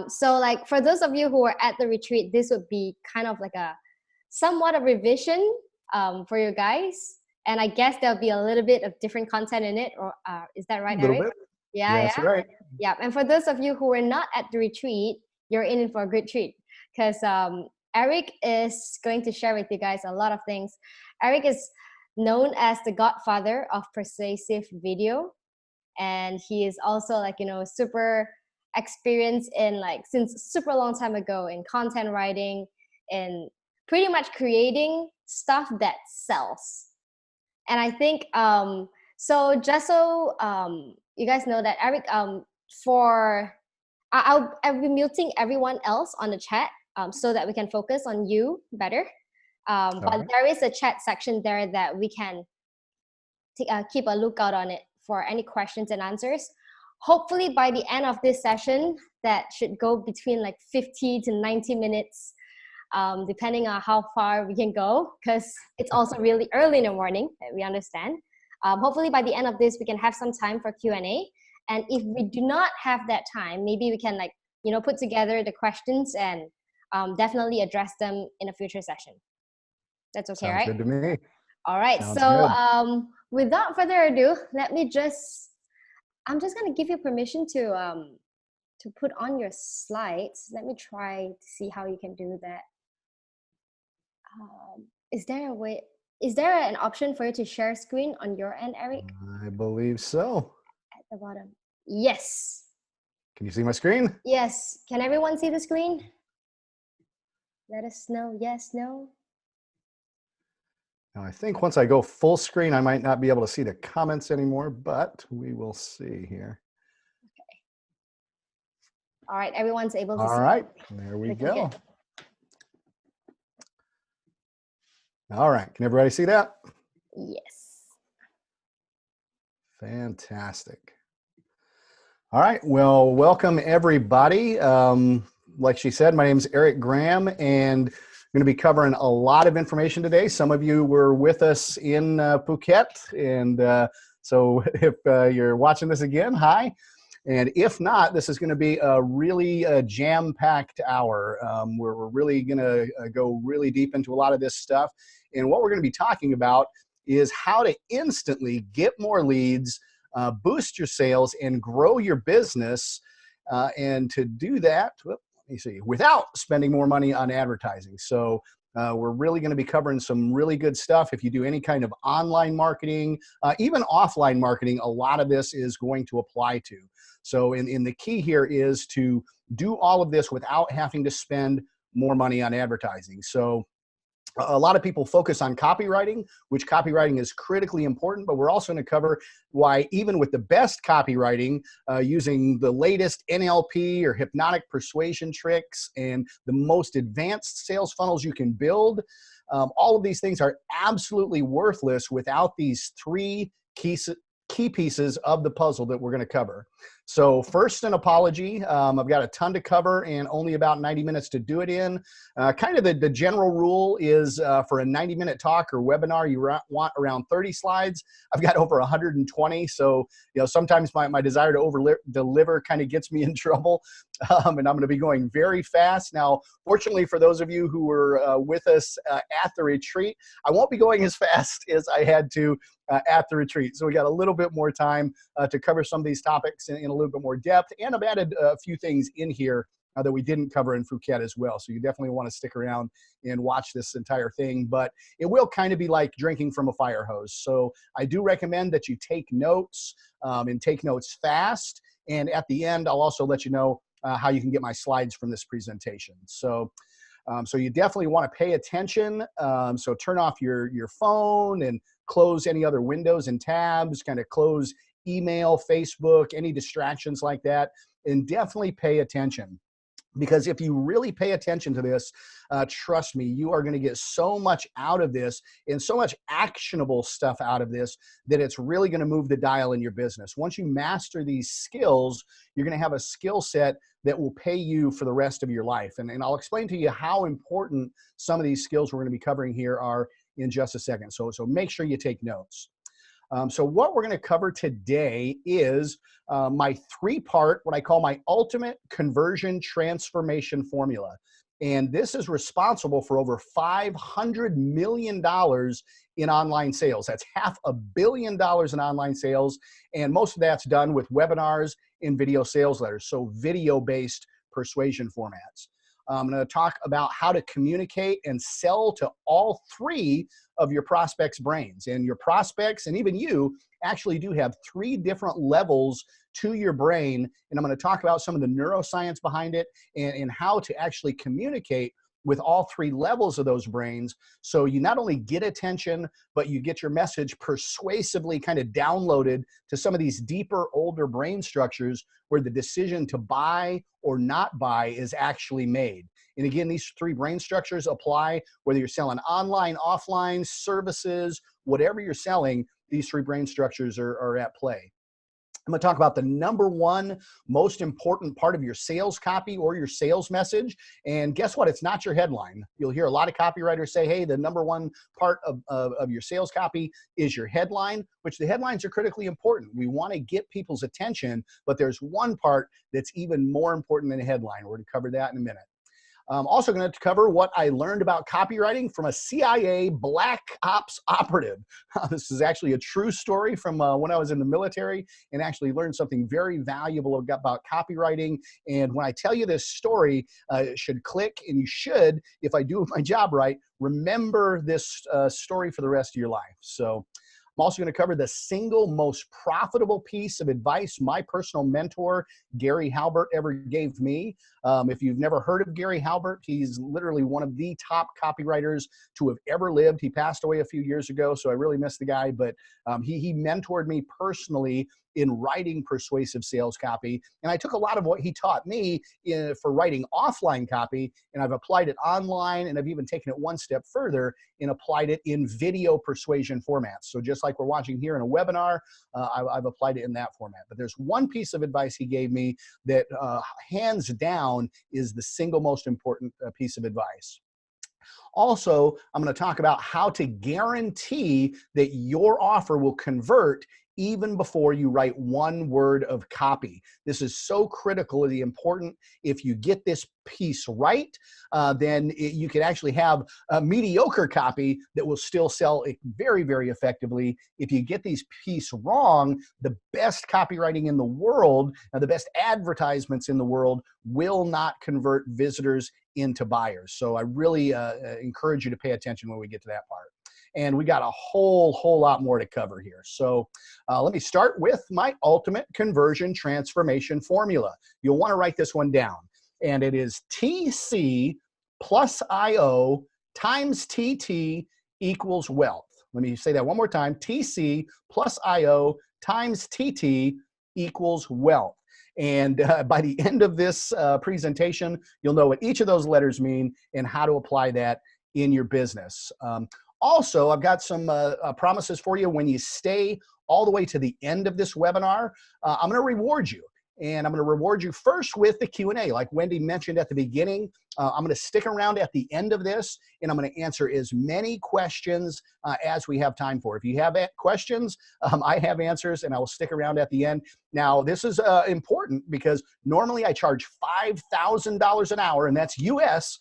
So like for those of you who are at the retreat, this would be kind of like a somewhat a revision for you guys. And I guess there'll be a little bit of different content in it, or is that right, A little Eric? bit. Yeah, That's right. yeah. And for those of you who are not at the retreat, you're in for a good treat because Eric is going to share with you guys a lot of things. Eric is known as the godfather of persuasive video, and he is also like, you know, super experienced in like since super long time ago in content writing and pretty much creating stuff that sells. And I think so just so you guys know that Eric for I'll be muting everyone else on the chat so that we can focus on you better. But right. there is a chat section there that we can keep a lookout on it for any questions and answers. Hopefully by the end of this session, that should go between like 50 to 90 minutes, depending on how far we can go, because it's also really early in the morning, we understand. Hopefully by the end of this, we can have some time for Q&A. And if we do not have that time, maybe we can like, you know, put together the questions and definitely address them in a future session. That's okay, Sounds right? good to me. All right. Sounds So good. without further ado, I'm just going to give you permission to put on your slides. Let me try to see how you can do that. Is there an option for you to share screen on your end, Eric? I believe so. At the bottom. Yes. Can you see my screen? Yes. Can everyone see the screen? Let us know. Yes, no. Now, I think once I go full screen, I might not be able to see the comments anymore, but we will see here. Okay. All right. Everyone's able to see. All right. There we go. All right. Can everybody see that? Yes. Fantastic. All right. Well, welcome everybody. Like she said, my name is Eric Graham, and I'm going to be covering a lot of information today. Some of you were with us in Phuket, and so if you're watching this again, hi. And if not, this is going to be a really jam-packed hour. We're really going to go really deep into a lot of this stuff. And what we're going to be talking about is how to instantly get more leads, boost your sales, and grow your business. And to do that, let me see, without spending more money on advertising. So we're really going to be covering some really good stuff. If you do any kind of online marketing, even offline marketing, a lot of this is going to apply to. So in the key here is to do all of this without having to spend more money on advertising. So a lot of people focus on copywriting, which copywriting is critically important, but we're also going to cover why even with the best copywriting, using the latest NLP or hypnotic persuasion tricks and the most advanced sales funnels you can build, all of these things are absolutely worthless without these three key pieces of the puzzle that we're going to cover. So first, an apology. I've got a ton to cover and only about 90 minutes to do it in. Kind of the general rule is for a 90-minute talk or webinar, you want around 30 slides. I've got over 120. So, you know, sometimes my desire to over-deliver kind of gets me in trouble. And I'm going to be going very fast. Now, fortunately for those of you who were with us at the retreat, I won't be going as fast as I had to at the retreat. So we got a little bit more time to cover some of these topics in a little bit more depth. And I've added a few things in here that we didn't cover in Phuket as well. So you definitely want to stick around and watch this entire thing. But it will kind of be like drinking from a fire hose. So I do recommend that you take notes and take notes fast. And at the end, I'll also let you know how you can get my slides from this presentation. So you definitely want to pay attention. So turn off your phone and close any other windows and tabs, kind of close email, Facebook, any distractions like that, and definitely pay attention. Because if you really pay attention to this, trust me, you are going to get so much out of this and so much actionable stuff out of this that it's really going to move the dial in your business. Once you master these skills, you're going to have a skill set that will pay you for the rest of your life. And I'll explain to you how important some of these skills we're going to be covering here are in just a second. So make sure you take notes. So what we're going to cover today is my three-part, what I call my ultimate conversion transformation formula. And this is responsible for over $500 million in online sales. That's $500 million in online sales. And most of that's done with webinars and video sales letters, so video-based persuasion formats. I'm going to talk about how to communicate and sell to all three of your prospects' brains. And your prospects, and even you, actually do have three different levels to your brain. And I'm going to talk about some of the neuroscience behind it and how to actually communicate with all three levels of those brains. So you not only get attention, but you get your message persuasively kind of downloaded to some of these deeper, older brain structures where the decision to buy or not buy is actually made. And again, these three brain structures apply whether you're selling online, offline, services, whatever you're selling, these three brain structures are at play. I'm going to talk about the number one most important part of your sales copy or your sales message. And guess what? It's not your headline. You'll hear a lot of copywriters say, hey, the number one part of your sales copy is your headline, which the headlines are critically important. We want to get people's attention, but there's one part that's even more important than a headline. We're going to cover that in a minute. I'm also going to cover what I learned about copywriting from a CIA Black Ops operative. This is actually a true story from when I was in the military, and actually learned something very valuable about copywriting. And when I tell you this story, it should click, and you should, if I do my job right, remember this story for the rest of your life. So I'm also going to cover the single most profitable piece of advice my personal mentor, Gary Halbert, ever gave me. If you've never heard of Gary Halbert, he's literally one of the top copywriters to have ever lived. He passed away a few years ago, so I really miss the guy, but he mentored me personally in writing persuasive sales copy. And I took a lot of what he taught me for writing offline copy, and I've applied it online, and I've even taken it one step further and applied it in video persuasion formats. So just like we're watching here in a webinar, I've applied it in that format. But there's one piece of advice he gave me that hands down is the single most important piece of advice. Also, I'm going to talk about how to guarantee that your offer will convert even before you write one word of copy. This is so critically important. If you get this piece right, then you can actually have a mediocre copy that will still sell very, very effectively. If you get these piece wrong, the best copywriting in the world, the best advertisements in the world will not convert visitors into buyers. So I really encourage you to pay attention when we get to that part. And we got a whole lot more to cover here. So let me start with my ultimate conversion transformation formula. You'll want to write this one down. And it is TC plus IO times TT equals wealth. Let me say that one more time. TC plus IO times TT equals wealth. And by the end of this presentation, you'll know what each of those letters mean and how to apply that in your business. Also, I've got some promises for you. When you stay all the way to the end of this webinar, I'm going to reward you. And I'm going to reward you first with the Q&A. Like Wendy mentioned at the beginning, I'm going to stick around at the end of this, and I'm going to answer as many questions as we have time for. If you have questions, I have answers, and I will stick around at the end. Now, this is important because normally I charge $5,000 an hour, and that's US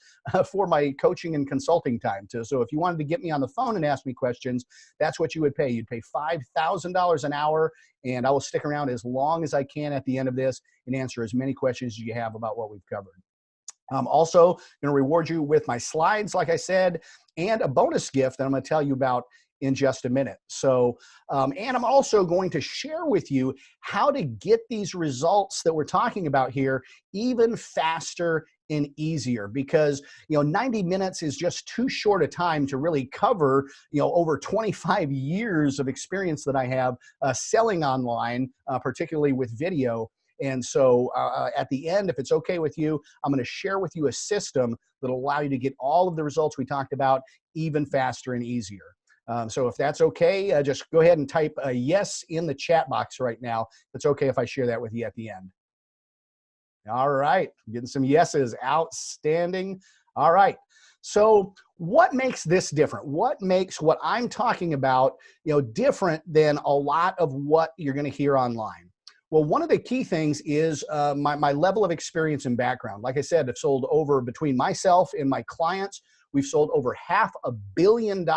for my coaching and consulting time. So if you wanted to get me on the phone and ask me questions, that's what you would pay. You'd pay $5,000 an hour, and I will stick around as long as I can at the end of this and answer as many questions as you have about what we've covered. I'm also going to reward you with my slides, like I said, and a bonus gift that I'm going to tell you about in just a minute. So, and I'm also going to share with you how to get these results that we're talking about here even faster and easier, because 90 minutes is just too short a time to really cover over 25 years of experience that I have selling online, particularly with video. And so at the end, if it's okay with you, I'm going to share with you a system that'll allow you to get all of the results we talked about even faster and easier. So if that's okay, just go ahead and type a yes in the chat box right now. It's okay if I share that with you at the end. All right, getting some yeses. Outstanding. All right. So what makes this different? What makes what I'm talking about, different than a lot of what you're going to hear online? Well, one of the key things is my level of experience and background. Like I said, I've sold over, between myself and my clients, we've sold over $500 million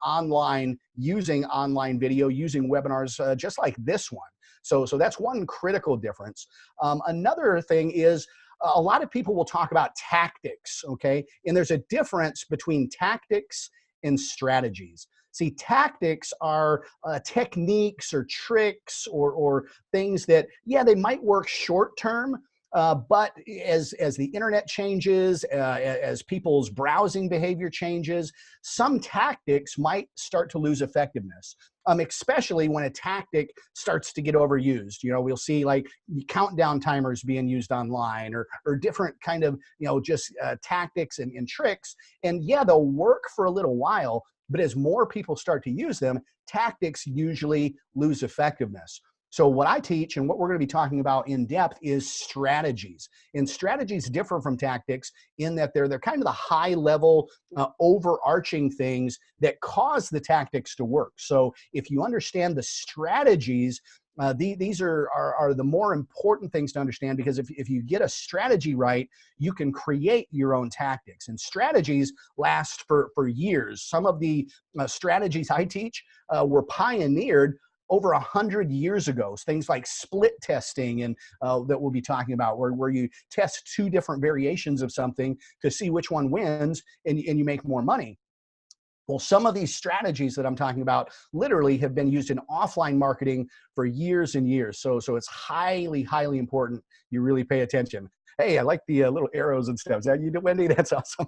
online, using online video, using webinars just like this one. So that's one critical difference. Another thing is, a lot of people will talk about tactics, okay? And there's a difference between tactics and strategies. See, tactics are techniques or tricks or things that, yeah, they might work short term, but as the internet changes, as people's browsing behavior changes, some tactics might start to lose effectiveness. Especially when a tactic starts to get overused. We'll see like countdown timers being used online, or different kind of, just tactics and tricks. And yeah, they'll work for a little while, but as more people start to use them, tactics usually lose effectiveness. So what I teach and what we're going to be talking about in depth is strategies. And strategies differ from tactics in that they're kind of the high level overarching things that cause the tactics to work. So if you understand the strategies, these are the more important things to understand, because if you get a strategy right, you can create your own tactics. And strategies last for years. Some of the strategies I teach were pioneered over 100 years ago. Things like split testing, and that we'll be talking about, where you test two different variations of something to see which one wins, and you make more money. Well, some of these strategies that I'm talking about literally have been used in offline marketing for years and years. So it's highly, highly important you really pay attention. Hey, I like the little arrows and stuff. Is that you, Wendy? That's awesome.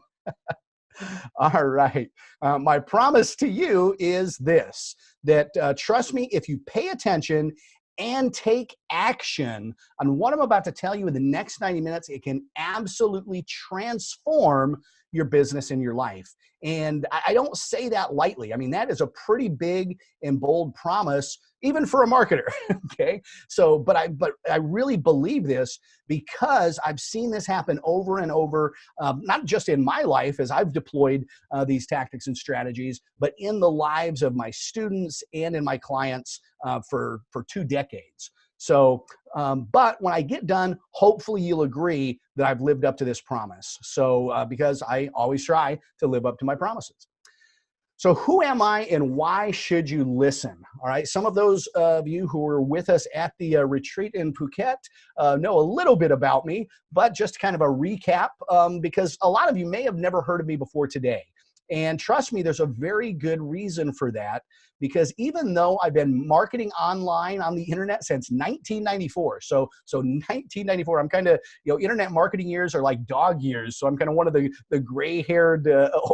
All right. My promise to you is this, that trust me, if you pay attention and take action on what I'm about to tell you in the next 90 minutes, it can absolutely transform your business and your life. And I don't say that lightly. I mean, that is a pretty big and bold promise, even for a marketer. Okay. So, but I really believe this because I've seen this happen over and over, not just in my life as I've deployed these tactics and strategies, but in the lives of my students and in my clients for 2 decades. So, but when I get done, hopefully you'll agree that I've lived up to this promise. So, because I always try to live up to my promises. So who am I and why should you listen? All right. Some of those of you who were with us at the retreat in Phuket know a little bit about me, but just kind of a recap, because a lot of you may have never heard of me before today. And trust me, there's a very good reason for that, because even though I've been marketing online on the internet since 1994, so 1994, I'm kind of, internet marketing years are like dog years. So I'm kind of one of the gray-haired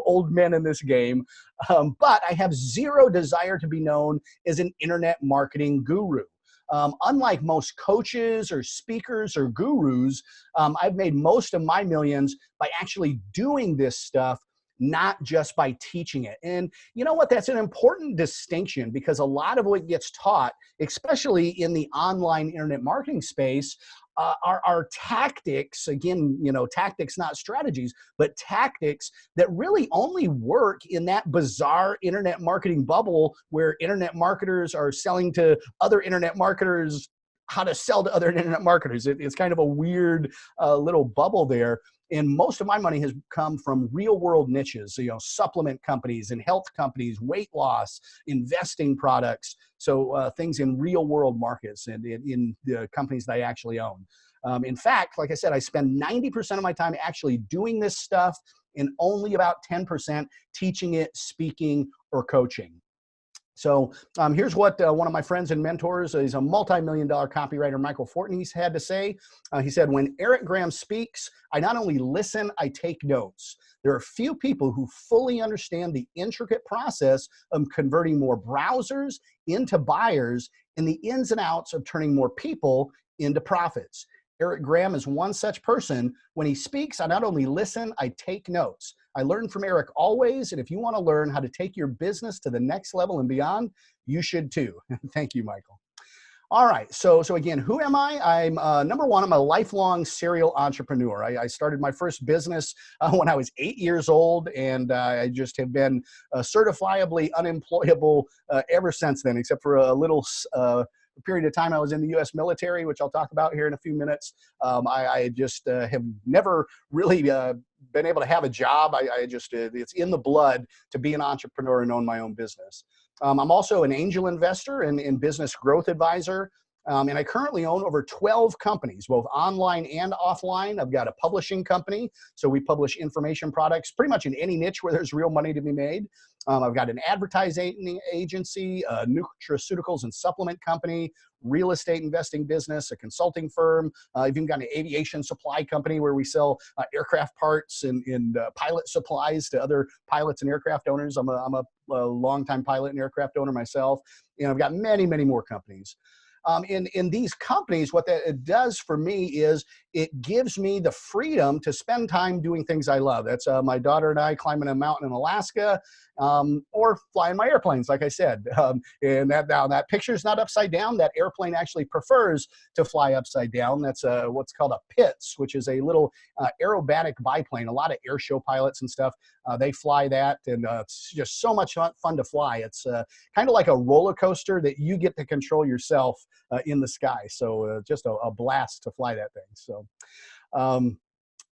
old men in this game. But I have zero desire to be known as an internet marketing guru. Unlike most coaches or speakers or gurus, I've made most of my millions by actually doing this stuff, not just by teaching it. And you know what? That's an important distinction, because a lot of what gets taught, especially in the online internet marketing space, are tactics. Again, tactics, not strategies, but tactics that really only work in that bizarre internet marketing bubble where internet marketers are selling to other internet marketers how to sell to other internet marketers. It's kind of a weird little bubble there. And most of my money has come from real world niches, supplement companies and health companies, weight loss, investing products. So things in real world markets and in the companies that I actually own. In fact, like I said, I spend 90% of my time actually doing this stuff and only about 10% teaching it, speaking, or coaching. So here's what one of my friends and mentors, he's a multi-million-dollar copywriter, Michael Fortney, had to say. He said, "When Eric Graham speaks, I not only listen, I take notes. There are few people who fully understand the intricate process of converting more browsers into buyers and the ins and outs of turning more people into profits. Eric Graham is one such person. When he speaks, I not only listen, I take notes. I learn from Eric always, and if you want to learn how to take your business to the next level and beyond, you should too." Thank you, Michael. All right. So again, who am I? I'm number one. I'm a lifelong serial entrepreneur. I started my first business when I was 8 years old, and I just have been certifiably unemployable ever since then, except for a little period of time I was in the U.S. military, which I'll talk about here in a few minutes. I just have never really been able to have a job. I just it's in the blood to be an entrepreneur and own my own business. I'm also an angel investor and business growth advisor. And I currently own over 12 companies, both online and offline. I've got a publishing company, so we publish information products pretty much in any niche where there's real money to be made. I've got an advertising agency, a nutraceuticals and supplement company, real estate investing business, a consulting firm. I've even got an aviation supply company where we sell aircraft parts and pilot supplies to other pilots and aircraft owners. I'm a longtime pilot and aircraft owner myself. And I've got many, many more companies. In these companies, what that it does for me is it gives me the freedom to spend time doing things I love. That's my daughter and I climbing a mountain in Alaska, or flying my airplanes, like I said. And that picture's not upside down. That airplane actually prefers to fly upside down. That's what's called a Pitts, which is a little aerobatic biplane. A lot of air show pilots and stuff, they fly that, and it's just so much fun to fly. It's kind of like a roller coaster that you get to control yourself in the sky. So just a blast to fly that thing. So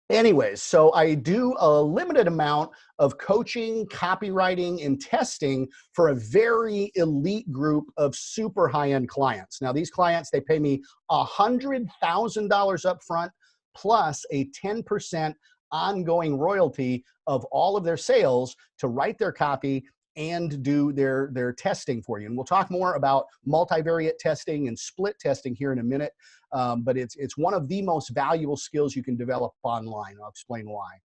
anyways, so I do a limited amount of coaching, copywriting, and testing for a very elite group of super high-end clients. Now, these clients, they pay me $100,000 up front plus a 10% ongoing royalty of all of their sales to write their copy and do their testing for you. And we'll talk more about multivariate testing and split testing here in a minute. But it's one of the most valuable skills you can develop online. I'll explain why.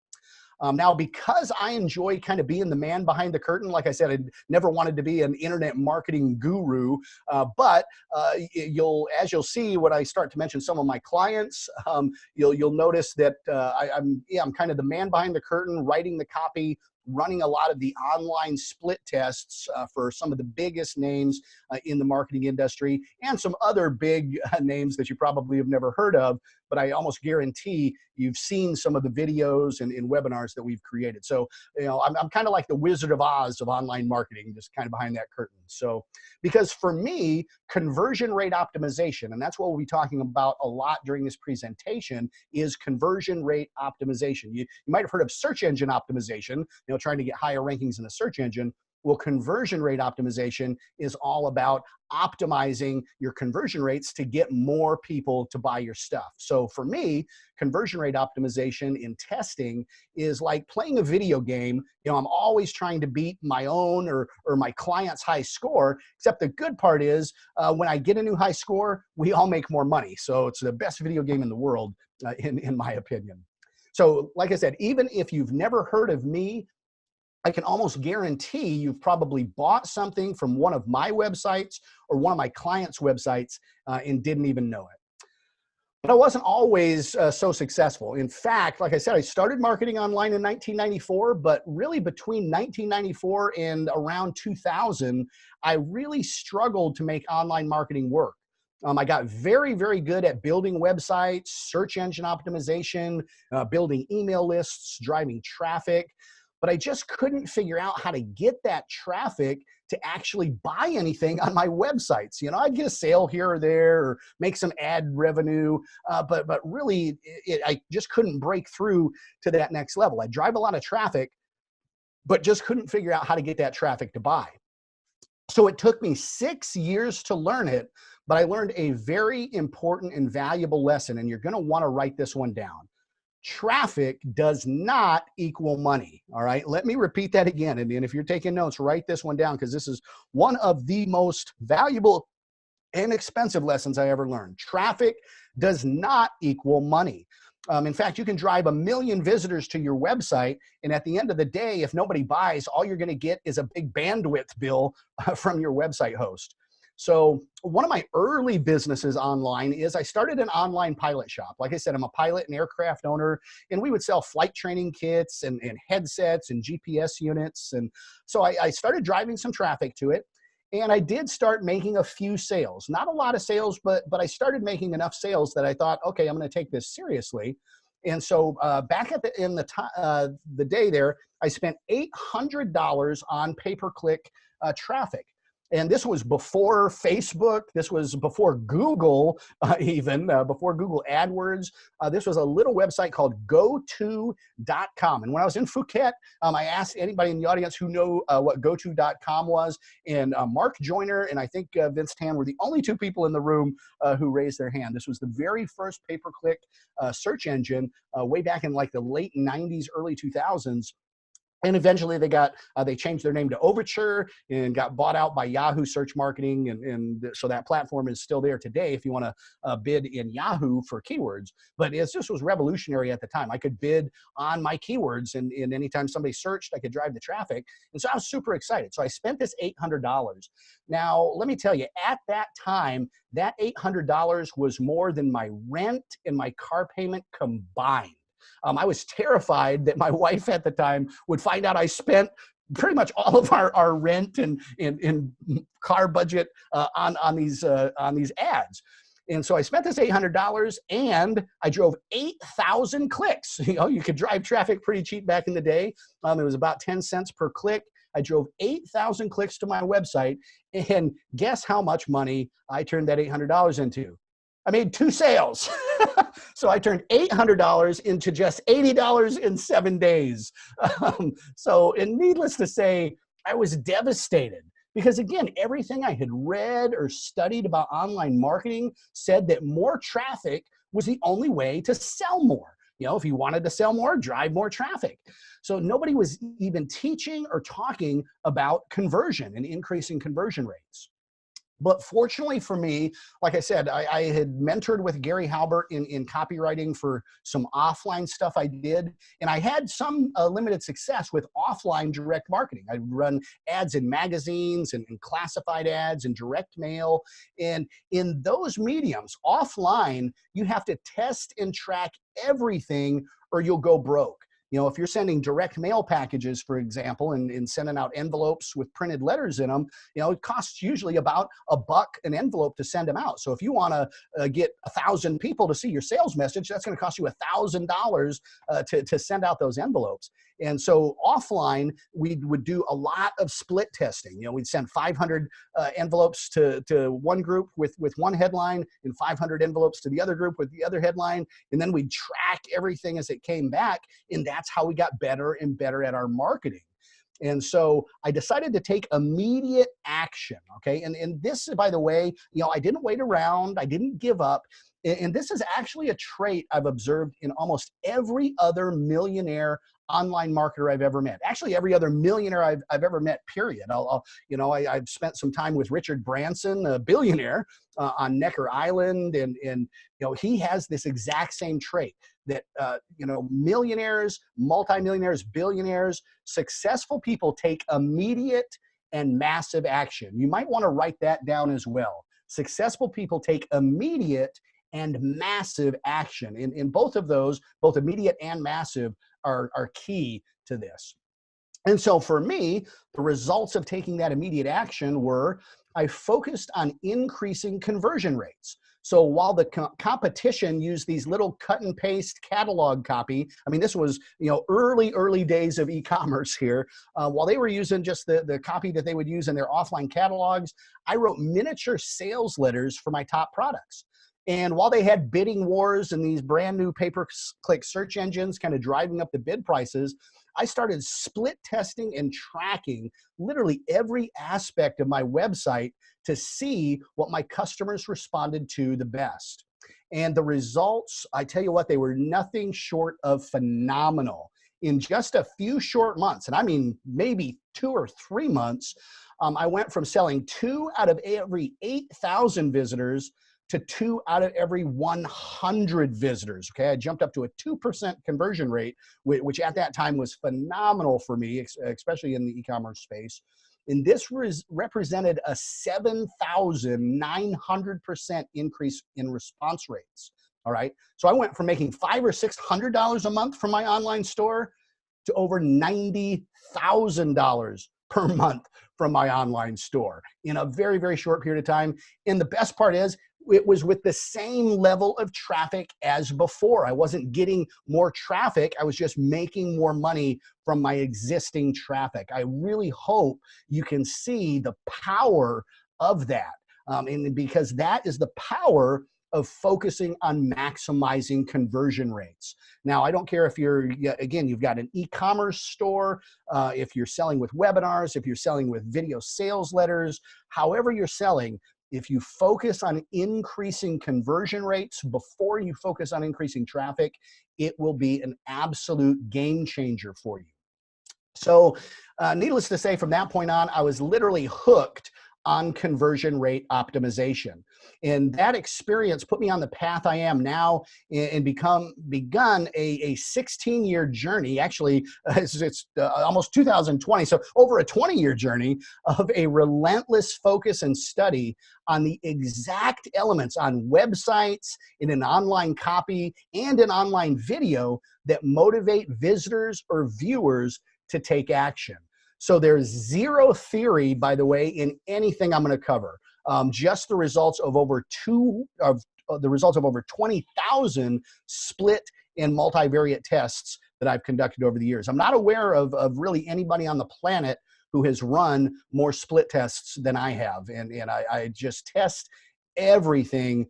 Now, because I enjoy kind of being the man behind the curtain, like I said, I never wanted to be an internet marketing guru, but as you'll see when I start to mention some of my clients, you'll notice that I'm kind of the man behind the curtain, writing the copy, running a lot of the online split tests for some of the biggest names in the marketing industry and some other big names that you probably have never heard of, but I almost guarantee you've seen some of the videos and webinars that we've created. So, I'm kind of like the Wizard of Oz of online marketing, just kind of behind that curtain. So, because for me, conversion rate optimization, and that's what we'll be talking about a lot during this presentation, is conversion rate optimization. You might have heard of search engine optimization, trying to get higher rankings in the search engine. Well, conversion rate optimization is all about optimizing your conversion rates to get more people to buy your stuff. So for me, conversion rate optimization in testing is like playing a video game. I'm always trying to beat my own or my client's high score, except the good part is when I get a new high score, we all make more money. So it's the best video game in the world, in my opinion. So like I said, even if you've never heard of me, I can almost guarantee you've probably bought something from one of my websites or one of my clients' websites and didn't even know it. But I wasn't always so successful. In fact, like I said, I started marketing online in 1994, but really between 1994 and around 2000, I really struggled to make online marketing work. I got very, very good at building websites, search engine optimization, building email lists, driving traffic. But I just couldn't figure out how to get that traffic to actually buy anything on my websites. I'd get a sale here or there or make some ad revenue, but really I just couldn't break through to that next level. I drive a lot of traffic, but just couldn't figure out how to get that traffic to buy. So it took me 6 years to learn it, but I learned a very important and valuable lesson, and you're going to want to write this one down. Traffic does not equal money. All right. Let me repeat that again. And if you're taking notes, write this one down because this is one of the most valuable and expensive lessons I ever learned. Traffic does not equal money. In fact, you can drive 1 million visitors to your website, and at the end of the day, if nobody buys, all you're going to get is a big bandwidth bill from your website host. So one of my early businesses online is I started an online pilot shop. Like I said, I'm a pilot and aircraft owner, and we would sell flight training kits and headsets and GPS units. And so I started driving some traffic to it. And I did start making a few sales, not a lot of sales, but I started making enough sales that I thought, okay, I'm going to take this seriously. And so back at the day there, I spent $800 on pay-per-click traffic. And this was before Facebook. This was before Google, even before Google AdWords. This was a little website called GoTo.com. And when I was in Phuket, I asked anybody in the audience who know what GoTo.com was. And Mark Joyner and I think Vince Tan were the only two people in the room who raised their hand. This was the very first pay-per-click search engine way back in like the late 90s, early 2000s. And eventually they changed their name to Overture and got bought out by Yahoo Search Marketing. And so that platform is still there today if you want to bid in Yahoo for keywords. But this was revolutionary at the time. I could bid on my keywords, and anytime somebody searched, I could drive the traffic. And so I was super excited. So I spent this $800. Now, let me tell you, at that time, that $800 was more than my rent and my car payment combined. I was terrified that my wife at the time would find out I spent pretty much all of our rent and car budget on these ads. And so I spent this $800 and I drove 8,000 clicks. You know, you could drive traffic pretty cheap back in the day. It was about 10 cents per click. I drove 8,000 clicks to my website, and guess how much money I turned that $800 into? I made 2 sales. So I turned $800 into just $80 in 7 days. And needless to say, I was devastated because, again, everything I had read or studied about online marketing said that more traffic was the only way to sell more. You know, if you wanted to sell more, drive more traffic. So nobody was even teaching or talking about conversion and increasing conversion rates. But fortunately for me, like I said, I had mentored with Gary Halbert in copywriting for some offline stuff I did. And I had some limited success with offline direct marketing. I'd run ads in magazines and classified ads and direct mail. And in those mediums, offline, you have to test and track everything or you'll go broke. You know, if you're sending direct mail packages, for example, and sending out envelopes with printed letters in them, you know, it costs usually about $1 an envelope to send them out. So if you want to get 1,000 people to see your sales message, that's going to cost you $1,000 to send out those envelopes. And so offline, we would do a lot of split testing. You know, we'd send 500 envelopes to one group with one headline and 500 envelopes to the other group with the other headline. And then we'd track everything as it came back. And that's how we got better and better at our marketing. And so I decided to take immediate action, okay? And this, by the way, you know, I didn't wait around. I didn't give up. And this is actually a trait I've observed in almost every other millionaire online marketer I've ever met. Actually, every other millionaire I've ever met, period. I've spent some time with Richard Branson, a billionaire, on Necker Island. And you know, he has this exact same trait that, you know, millionaires, multimillionaires, billionaires, successful people take immediate and massive action. You might want to write that down as well. Successful people take immediate and massive action. In both of those, both immediate and massive, are key to this. And so for me, the results of taking that immediate action were I focused on increasing conversion rates. So while the competition used these little cut and paste catalog copy, I mean, this was, you know, early days of e-commerce here. While they were using just the copy that they would use in their offline catalogs, I wrote miniature sales letters for my top products. And while they had bidding wars and these brand new pay-per-click search engines kind of driving up the bid prices, I started split testing and tracking literally every aspect of my website to see what my customers responded to the best. And the results, I tell you what, they were nothing short of phenomenal. In just a few short months, and I mean maybe 2 or 3 months, I went from selling 2 out of every 8,000 visitors to 2 out of every 100 visitors. Okay, I jumped up to a 2% conversion rate, which at that time was phenomenal for me, especially in the e-commerce space. And this represented a 7,900% increase in response rates. All right, so I went from making $500 or $600 a month from my online store to over $90,000 per month from my online store in a very, very short period of time. And the best part is, it was with the same level of traffic as before. I wasn't getting more traffic. I was just making more money from my existing traffic. I really hope you can see the power of that. And because that is the power of focusing on maximizing conversion rates. Now, I don't care if you're, again, you've got an e-commerce store, if you're selling with webinars, if you're selling with video sales letters, however you're selling, if you focus on increasing conversion rates before you focus on increasing traffic, it will be an absolute game changer for you. So needless to say, from that point on, I was literally hooked on conversion rate optimization. And that experience put me on the path I am now and begun a 16-year journey. Actually, it's almost 2020, so over a 20-year journey of a relentless focus and study on the exact elements on websites, in an online copy, and an online video that motivate visitors or viewers to take action. So there's zero theory, by the way, in anything I'm going to cover. Just the results of over 20,000 split and multivariate tests that I've conducted over the years. I'm not aware of really anybody on the planet who has run more split tests than I have, and I just test everything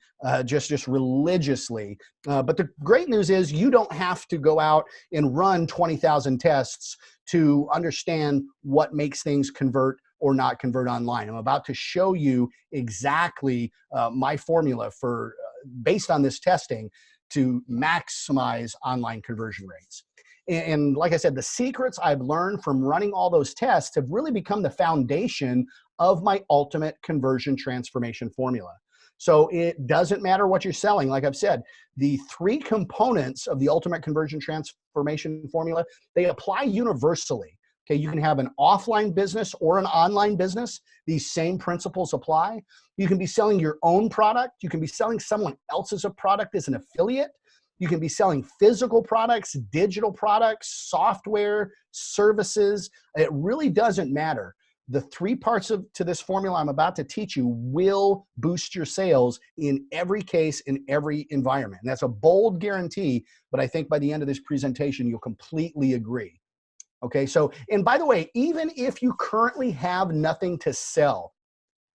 just religiously. But the great news is you don't have to go out and run 20,000 tests to understand what makes things convert or not convert online. I'm about to show you exactly my formula for based on this testing to maximize online conversion rates. And like I said, the secrets I've learned from running all those tests have really become the foundation of my ultimate conversion transformation formula. So it doesn't matter what you're selling. Like I've said, the three components of the ultimate conversion transformation formula, they apply universally. Okay, you can have an offline business or an online business. These same principles apply. You can be selling your own product. You can be selling someone else's product as an affiliate. You can be selling physical products, digital products, software, services. It really doesn't matter. The three parts to this formula I'm about to teach you will boost your sales in every case, in every environment. And that's a bold guarantee, but I think by the end of this presentation, you'll completely agree. Okay, so, and by the way, even if you currently have nothing to sell,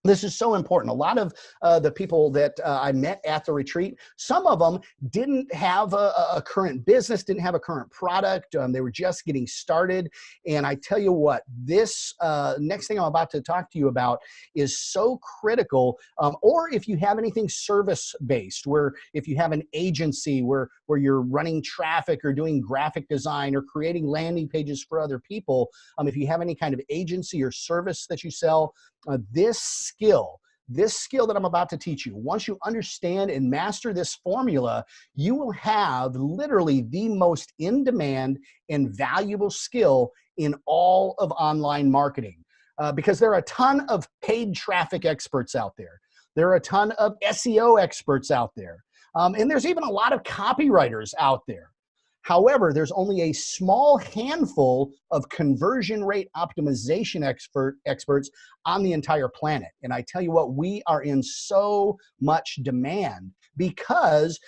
this is so important. A lot of the people that I met at the retreat, some of them didn't have a current business, didn't have a current product. They were just getting started. And I tell you what, this next thing I'm about to talk to you about is so critical. Or if you have anything service-based, where if you have an agency where you're running traffic or doing graphic design or creating landing pages for other people, if you have any kind of agency or service that you sell, this skill that I'm about to teach you, once you understand and master this formula, you will have literally the most in-demand and valuable skill in all of online marketing. Because there are a ton of paid traffic experts out there. There are a ton of SEO experts out there. And there's even a lot of copywriters out there. However, there's only a small handful of conversion rate optimization experts on the entire planet. And I tell you what, we are in so much demand because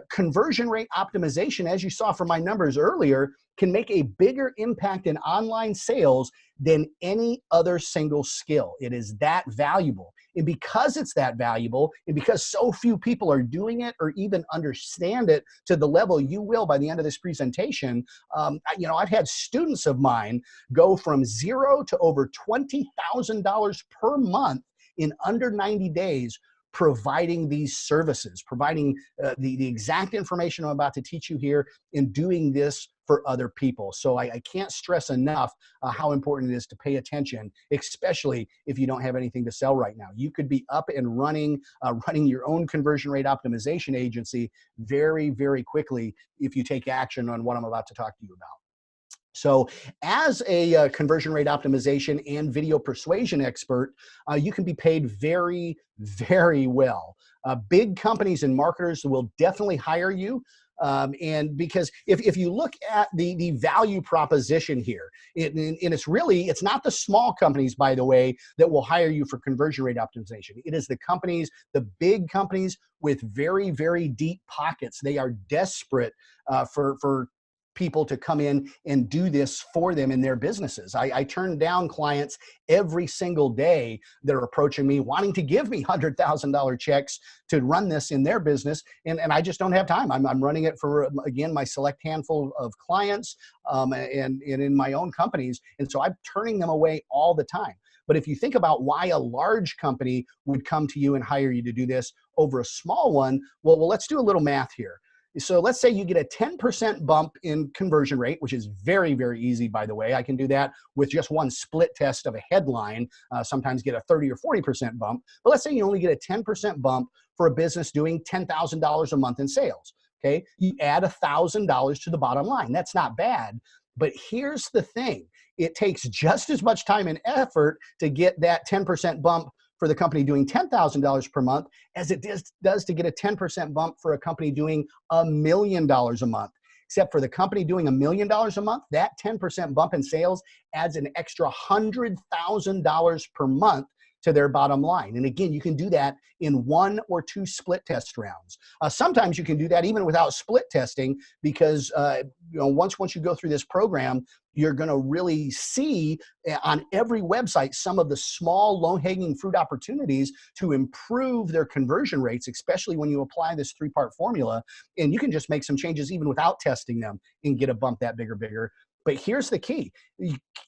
conversion rate optimization, as you saw from my numbers earlier, can make a bigger impact in online sales than any other single skill. It is that valuable. And because it's that valuable, and because so few people are doing it or even understand it to the level you will by the end of this presentation, I've had students of mine go from zero to over $20,000 per month in under 90 days, providing these services, providing the exact information I'm about to teach you here, and doing this for other people. So I can't stress enough how important it is to pay attention, especially if you don't have anything to sell right now. You could be up and running your own conversion rate optimization agency very, very quickly if you take action on what I'm about to talk to you about. So as a conversion rate optimization and video persuasion expert, you can be paid very, very well. Big companies and marketers will definitely hire you. And because if you look at the value proposition here, and it's not the small companies, by the way, that will hire you for conversion rate optimization. It is the companies, the big companies with very, very deep pockets. They are desperate for people to come in and do this for them in their businesses. I turn down clients every single day that are approaching me wanting to give me $100,000 checks to run this in their business. And I just don't have time. I'm running it for, again, my select handful of clients and in my own companies. And so I'm turning them away all the time. But if you think about why a large company would come to you and hire you to do this over a small one, well, let's do a little math here. So let's say you get a 10% bump in conversion rate, which is very, very easy, by the way. I can do that with just one split test of a headline, sometimes get a 30 or 40% bump. But let's say you only get a 10% bump for a business doing $10,000 a month in sales, okay? You add $1,000 to the bottom line. That's not bad. But here's the thing. It takes just as much time and effort to get that 10% bump for the company doing $10,000 per month as it does to get a 10% bump for a company doing $1 million a month. Except for the company doing $1 million a month, that 10% bump in sales adds an extra $100,000 per month to their bottom line. And again, you can do that in 1 or 2 split test rounds. Sometimes you can do that even without split testing because once you go through this program, you're going to really see on every website some of the small low-hanging fruit opportunities to improve their conversion rates, especially when you apply this 3-part formula. And you can just make some changes even without testing them and get a bump that bigger. But here's the key.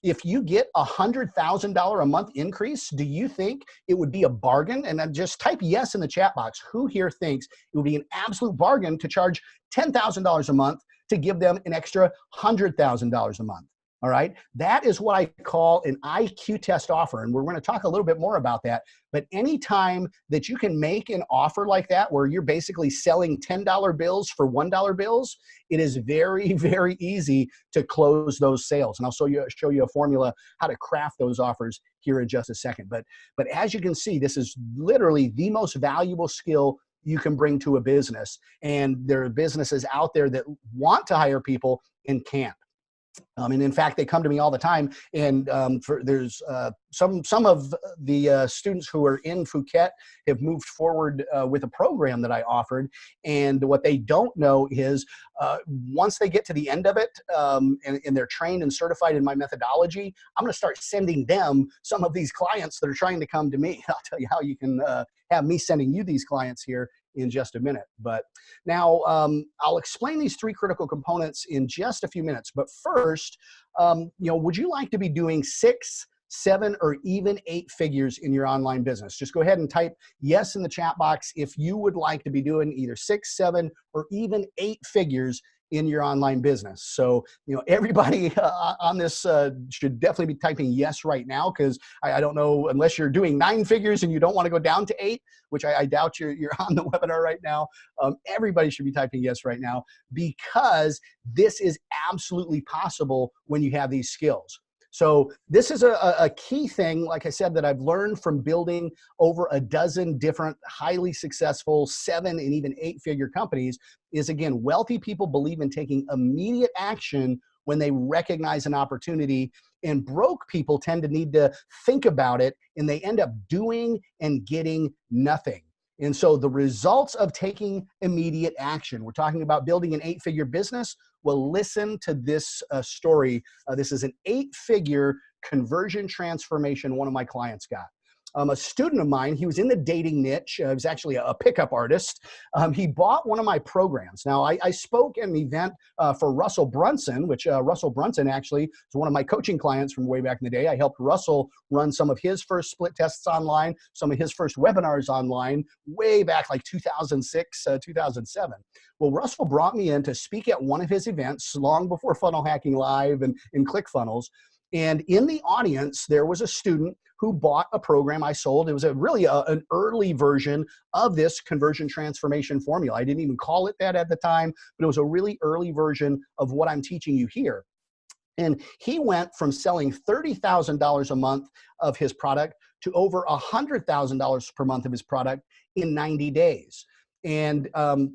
If you get a $100,000 a month increase, do you think it would be a bargain? And then just type yes in the chat box. Who here thinks it would be an absolute bargain to charge $10,000 a month to give them an extra $100,000 a month? All right. That is what I call an IQ test offer. And we're going to talk a little bit more about that. But anytime that you can make an offer like that, where you're basically selling $10 bills for $1 bills, it is very, very easy to close those sales. And I'll show you a formula how to craft those offers here in just a second. But as you can see, this is literally the most valuable skill you can bring to a business. And there are businesses out there that want to hire people and can't. And in fact, they come to me all the time. And there's some of the students who are in Phuket have moved forward with a program that I offered. And what they don't know is once they get to the end of it and they're trained and certified in my methodology, I'm going to start sending them some of these clients that are trying to come to me. I'll tell you how you can have me sending you these clients here in just a minute. But now I'll explain these 3 critical components in just a few minutes. But first, would you like to be doing 6, 7, or even 8 figures in your online business? Just go ahead and type yes in the chat box if you would like to be doing either 6, 7, or even 8 figures in your online business. So, everybody on this should definitely be typing yes right now, because I don't know, unless you're doing 9 figures and you don't want to go down to 8, which I doubt you're on the webinar right now. Everybody should be typing yes right now, because this is absolutely possible when you have these skills. So this is a key thing, like I said, that I've learned from building over a dozen different highly successful 7 and even 8-figure companies is, again, wealthy people believe in taking immediate action when they recognize an opportunity, and broke people tend to need to think about it, and they end up doing and getting nothing. And so the results of taking immediate action, we're talking about building an 8-figure business. Well, listen to this story. This is an 8-figure conversion transformation one of my clients got. A student of mine, he was in the dating niche. He was actually a pickup artist. He bought one of my programs. Now, I spoke at an event for Russell Brunson, which Russell Brunson actually is one of my coaching clients from way back in the day. I helped Russell run some of his first split tests online, some of his first webinars online, way back like 2006, 2007. Well, Russell brought me in to speak at one of his events long before Funnel Hacking Live and ClickFunnels. And in the audience, there was a student who bought a program I sold. It was really an early version of this conversion transformation formula. I didn't even call it that at the time, but it was a really early version of what I'm teaching you here. And he went from selling $30,000 a month of his product to over $100,000 per month of his product in 90 days. And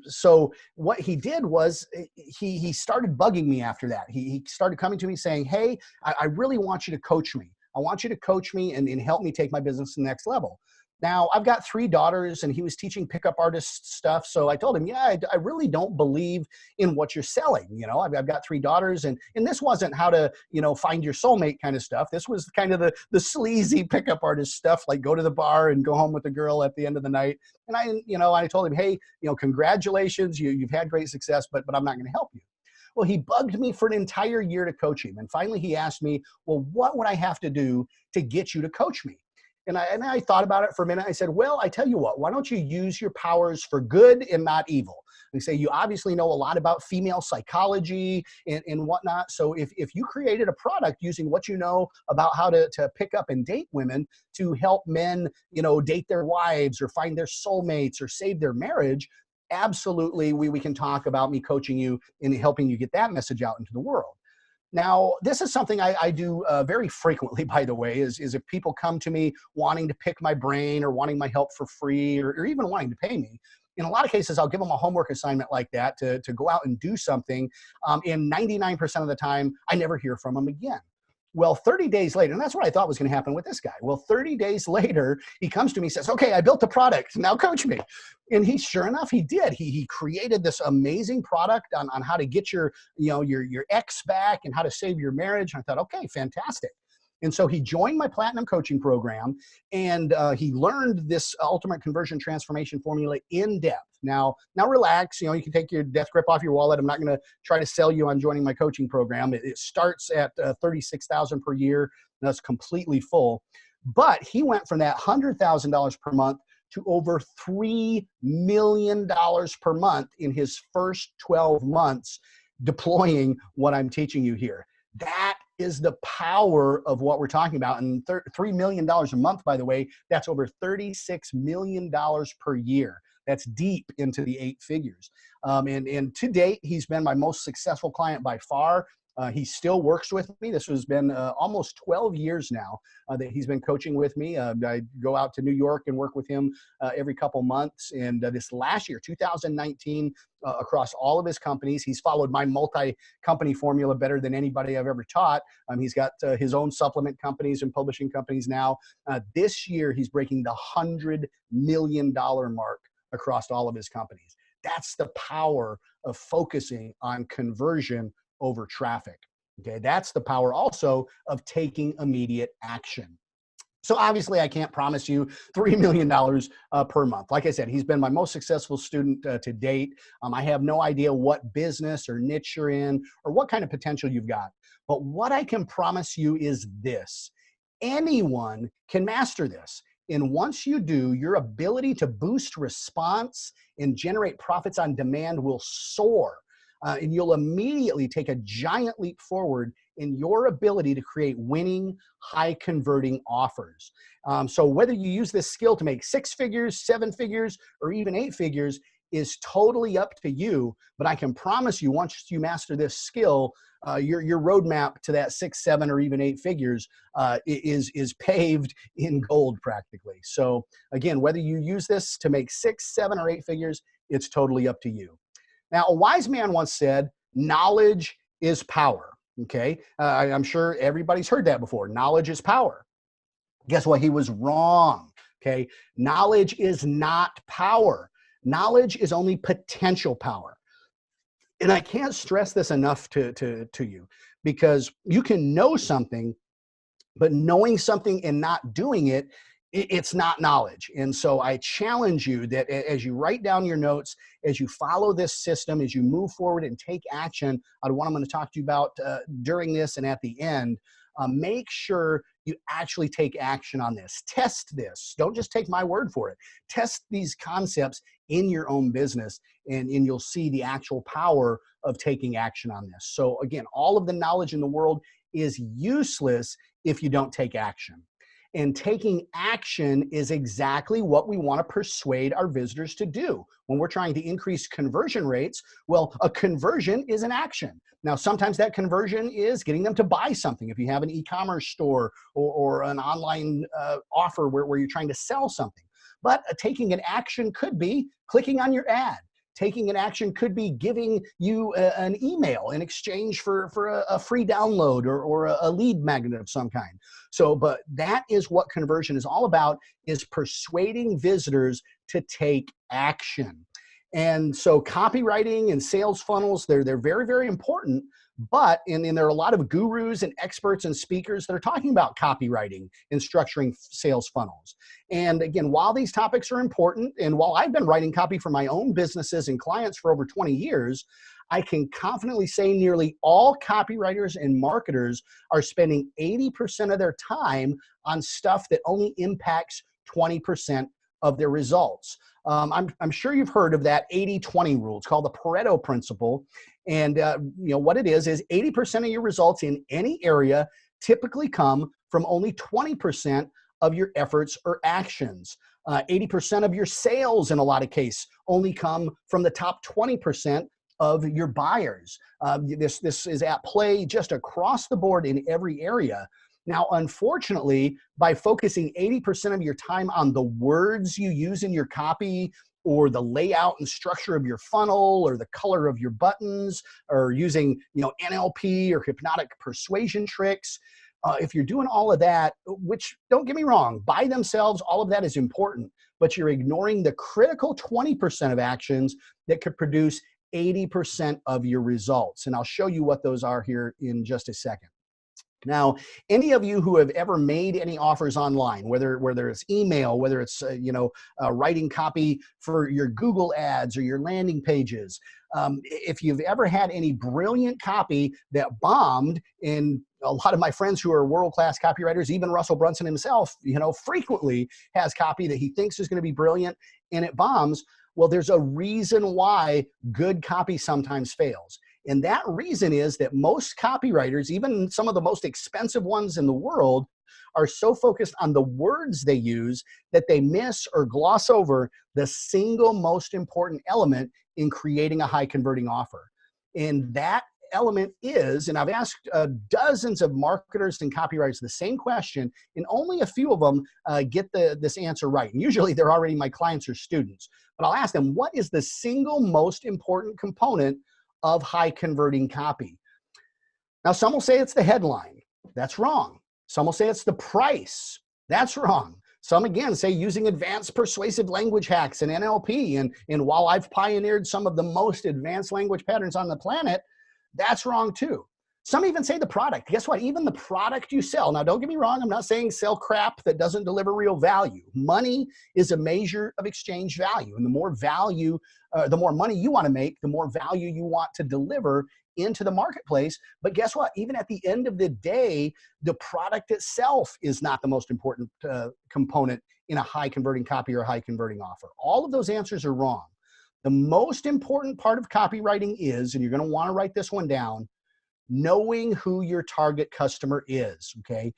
so what he did was he started bugging me after that. He started coming to me saying, hey, I really want you to coach me. I want you to coach me and help me take my business to the next level. Now, I've got 3 daughters, and he was teaching pickup artist stuff. So I told him, yeah, I really don't believe in what you're selling. You know, I've got 3 daughters, and this wasn't how to, you know, find your soulmate kind of stuff. This was kind of the sleazy pickup artist stuff, like go to the bar and go home with the girl at the end of the night. And I told him, hey, you know, congratulations, you've had great success, but I'm not going to help you. Well, he bugged me for an entire year to coach him. And finally he asked me, well, what would I have to do to get you to coach me? And I thought about it for a minute. I said, well, I tell you what, why don't you use your powers for good and not evil? And say, you obviously know a lot about female psychology and whatnot. So if you created a product using what you know about how to pick up and date women to help men, you know, date their wives or find their soulmates or save their marriage, absolutely, we can talk about me coaching you and helping you get that message out into the world. Now, this is something I do very frequently, by the way, is if people come to me wanting to pick my brain or wanting my help for free or even wanting to pay me. In a lot of cases, I'll give them a homework assignment like that to go out and do something. And 99% of the time, I never hear from them again. Well, 30 days later, and that's what I thought was going to happen with this guy. Well, 30 days later, he comes to me and says, okay, I built the product. Now coach me. And sure enough, he did. He created this amazing product on how to get your ex back and how to save your marriage. And I thought, okay, fantastic. And so he joined my Platinum Coaching Program, and he learned this Ultimate Conversion Transformation Formula in depth. Now relax. You know, you can take your death grip off your wallet. I'm not going to try to sell you on joining my coaching program. It starts at $36,000 per year. And that's completely full. But he went from that $100,000 per month to over $3 million per month in his first 12 months deploying what I'm teaching you here. That is the power of what we're talking about. And $3 million a month, by the way, that's over $36 million per year. That's deep into the 8 figures. And to date, he's been my most successful client by far. He still works with me. This has been almost 12 years now that he's been coaching with me. I go out to New York and work with him every couple months. And this last year, 2019, across all of his companies, he's followed my multi-company formula better than anybody I've ever taught. He's got his own supplement companies and publishing companies now. This year, he's breaking the $100 million mark across all of his companies. That's the power of focusing on conversion over traffic. Okay, that's the power also of taking immediate action. So obviously I can't promise you $3 million per month. Like I said, he's been my most successful student to date. I have no idea what business or niche you're in or what kind of potential you've got. But what I can promise you is this: anyone can master this. And once you do, your ability to boost response and generate profits on demand will soar. And you'll immediately take a giant leap forward in your ability to create winning, high converting offers. So whether you use this skill to make 6 figures, 7 figures, or even 8 figures is totally up to you. But I can promise you, once you master this skill, your roadmap to that 6, 7, or even 8 figures is paved in gold practically. So again, whether you use this to make 6, 7, or 8 figures, it's totally up to you. Now, a wise man once said, knowledge is power. Okay, I'm sure everybody's heard that before. Knowledge is power. Guess what? He was wrong. Okay, knowledge is not power. Knowledge is only potential power. And I can't stress this enough to you, because you can know something, but knowing something and not doing it, it's not knowledge. And so I challenge you that as you write down your notes, as you follow this system, as you move forward and take action on what I'm going to talk to you about during this and at the end, make sure you actually take action on this. Test this. Don't just take my word for it. Test these concepts in your own business, and you'll see the actual power of taking action on this. So again, all of the knowledge in the world is useless if you don't take action. And taking action is exactly what we want to persuade our visitors to do. When we're trying to increase conversion rates, well, a conversion is an action. Now, sometimes that conversion is getting them to buy something. If you have an e-commerce store or an online offer where you're trying to sell something. But taking an action could be clicking on your ad. Taking an action could be giving you an email in exchange for a free download or a lead magnet of some kind. So, but that is what conversion is all about, is persuading visitors to take action. And so copywriting and sales funnels, they're very, very important. But and there are a lot of gurus and experts and speakers that are talking about copywriting and structuring sales funnels. And again, while these topics are important, and while I've been writing copy for my own businesses and clients for over 20 years, I can confidently say nearly all copywriters and marketers are spending 80% of their time on stuff that only impacts 20% of their results. I'm sure you've heard of that 80-20 rule. It's called the Pareto principle. And what it is 80% of your results in any area typically come from only 20% of your efforts or actions. 80% of your sales in a lot of cases only come from the top 20% of your buyers. This is at play just across the board in every area. Now, unfortunately, by focusing 80% of your time on the words you use in your copy, or the layout and structure of your funnel, or the color of your buttons, or using NLP or hypnotic persuasion tricks, if you're doing all of that, which don't get me wrong, by themselves, all of that is important, but you're ignoring the critical 20% of actions that could produce 80% of your results. And I'll show you what those are here in just a second. Now, any of you who have ever made any offers online, whether it's email, whether it's writing copy for your Google ads or your landing pages, if you've ever had any brilliant copy that bombed, and a lot of my friends who are world-class copywriters, even Russell Brunson himself, frequently has copy that he thinks is going to be brilliant and it bombs. Well, there's a reason why good copy sometimes fails. And that reason is that most copywriters, even some of the most expensive ones in the world, are so focused on the words they use that they miss or gloss over the single most important element in creating a high converting offer. And that element is, and I've asked dozens of marketers and copywriters the same question, and only a few of them get this answer right. And usually they're already my clients or students. But I'll ask them, what is the single most important component of high converting copy? Now, some will say it's the headline. That's wrong. Some will say it's the price. That's wrong. Some, again, say using advanced persuasive language hacks and NLP. And while I've pioneered some of the most advanced language patterns on the planet, that's wrong too. Some even say the product. Guess what? Even the product you sell. Now, don't get me wrong. I'm not saying sell crap that doesn't deliver real value. Money is a measure of exchange value. And the more value, the more money you want to make, the more value you want to deliver into the marketplace. But guess what? Even at the end of the day, the product itself is not the most important component in a high converting copy or high converting offer. All of those answers are wrong. The most important part of copywriting is, and you're going to want to write this one down, knowing who your target customer is, okay?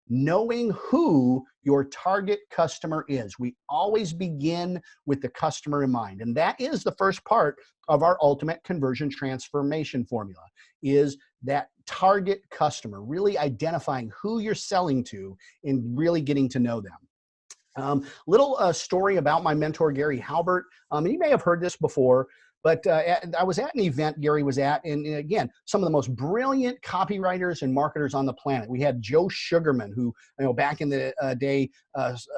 Knowing who your target customer is. We always begin with the customer in mind. And that is the first part of our ultimate conversion transformation formula, is that target customer, really identifying who you're selling to and really getting to know them. Little story about my mentor, Gary Halbert. And you may have heard this before, but I was at an event Gary was at, and again, some of the most brilliant copywriters and marketers on the planet. We had Joe Sugarman, who back in the day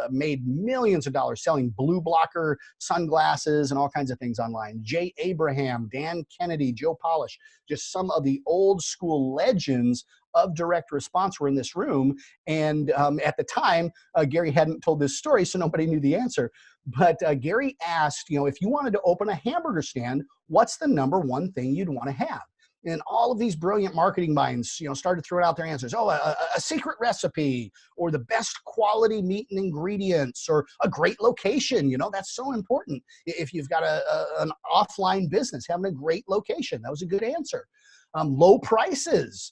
made millions of dollars selling blue blocker sunglasses and all kinds of things online. Jay Abraham, Dan Kennedy, Joe Polish, just some of the old school legends of direct response were in this room. And at the time, Gary hadn't told this story, so nobody knew the answer. But Gary asked, if you wanted to open a hamburger stand, what's the number one thing you'd want to have? And all of these brilliant marketing minds, started throwing out their answers. Oh, a secret recipe, or the best quality meat and ingredients, or a great location. That's so important. If you've got an offline business, having a great location, that was a good answer. Low prices.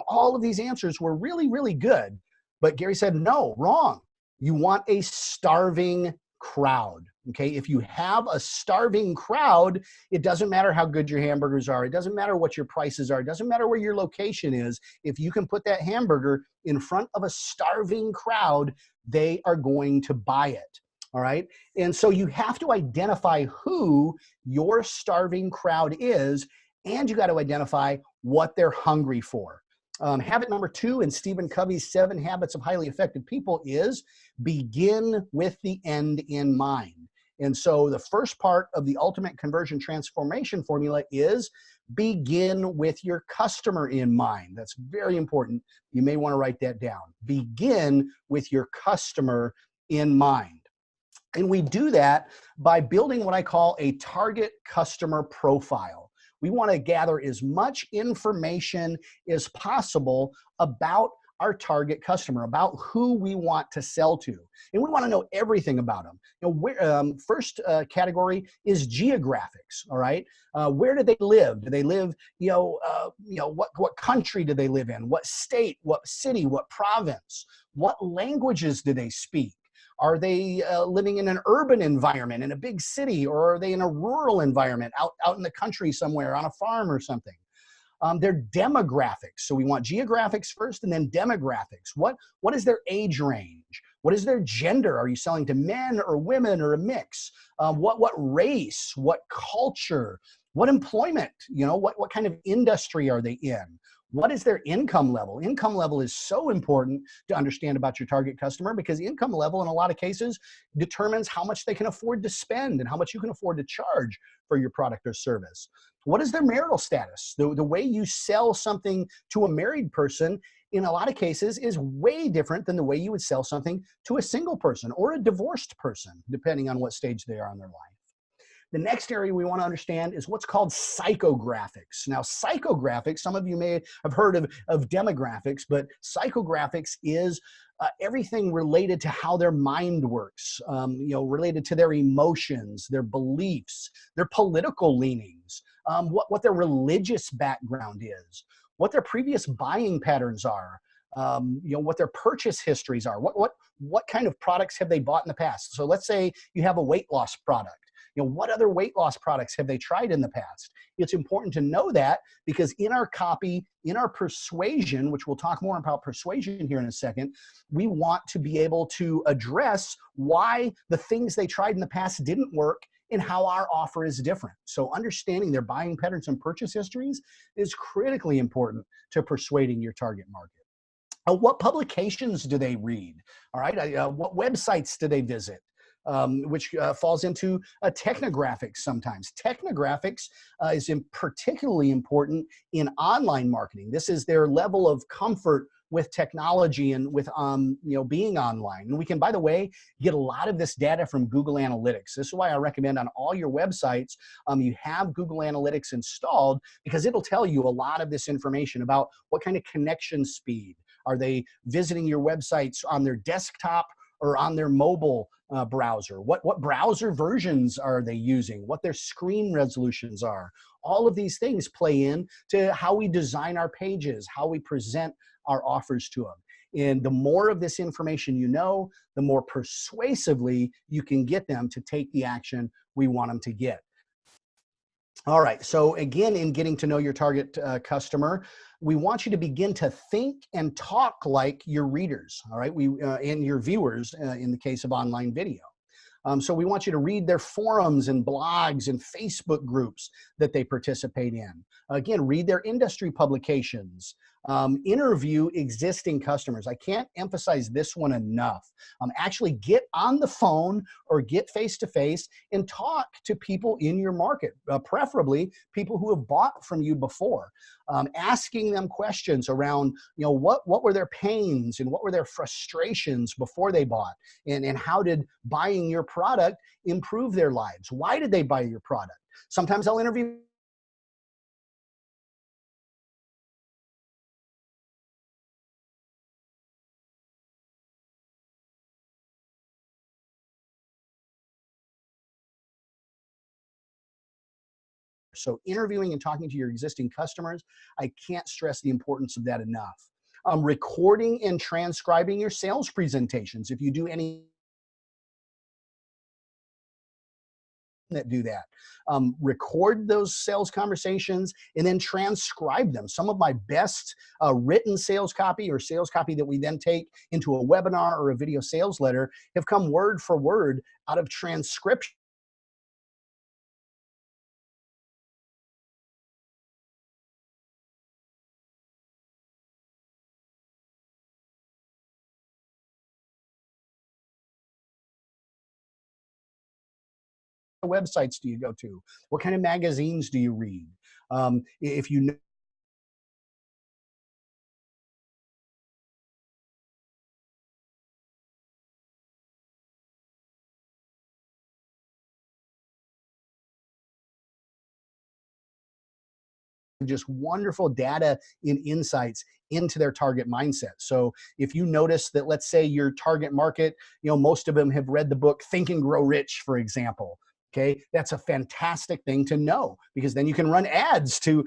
All of these answers were really, really good. But Gary said, no, wrong. You want a starving crowd. Okay. If you have a starving crowd, it doesn't matter how good your hamburgers are. It doesn't matter what your prices are. It doesn't matter where your location is. If you can put that hamburger in front of a starving crowd, they are going to buy it. All right. And so you have to identify who your starving crowd is, and you got to identify what they're hungry for. Habit number 2 in Stephen Covey's 7 Habits of Highly Effective People is begin with the end in mind. And so the first part of the ultimate conversion transformation formula is begin with your customer in mind. That's very important. You may want to write that down. Begin with your customer in mind. And we do that by building what I call a target customer profile. We want to gather as much information as possible about our target customer, about who we want to sell to. And we want to know everything about them. First category is geographics, all right? Where do they live? Do they live, what country do they live in? What state, what city, what province? What languages do they speak? Are they living in an urban environment in a big city, or are they in a rural environment out in the country somewhere on a farm or something? Their demographics. So we want geographics first and then demographics. What is their age range? What is their gender? Are you selling to men or women or a mix? What race? What culture? What employment? What kind of industry are they in? What is their income level? Income level is so important to understand about your target customer, because income level in a lot of cases determines how much they can afford to spend and how much you can afford to charge for your product or service. What is their marital status? The way you sell something to a married person in a lot of cases is way different than the way you would sell something to a single person or a divorced person, depending on what stage they are in their life. The next area we want to understand is what's called psychographics. Now, psychographics, some of you may have heard of demographics, but psychographics is everything related to how their mind works, related to their emotions, their beliefs, their political leanings, what their religious background is, what their previous buying patterns are, what their purchase histories are, what kind of products have they bought in the past. So let's say you have a weight loss product. What other weight loss products have they tried in the past? It's important to know that, because in our copy, in our persuasion, which we'll talk more about persuasion here in a second, we want to be able to address why the things they tried in the past didn't work and how our offer is different. So understanding their buying patterns and purchase histories is critically important to persuading your target market. What publications do they read? All right, what websites do they visit? Which falls into technographics sometimes. Technographics is particularly important in online marketing. This is their level of comfort with technology and with being online. And we can, by the way, get a lot of this data from Google Analytics. This is why I recommend on all your websites you have Google Analytics installed, because it'll tell you a lot of this information about what kind of connection speed. Are they visiting your websites on their desktop or on their mobile browser? What browser versions are they using? What their screen resolutions are? All of these things play in to how we design our pages, how we present our offers to them. And the more of this information you know, the more persuasively you can get them to take the action we want them to get. All right, so again, in getting to know your target customer, we want you to begin to think and talk like your readers, all right, and your viewers in the case of online video. So we want you to read their forums and blogs and Facebook groups that they participate in. Again, read their industry publications. Interview existing customers. I can't emphasize this one enough. Actually get on the phone or get face-to-face and talk to people in your market, preferably people who have bought from you before. Asking them questions around, what were their pains and what were their frustrations before they bought, and how did buying your product improve their lives? Why did they buy your product? Sometimes I'll interview So interviewing and talking to your existing customers, I can't stress the importance of that enough. Recording and transcribing your sales presentations. If you do any that do that. Record those sales conversations and then transcribe them. Some of my best written sales copy or sales copy that we then take into a webinar or a video sales letter have come word for word out of transcription. Websites do you go to? What kind of magazines do you read? If you know just wonderful data and insights into their target mindset. So if you notice that, let's say your target market, most of them have read the book Think and Grow Rich, for example. Okay, that's a fantastic thing to know, because then you can run ads to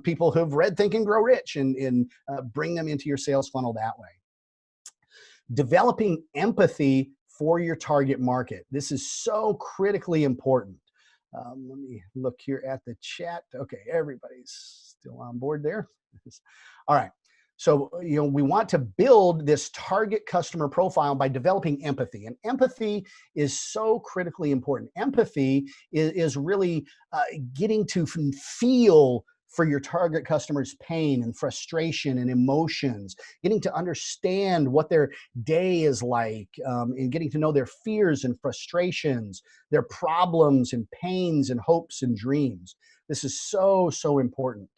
people who've read Think and Grow Rich and bring them into your sales funnel that way. Developing empathy for your target market. This is so critically important. Let me look here at the chat. Okay, everybody's still on board there. All right. So, we want to build this target customer profile by developing empathy. And empathy is so critically important. Empathy is really getting to feel for your target customer's pain and frustration and emotions, getting to understand what their day is like, and getting to know their fears and frustrations, their problems and pains and hopes and dreams. This is so, so important.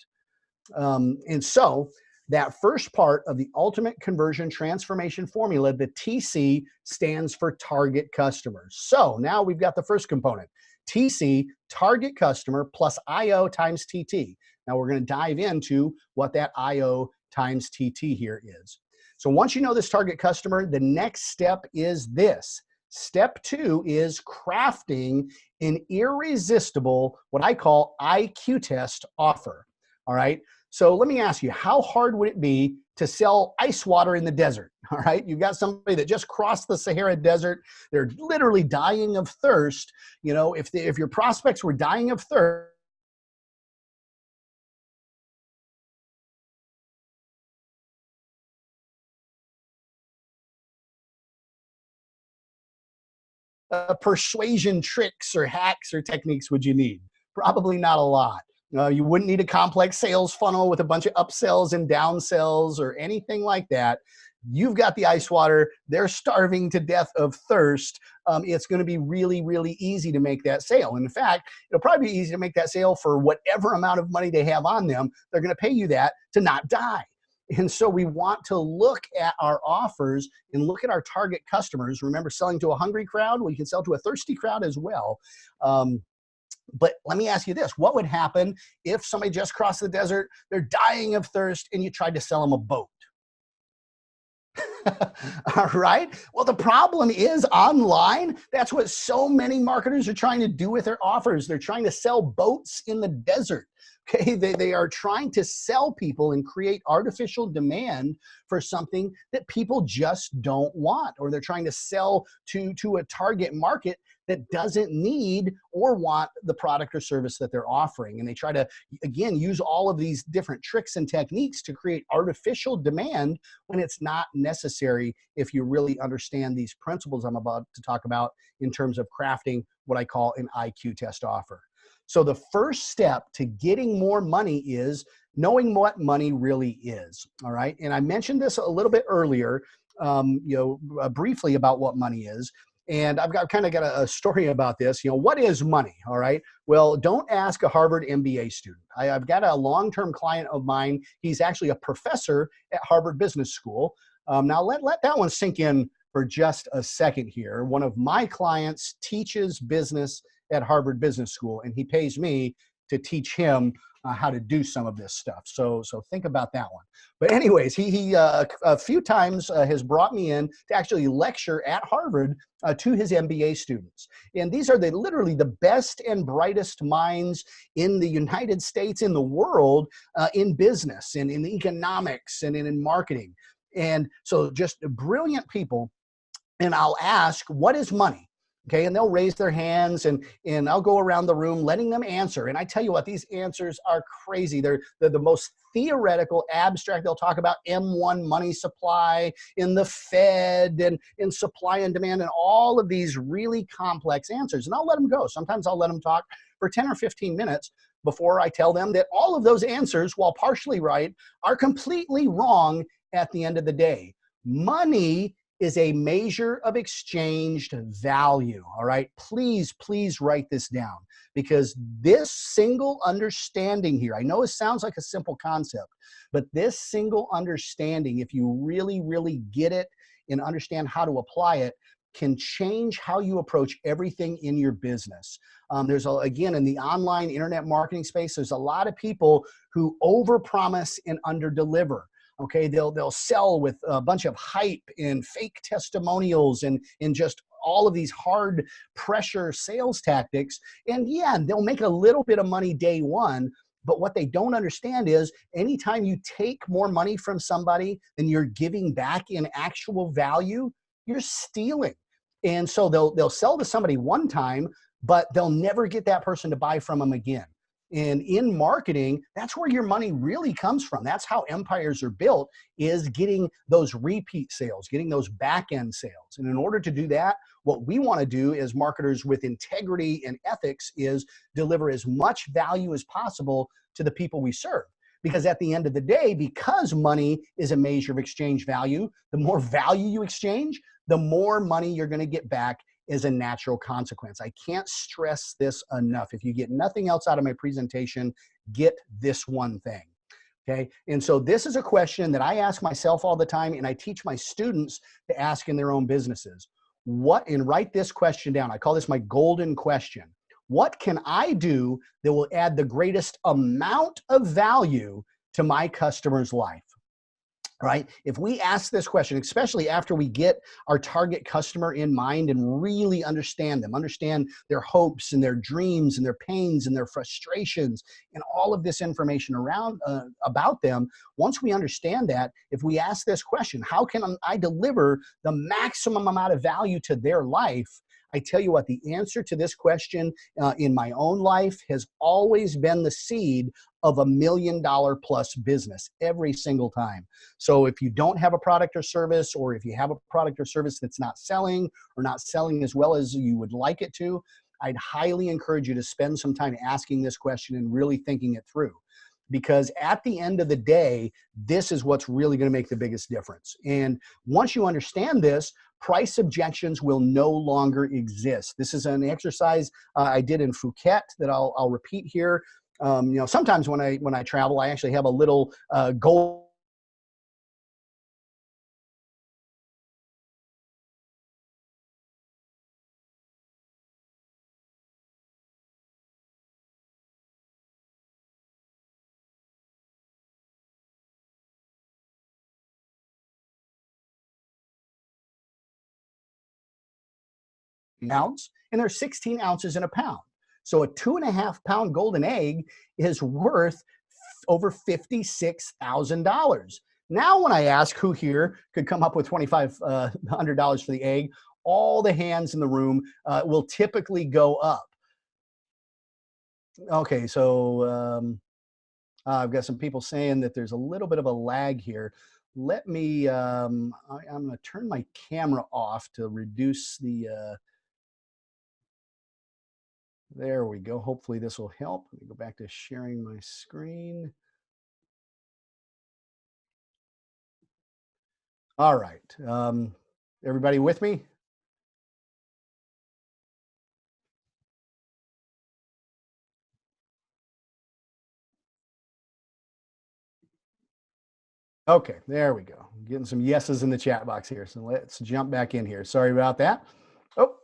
And so that first part of the ultimate conversion transformation formula, the TC, stands for target customers. So now we've got the first component, TC, target customer, plus IO times TT. Now we're going to dive into what that IO times TT here is. So once you know this target customer, the next step is this. Step 2 is crafting an irresistible, what I call IQ test offer. All right. So let me ask you, how hard would it be to sell ice water in the desert? All right. You've got somebody that just crossed the Sahara Desert. They're literally dying of thirst. If your prospects were dying of thirst, persuasion tricks or hacks or techniques would you need? Probably not a lot. You wouldn't need a complex sales funnel with a bunch of upsells and downsells or anything like that. You've got the ice water. They're starving to death of thirst. It's going to be really, really easy to make that sale. And in fact, it'll probably be easy to make that sale for whatever amount of money they have on them. They're going to pay you that to not die. And so we want to look at our offers and look at our target customers. Remember, selling to a hungry crowd, well, you can sell to a thirsty crowd as well. But let me ask you this. What would happen if somebody just crossed the desert, they're dying of thirst, and you tried to sell them a boat? All right. Well, the problem is online. That's what so many marketers are trying to do with their offers. They're trying to sell boats in the desert. Okay. They are trying to sell people and create artificial demand for something that people just don't want, or they're trying to sell to a target market that doesn't need or want the product or service that they're offering. And they try to, again, use all of these different tricks and techniques to create artificial demand when it's not necessary if you really understand these principles I'm about to talk about in terms of crafting what I call an IQ test offer. So the first step to getting more money is knowing what money really is. All right. And I mentioned this a little bit earlier, briefly about what money is. And I've kind of got a story about this. What is money? All right. Well, don't ask a Harvard MBA student. I've got a long-term client of mine. He's actually a professor at Harvard Business School. Now let that one sink in for just a second here. One of my clients teaches business at Harvard Business School, and he pays me to teach him how to do some of this stuff. So think about that one. But anyways, he a few times has brought me in to actually lecture at Harvard to his MBA students. And these are literally the best and brightest minds in the United States, in the world, in business and in economics and in marketing. And so just brilliant people. And I'll ask, what is money? Okay, and they'll raise their hands, and I'll go around the room letting them answer. And I tell you what, these answers are crazy. They're the most theoretical, abstract. They'll talk about M1 money supply in the Fed and in supply and demand and all of these really complex answers. And I'll let them go. Sometimes I'll let them talk for 10 or 15 minutes before I tell them that all of those answers, while partially right, are completely wrong at the end of the day. Money is a measure of exchanged value. All right, please, please write this down, because this single understanding here, I know it sounds like a simple concept, but this single understanding, if you really, really get it and understand how to apply it, can change how you approach everything in your business. Again, in the online internet marketing space, there's a lot of people who overpromise and underdeliver. Okay, they'll sell with a bunch of hype and fake testimonials and just all of these hard pressure sales tactics. And yeah, they'll make a little bit of money day one. But what they don't understand is anytime you take more money from somebody than you're giving back in actual value, you're stealing. And so they'll sell to somebody one time, but they'll never get that person to buy from them again. And in marketing, that's where your money really comes from. That's how empires are built, is getting those repeat sales, getting those back end sales. And in order to do that, what we want to do as marketers with integrity and ethics is deliver as much value as possible to the people we serve. Because at the end of the day, because money is a measure of exchange value, the more value you exchange, the more money you're going to get back is a natural consequence. I can't stress this enough. If you get nothing else out of my presentation, get this one thing. Okay. And so this is a question that I ask myself all the time, and I teach my students to ask in their own businesses. And write this question down. I call this my golden question. What can I do that will add the greatest amount of value to my customer's life? Right? If we ask this question, especially after we get our target customer in mind and really understand them, understand their hopes and their dreams and their pains and their frustrations and all of this information around about them, once we understand that, if we ask this question, how can I deliver the maximum amount of value to their life? I tell you what, the answer to this question in my own life has always been the seed of $1 million plus business every single time. So if you don't have a product or service, or if you have a product or service that's not selling or not selling as well as you would like it to, I'd highly encourage you to spend some time asking this question and really thinking it through. Because at the end of the day, this is what's really going to make the biggest difference. And once you understand this, price objections will no longer exist. This is an exercise I did in Phuket that I'll repeat here. Sometimes when I travel, I actually have a little goal. Ounce, and there's 16 ounces in a pound. So a 2.5-pound golden egg is worth over $56,000. Now, when I ask who here could come up with $2,500 for the egg, all the hands in the room will typically go up. Okay, so I've got some people saying that there's a little bit of a lag here. Let me, I'm going to turn my camera off to reduce the, there we go. Hopefully this will help. Let me go back to sharing my screen. All right. Everybody with me? Okay, there we go. Getting some yeses in the chat box here. So let's jump back in here. Sorry about that. Oh,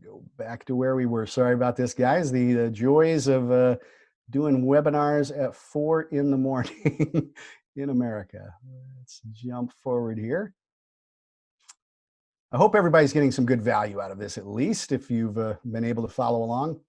go back to where we were. Sorry about this, guys. The joys of doing webinars at 4 in the morning in America. Let's jump forward here. I hope everybody's getting some good value out of this, at least if you've been able to follow along.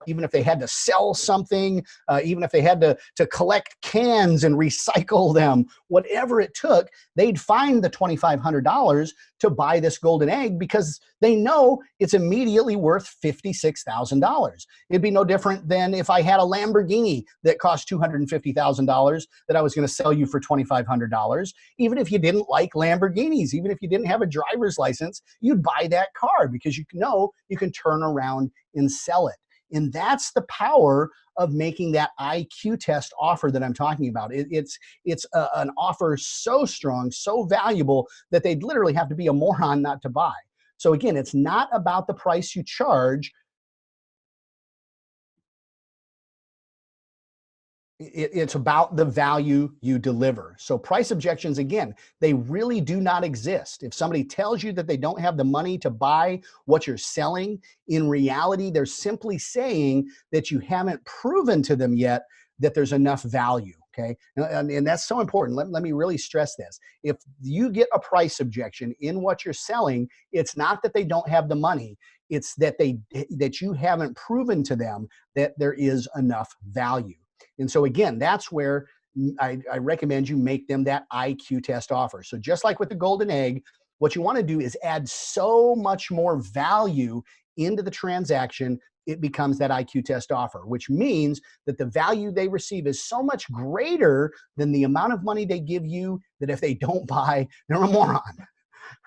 even if they had to sell something, even if they had to collect cans and recycle them, whatever it took, they'd find the $2,500 to buy this golden egg because they know it's immediately worth $56,000. It'd be no different than if I had a Lamborghini that cost $250,000 that I was going to sell you for $2,500. Even if you didn't like Lamborghinis, even if you didn't have a driver's license, you'd buy that car because you know you can turn around and sell it. And that's the power of making that IQ test offer that I'm talking about. It's an offer so strong, so valuable that they'd literally have to be a moron not to buy. So again, it's not about the price you charge. It's about the value you deliver. So price objections, again, they really do not exist. If somebody tells you that they don't have the money to buy what you're selling, in reality, they're simply saying that you haven't proven to them yet that there's enough value. Okay. And that's so important. Let me really stress this. If you get a price objection in what you're selling, it's not that they don't have the money. It's that you haven't proven to them that there is enough value. And so again, that's where I recommend you make them that IQ test offer. So just like with the golden egg, what you want to do is add so much more value into the transaction, it becomes that IQ test offer, which means that the value they receive is so much greater than the amount of money they give you that if they don't buy, they're a moron.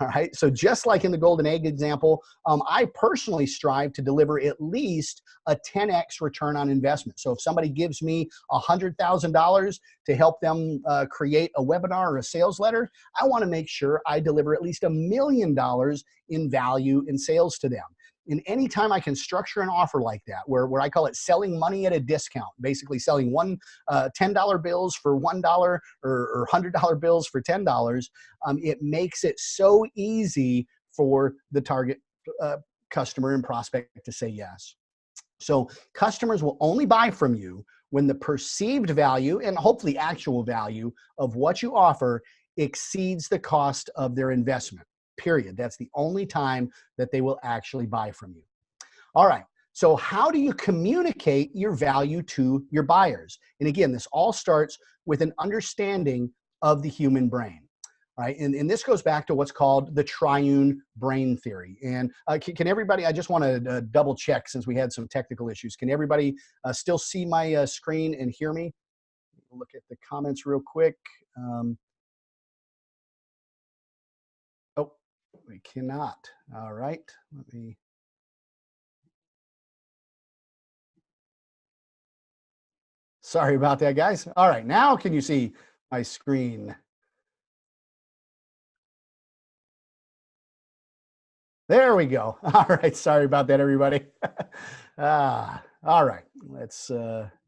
All right. So just like in the golden egg example, I personally strive to deliver at least a 10x return on investment. So if somebody gives me $100,000 to help them create a webinar or a sales letter, I want to make sure I deliver at least $1 million in value in sales to them. And anytime I can structure an offer like that, where I call it selling money at a discount, basically selling $10 bills for $1 or $100 bills for $10, it makes it so easy for the target customer and prospect to say yes. So customers will only buy from you when the perceived value and hopefully actual value of what you offer exceeds the cost of their investment. Period. That's the only time that they will actually buy from you. All right. So how do you communicate your value to your buyers? And again, this all starts with an understanding of the human brain. Right. And this goes back to what's called the triune brain theory. And can everybody, I just want to double check since we had some technical issues. Can everybody still see my screen and hear me? Look at the comments real quick. Oh, we cannot. All right. Let me. Sorry about that, guys. All right. Now can you see my screen? There we go. All right. Sorry about that, everybody. All right. Let's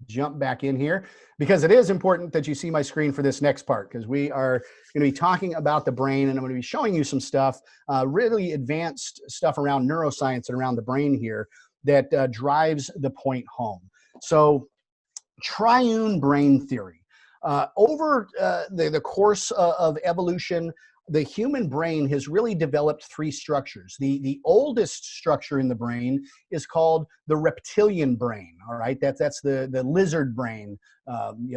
jump back in here because it is important that you see my screen for this next part because we are going to be talking about the brain and I'm going to be showing you some stuff, really advanced stuff around neuroscience and around the brain here that drives the point home. So triune brain theory. Over the course of evolution, the human brain has really developed three structures. The oldest structure in the brain is called the reptilian brain. All right, that's the lizard brain.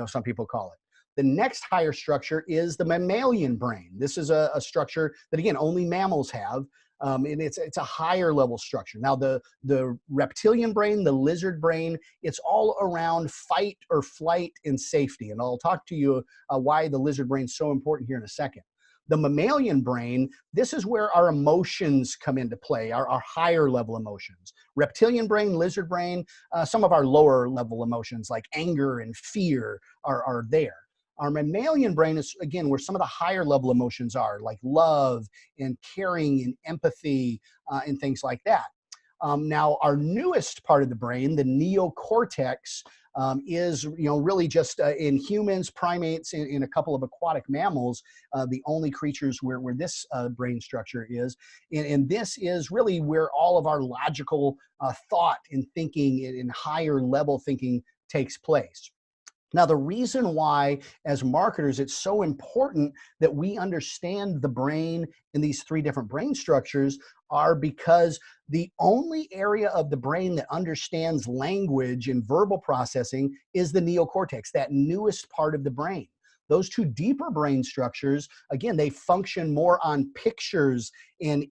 Some people call it. The next higher structure is the mammalian brain. This is a structure that again only mammals have. And it's a higher level structure. Now the reptilian brain, the lizard brain, it's all around fight or flight and safety. And I'll talk to you why the lizard brain is so important here in a second. The mammalian brain, this is where our emotions come into play, our higher level emotions. Reptilian brain, lizard brain, some of our lower level emotions like anger and fear are there. Our mammalian brain is, again, where some of the higher level emotions are, like love and caring and empathy and things like that. Now, our newest part of the brain, the neocortex, is really just in humans, primates, in a couple of aquatic mammals, the only creatures where this brain structure is. And this is really where all of our logical thought and thinking and higher level thinking takes place. Now, the reason why, as marketers, it's so important that we understand the brain in these three different brain structures are because the only area of the brain that understands language and verbal processing is the neocortex, that newest part of the brain. Those two deeper brain structures, again, they function more on pictures and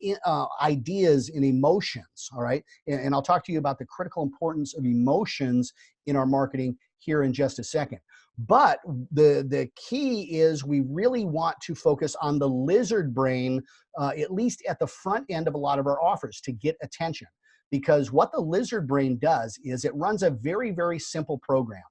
ideas and emotions, all right? And I'll talk to you about the critical importance of emotions in our marketing here in just a second. But the key is we really want to focus on the lizard brain, at least at the front end of a lot of our offers to get attention. Because what the lizard brain does is it runs a very, very simple program.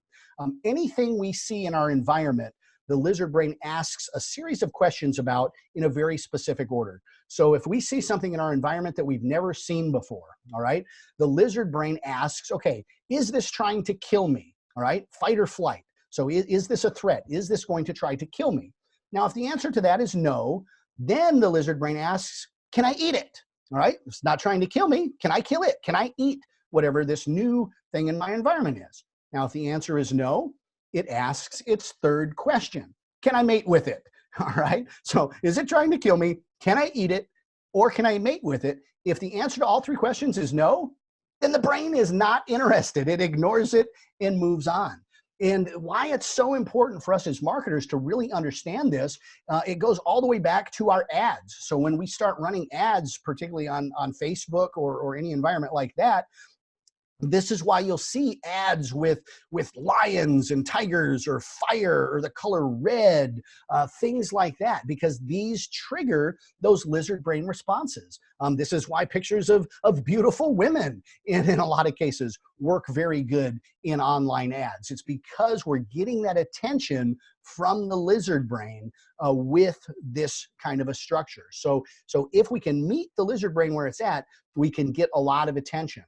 Anything we see in our environment, the lizard brain asks a series of questions about in a very specific order. So if we see something in our environment that we've never seen before, all right, the lizard brain asks, okay, is this trying to kill me? All right, fight or flight. So is this a threat? Is this going to try to kill me? Now, if the answer to that is no, then the lizard brain asks, can I eat it? All right, it's not trying to kill me. Can I kill it? Can I eat whatever this new thing in my environment is? Now, if the answer is no, it asks its third question. Can I mate with it? All right, so is it trying to kill me? Can I eat it? Or can I mate with it? If the answer to all three questions is no, then the brain is not interested. It ignores it and moves on. And why it's so important for us as marketers to really understand this, it goes all the way back to our ads. So when we start running ads, particularly on Facebook or any environment like that, this is why you'll see ads with lions and tigers or fire or the color red, things like that, because these trigger those lizard brain responses. This is why pictures of beautiful women in a lot of cases work very good in online ads. It's because we're getting that attention from the lizard brain with this kind of a structure. So if we can meet the lizard brain where it's at, we can get a lot of attention.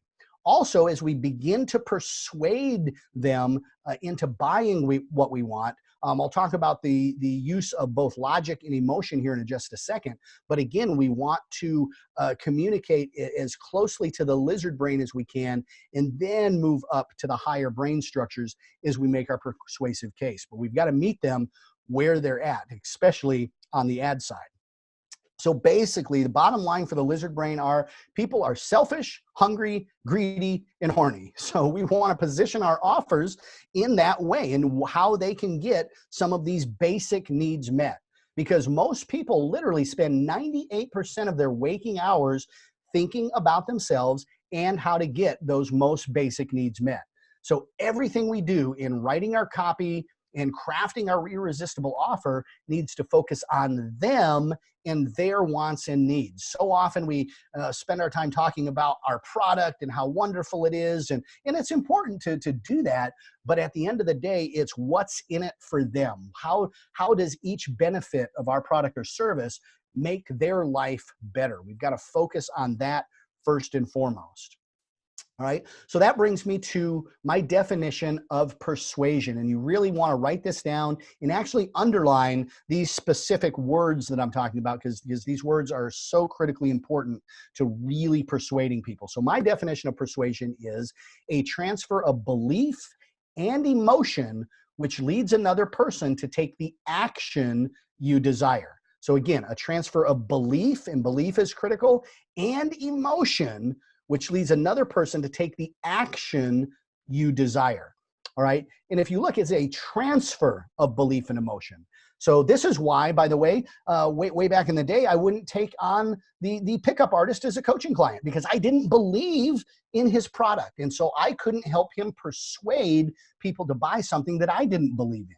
Also, as we begin to persuade them into buying what we want, I'll talk about the use of both logic and emotion here in just a second. But again, we want to communicate as closely to the lizard brain as we can, and then move up to the higher brain structures as we make our persuasive case. But we've got to meet them where they're at, especially on the ad side. So basically, the bottom line for the lizard brain are people are selfish, hungry, greedy, and horny. So we want to position our offers in that way and how they can get some of these basic needs met. Because most people literally spend 98% of their waking hours thinking about themselves and how to get those most basic needs met. So everything we do in writing our copy and crafting our irresistible offer needs to focus on them and their wants and needs. So often we spend our time talking about our product and how wonderful it is, and it's important to do that, but at the end of the day, it's what's in it for them. How does each benefit of our product or service make their life better? We've got to focus on that first and foremost. All right, so that brings me to my definition of persuasion. And you really want to write this down and actually underline these specific words that I'm talking about, because these words are so critically important to really persuading people. So my definition of persuasion is a transfer of belief and emotion which leads another person to take the action you desire. So again, a transfer of belief, and belief is critical, and emotion, which leads another person to take the action you desire. All right. And if you look, it's a transfer of belief and emotion. So this is why, by the way, way back in the day, I wouldn't take on the pickup artist as a coaching client, because I didn't believe in his product. And so I couldn't help him persuade people to buy something that I didn't believe in.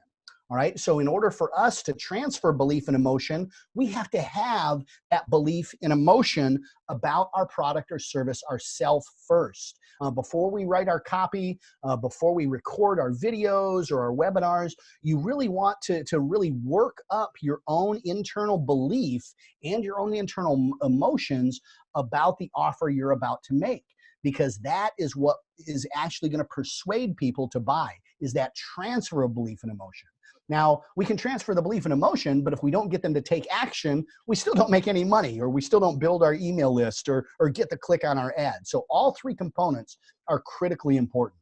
All right. So in order for us to transfer belief and emotion, we have to have that belief and emotion about our product or service ourselves first. Before we write our copy, before we record our videos or our webinars, you really want to really work up your own internal belief and your own internal emotions about the offer you're about to make, because that is what is actually going to persuade people to buy, is that transfer of belief and emotion. Now, we can transfer the belief and emotion, but if we don't get them to take action, we still don't make any money, or we still don't build our email list or get the click on our ad. So all three components are critically important.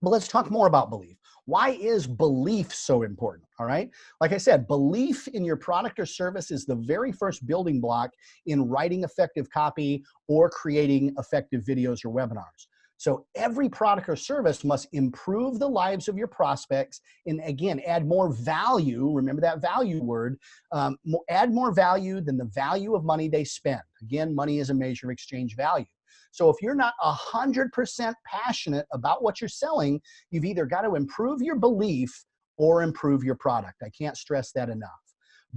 But let's talk more about belief. Why is belief so important? All right. Like I said, belief in your product or service is the very first building block in writing effective copy or creating effective videos or webinars. So every product or service must improve the lives of your prospects and, again, add more value. Remember that value word. Add more value than the value of money they spend. Again, money is a measure of exchange value. So if you're not 100% passionate about what you're selling, you've either got to improve your belief or improve your product. I can't stress that enough.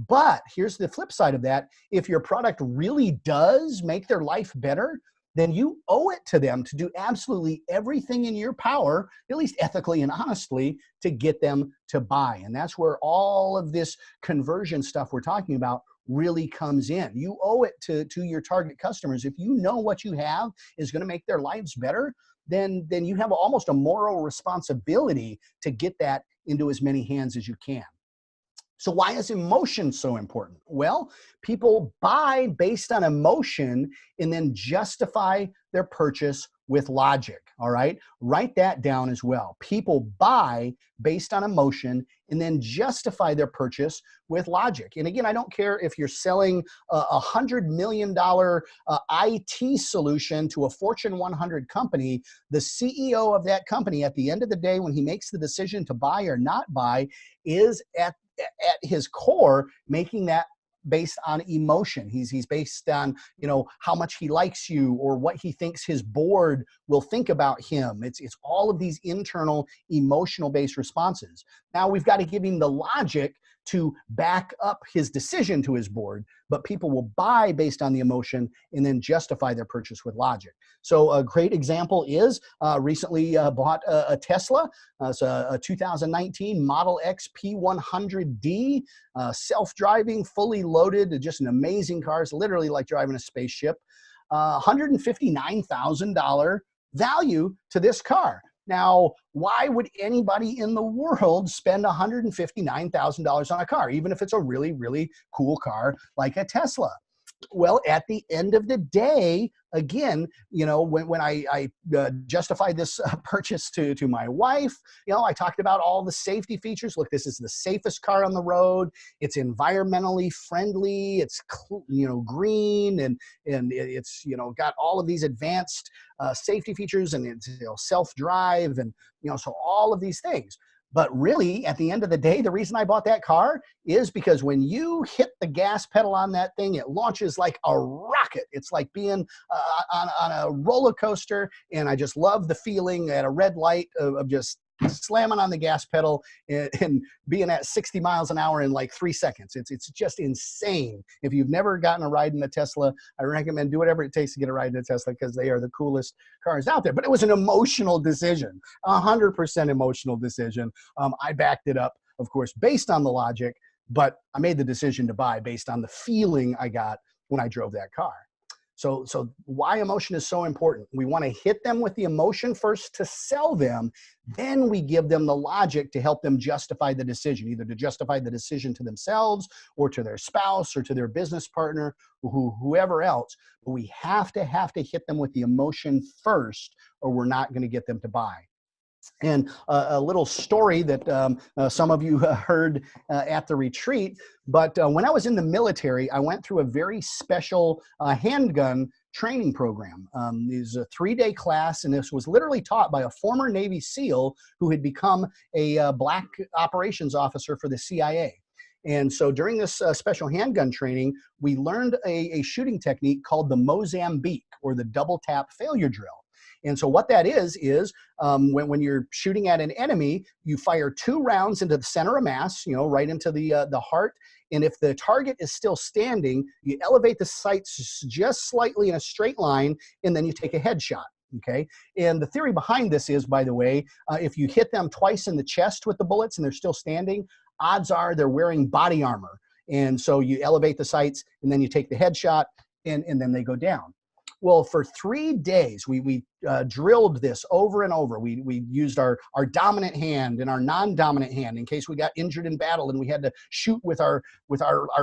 But here's the flip side of that. If your product really does make their life better, then you owe it to them to do absolutely everything in your power, at least ethically and honestly, to get them to buy. And that's where all of this conversion stuff we're talking about really comes in. You owe it to your target customers. If you know what you have is going to make their lives better, then you have almost a moral responsibility to get that into as many hands as you can. So why is emotion so important? Well, people buy based on emotion and then justify their purchase with logic, all right? Write that down as well. People buy based on emotion and then justify their purchase with logic. And again, I don't care if you're selling a $100 million IT solution to a Fortune 100 company, the CEO of that company, at the end of the day, when he makes the decision to buy or not buy, is at his core making that based on emotion. He's based on, how much he likes you or what he thinks his board will think about him. It's all of these internal emotional based responses. Now we've got to give him the logic to back up his decision to his board, but people will buy based on the emotion and then justify their purchase with logic. So a great example is recently bought a Tesla. It's a 2019 Model X P100D, self-driving, fully loaded, just an amazing car. It's literally like driving a spaceship. $159,000 value to this car. Now, why would anybody in the world spend $159,000 on a car, even if it's a really, really cool car like a Tesla? Well, at the end of the day, again, when I justified this purchase to my wife, I talked about all the safety features. Look, this is the safest car on the road. It's environmentally friendly. It's green and it's got all of these advanced safety features, and it's self-drive, and so all of these things. But really, at the end of the day, the reason I bought that car is because when you hit the gas pedal on that thing, it launches like a rocket. It's like being on a roller coaster, and I just love the feeling at a red light of just slamming on the gas pedal and being at 60 miles an hour in like 3 seconds. It's just insane. If you've never gotten a ride in a Tesla, I recommend do whatever it takes to get a ride in a Tesla, because they are the coolest cars out there. But it was an emotional decision, 100% emotional decision. I backed it up, of course, based on the logic, but I made the decision to buy based on the feeling I got when I drove that car. So why emotion is so important. We want to hit them with the emotion first to sell them. Then we give them the logic to help them justify the decision, either to justify the decision to themselves or to their spouse or to their business partner, or whoever else. But we have to hit them with the emotion first, or we're not going to get them to buy. And a little story that some of you heard at the retreat, but when I was in the military, I went through a very special handgun training program. It was a 3-day class, and this was literally taught by a former Navy SEAL who had become a black operations officer for the CIA. And so during this special handgun training, we learned a shooting technique called the Mozambique, or the double tap failure drill. And so what that is when you're shooting at an enemy, you fire 2 rounds into the center of mass, right into the heart. And if the target is still standing, you elevate the sights just slightly in a straight line, and then you take a headshot. Okay. And the theory behind this is, by the way, if you hit them twice in the chest with the bullets and they're still standing, odds are they're wearing body armor. And so you elevate the sights, and then you take the headshot, and then they go down. Well, for 3 days, we drilled this over and over. We used our dominant hand and our non-dominant hand in case we got injured in battle and we had to shoot with our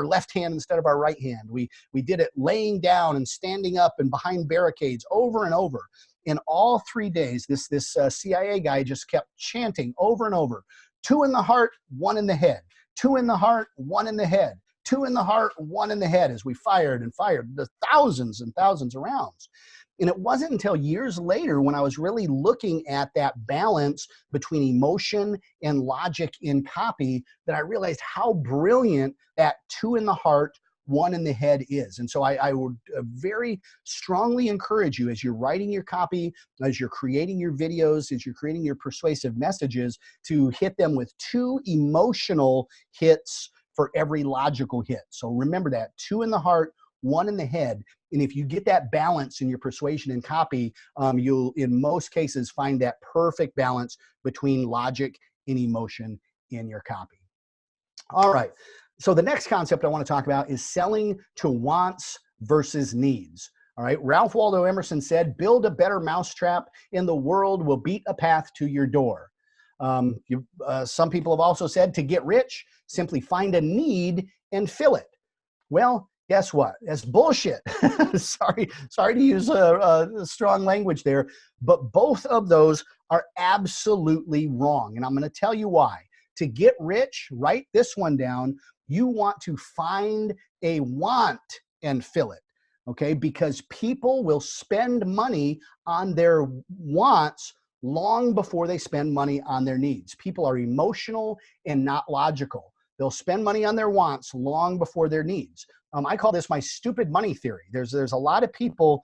left hand instead of our right hand. We did it laying down and standing up and behind barricades over and over. in all 3 days, this CIA guy just kept chanting over and over, 2 in the heart, 1 in the head, 2 in the heart, 1 in the head, 2 in the heart, 1 in the head, as we fired and fired the thousands and thousands of rounds. And it wasn't until years later when I was really looking at that balance between emotion and logic in copy that I realized how brilliant that 2 in the heart, 1 in the head is. And so I would very strongly encourage you, as you're writing your copy, as you're creating your videos, as you're creating your persuasive messages, to hit them with 2 emotional hits for every logical hit. So remember that, 2 in the heart, 1 in the head. And if you get that balance in your persuasion and copy, you'll, in most cases, find that perfect balance between logic and emotion in your copy. All right. So the next concept I want to talk about is selling to wants versus needs. All right. Ralph Waldo Emerson said, build a better mousetrap and the world will beat a path to your door. Some people have also said, to get rich, simply find a need and fill it. Well, guess what? That's bullshit. Sorry to use a strong language there, but both of those are absolutely wrong. And I'm going to tell you why. To get rich, write this one down. You want to find a want and fill it, okay? Because people will spend money on their wants long before they spend money on their needs. People are emotional and not logical. They'll spend money on their wants long before their needs. I call this my stupid money theory. There's a lot of people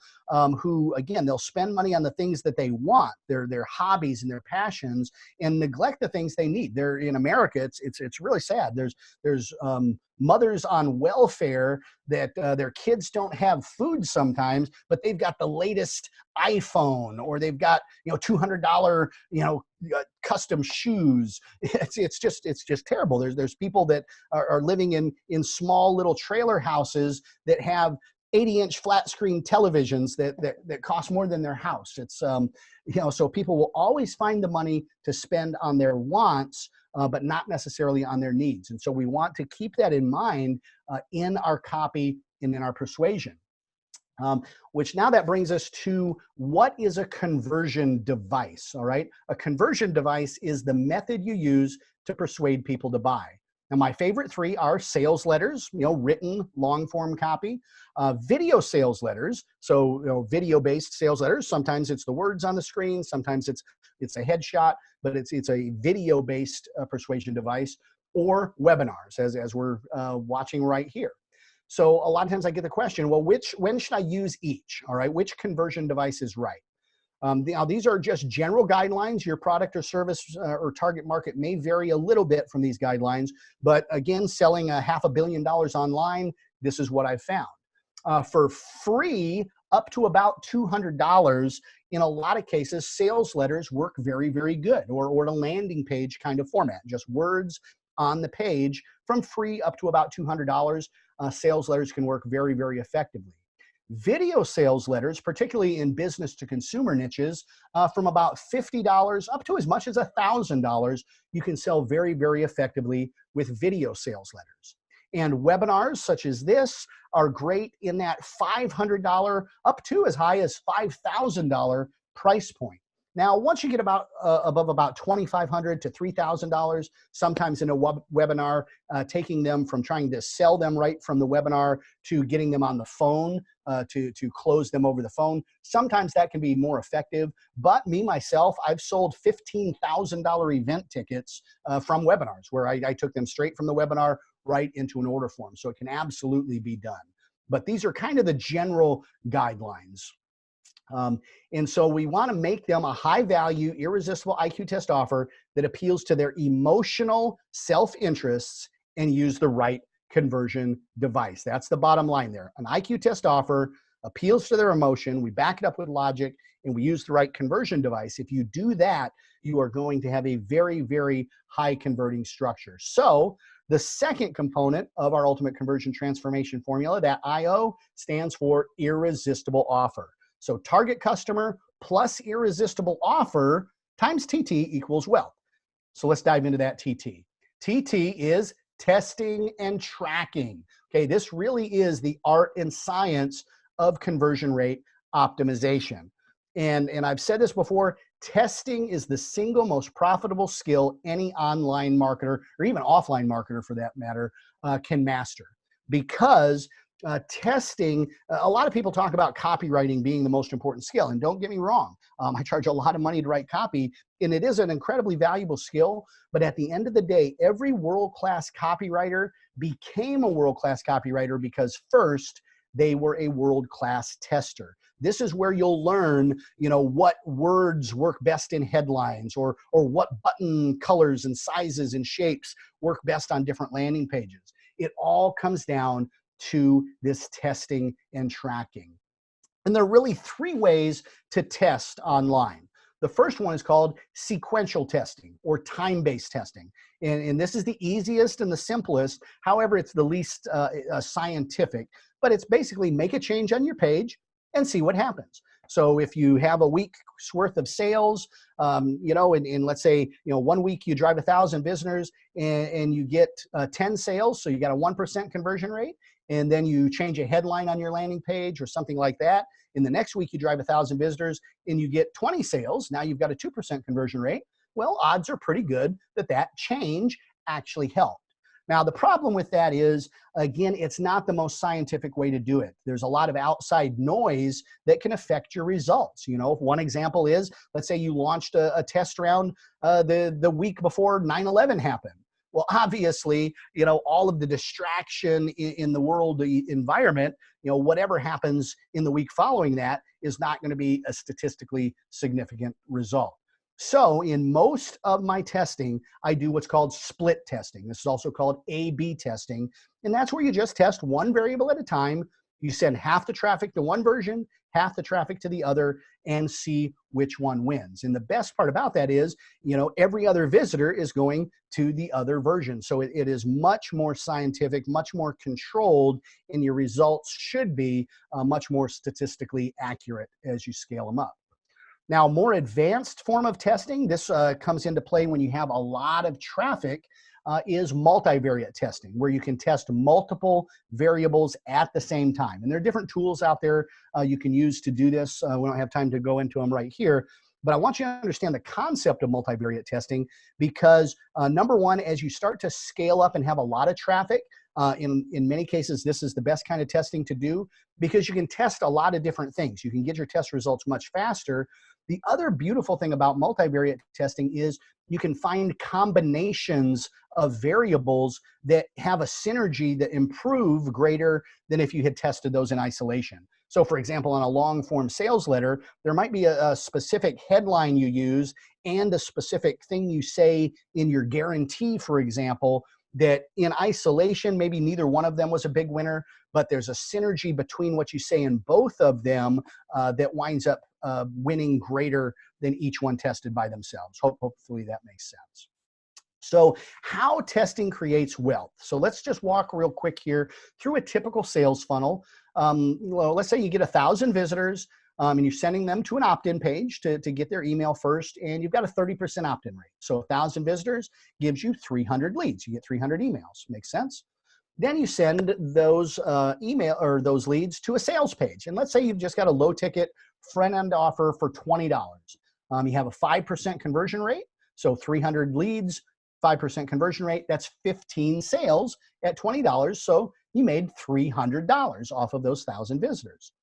who, again, they'll spend money on the things that they want, their hobbies and their passions, and neglect the things they need. They're in America. It's really sad. There's mothers on welfare that their kids don't have food sometimes, but they've got the latest iPhone, or they've got $200 custom shoes. It's just terrible. There's people that are living in small little trailer houses that have 80-inch flat screen televisions that cost more than their house. It's so people will always find the money to spend on their wants, but not necessarily on their needs. And so we want to keep that in mind in our copy and in our persuasion. Which now that brings us to, what is a conversion device? All right. A conversion device is the method you use to persuade people to buy. Now, my favorite 3 are sales letters, written long form copy, video sales letters. So, video-based sales letters. Sometimes it's the words on the screen. Sometimes it's a headshot, but it's a video-based persuasion device, or webinars, as we're watching right here. So a lot of times I get the question, well, when should I use each? All right, which conversion device is right? Now, these are just general guidelines. Your product or service or target market may vary a little bit from these guidelines, but again, selling $500 million online, this is what I've found. For free, up to about $200, in a lot of cases, sales letters work very, very good, or a landing page kind of format, just words on the page. From free up to about $200, sales letters can work very, very effectively. Video sales letters, particularly in business to consumer niches, from about $50 up to as much as $1,000, you can sell very, very effectively with video sales letters. And webinars such as this are great in that $500 up to as high as $5,000 price point. Now, once you get above about $2,500 to $3,000, sometimes in a webinar, taking them from trying to sell them right from the webinar to getting them on the phone, to close them over the phone, sometimes that can be more effective. But me, myself, I've sold $15,000 event tickets from webinars, where I took them straight from the webinar right into an order form. So it can absolutely be done. But these are kind of the general guidelines. And so we want to make them a high-value, irresistible IQ test offer that appeals to their emotional self-interests and use the right conversion device. That's the bottom line there. An IQ test offer appeals to their emotion. We back it up with logic, and we use the right conversion device. If you do that, you are going to have a very, very high converting structure. So the second component of our ultimate conversion transformation formula, that IO, stands for irresistible offer. So target customer plus irresistible offer times TT equals wealth. So let's dive into that TT. TT is testing and tracking. Okay, this really is the art and science of conversion rate optimization. And I've said this before, testing is the single most profitable skill any online marketer, or even offline marketer for that matter, can master. Because testing, a lot of people talk about copywriting being the most important skill. And don't get me wrong, I charge a lot of money to write copy, and it is an incredibly valuable skill. But at the end of the day, every world-class copywriter became a world-class copywriter because first, they were a world-class tester. This is where you'll learn, what words work best in headlines, or what button colors and sizes and shapes work best on different landing pages. It all comes down to this testing and tracking. And there are really three ways to test online. The first one is called sequential testing or time-based testing. And this is the easiest and the simplest. However, it's the least scientific, but it's basically make a change on your page and see what happens. So if you have a week's worth of sales, and let's say, 1 week you drive 1,000 visitors and you get 10 sales, so you got a 1% conversion rate, and then you change a headline on your landing page or something like that. In the next week, you drive 1,000 visitors and you get 20 sales. Now you've got a 2% conversion rate. Well, odds are pretty good that that change actually helped. Now, the problem with that is, again, it's not the most scientific way to do it. There's a lot of outside noise that can affect your results. One example is, let's say you launched a test round the week before 9/11 happened. Well, obviously, all of the distraction in the world environment, whatever happens in the week following that is not going to be a statistically significant result. So in most of my testing, I do what's called split testing. This is also called A/B testing. And that's where you just test one variable at a time. You send half the traffic to one version, half the traffic to the other, and see which one wins. And the best part about that is, every other visitor is going to the other version. So it is much more scientific, much more controlled, and your results should be much more statistically accurate as you scale them up. Now, more advanced form of testing, this comes into play when you have a lot of traffic, is multivariate testing, where you can test multiple variables at the same time. And there are different tools out there you can use to do this. We don't have time to go into them right here. But I want you to understand the concept of multivariate testing because, number one, as you start to scale up and have a lot of traffic, in many cases, this is the best kind of testing to do because you can test a lot of different things. You can get your test results much faster. The other beautiful thing about multivariate testing is you can find combinations of variables that have a synergy that improve greater than if you had tested those in isolation. So for example, on a long form sales letter, there might be a specific headline you use and a specific thing you say in your guarantee, for example, that in isolation, maybe neither one of them was a big winner, but there's a synergy between what you say in both of them that winds up winning greater than each one tested by themselves. Hopefully that makes sense. So how testing creates wealth. So let's just walk real quick here through a typical sales funnel. Well, let's say you get 1,000 visitors and you're sending them to an opt-in page to get their email first, and you've got a 30% opt-in rate. So 1,000 visitors gives you 300 leads. You get 300 emails. Makes sense? Then you send those those leads to a sales page. And let's say you've just got a low ticket front-end offer for $20. You have a 5% conversion rate. So 300 leads, 5% conversion rate, that's 15 sales at $20. So you made $300 off of those 1,000 visitors.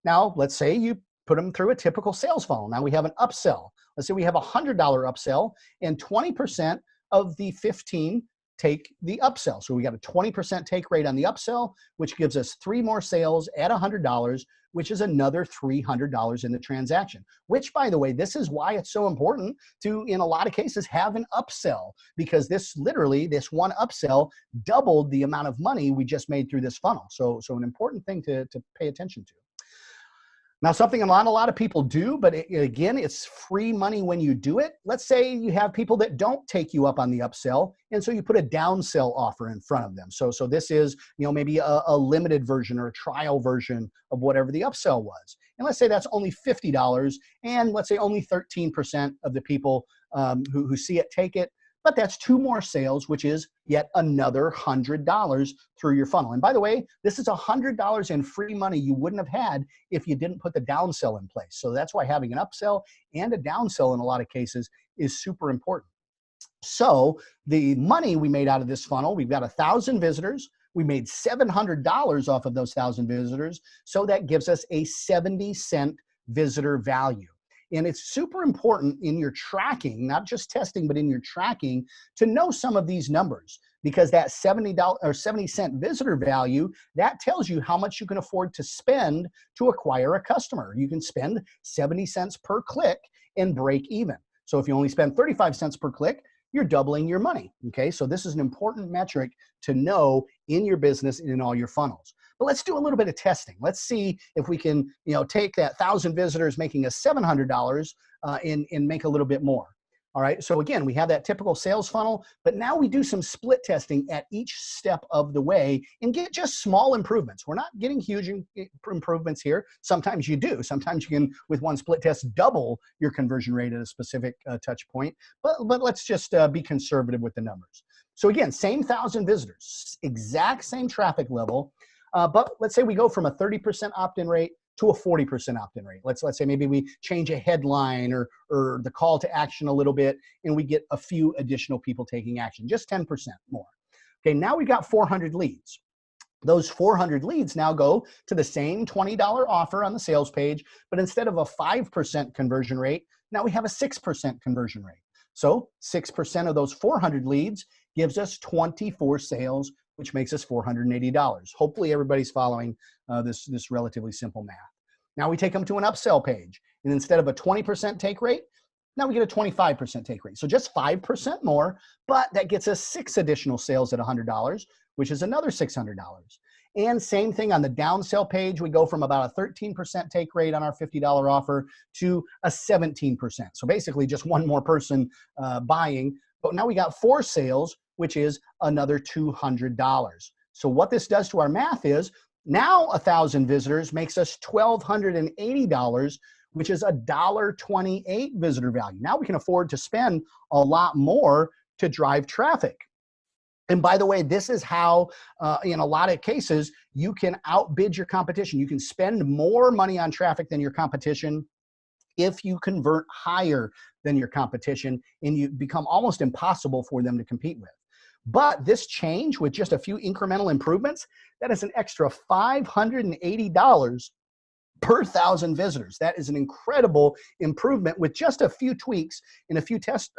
Now, let's say you put them through a typical sales funnel. Now we have an upsell. Let's say we have a $100 upsell and 20% of the 15 take the upsell. So we got a 20% take rate on the upsell, which gives us 3 more sales at $100, which is another $300 in the transaction, which, by the way, this is why it's so important to, in a lot of cases, have an upsell, because this one upsell doubled the amount of money we just made through this funnel. So an important thing to pay attention to. Now, something not a lot of people do, but again, it's free money when you do it. Let's say you have people that don't take you up on the upsell, and so you put a downsell offer in front of them. So this is, maybe a limited version or a trial version of whatever the upsell was. And let's say that's only $50, and let's say only 13% of the people who see it take it. but that's 2 more sales, which is yet another $100 through your funnel. And by the way, this is $100 in free money you wouldn't have had if you didn't put the downsell in place. So that's why having an upsell and a downsell in a lot of cases is super important. So the money we made out of this funnel, we've got 1,000 visitors. We made $700 off of those 1,000 visitors. So that gives us a 70-cent visitor value. And it's super important in your tracking, not just testing, but in your tracking, to know some of these numbers, because that $70 or 70-cent visitor value, that tells you how much you can afford to spend to acquire a customer. You can spend 70 cents per click and break even. So if you only spend 35 cents per click, you're doubling your money, okay? So this is an important metric to know in your business and in all your funnels. But let's do a little bit of testing. Let's see if we can, take that 1,000 visitors making us $700 and make a little bit more. All right, so again, we have that typical sales funnel, but now we do some split testing at each step of the way and get just small improvements. We're not getting huge improvements here. Sometimes you do. Sometimes you can, with one split test, double your conversion rate at a specific touch point, but let's just be conservative with the numbers. So again, same 1,000 visitors, exact same traffic level, but let's say we go from a 30% opt-in rate to a 40% opt-in rate. Let's say maybe we change a headline or the call to action a little bit, and we get a few additional people taking action, just 10% more. Okay, now we got 400 leads. Those 400 leads now go to the same $20 offer on the sales page, but instead of a 5% conversion rate, now we have a 6% conversion rate. So 6% of those 400 leads gives us 24 sales, which makes us $480. Hopefully everybody's following this relatively simple math. Now we take them to an upsell page, and instead of a 20% take rate, now we get a 25% take rate. So just 5% more, but that gets us 6 additional sales at $100, which is another $600. And same thing on the downsell page, we go from about a 13% take rate on our $50 offer to a 17%. So basically just one more person buying, but now we got 4 sales, which is another $200. So what this does to our math is now 1,000 visitors makes us $1,280, which is a $1.28 visitor value. Now we can afford to spend a lot more to drive traffic. And by the way, this is how, in a lot of cases, you can outbid your competition. You can spend more money on traffic than your competition if you convert higher than your competition, and you become almost impossible for them to compete with. But this change with just a few incremental improvements, that is an extra $580 per 1,000 visitors. That is an incredible improvement with just a few tweaks and a few test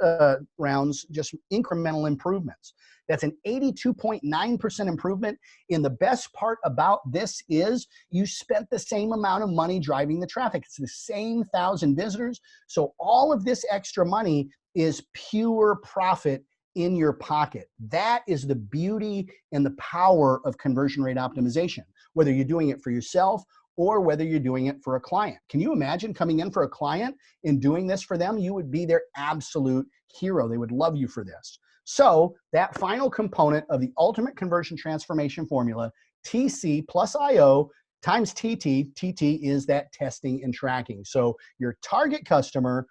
rounds, just incremental improvements. That's an 82.9% improvement. And the best part about this is you spent the same amount of money driving the traffic. It's the same 1,000 visitors. So all of this extra money is pure profit in your pocket. That is the beauty and the power of conversion rate optimization, whether you're doing it for yourself or whether you're doing it for a client. Can you imagine coming in for a client and doing this for them? You would be their absolute hero. They would love you for this. So that final component of the ultimate conversion transformation formula, TC plus IO times TT, TT is that testing and tracking. So your target customer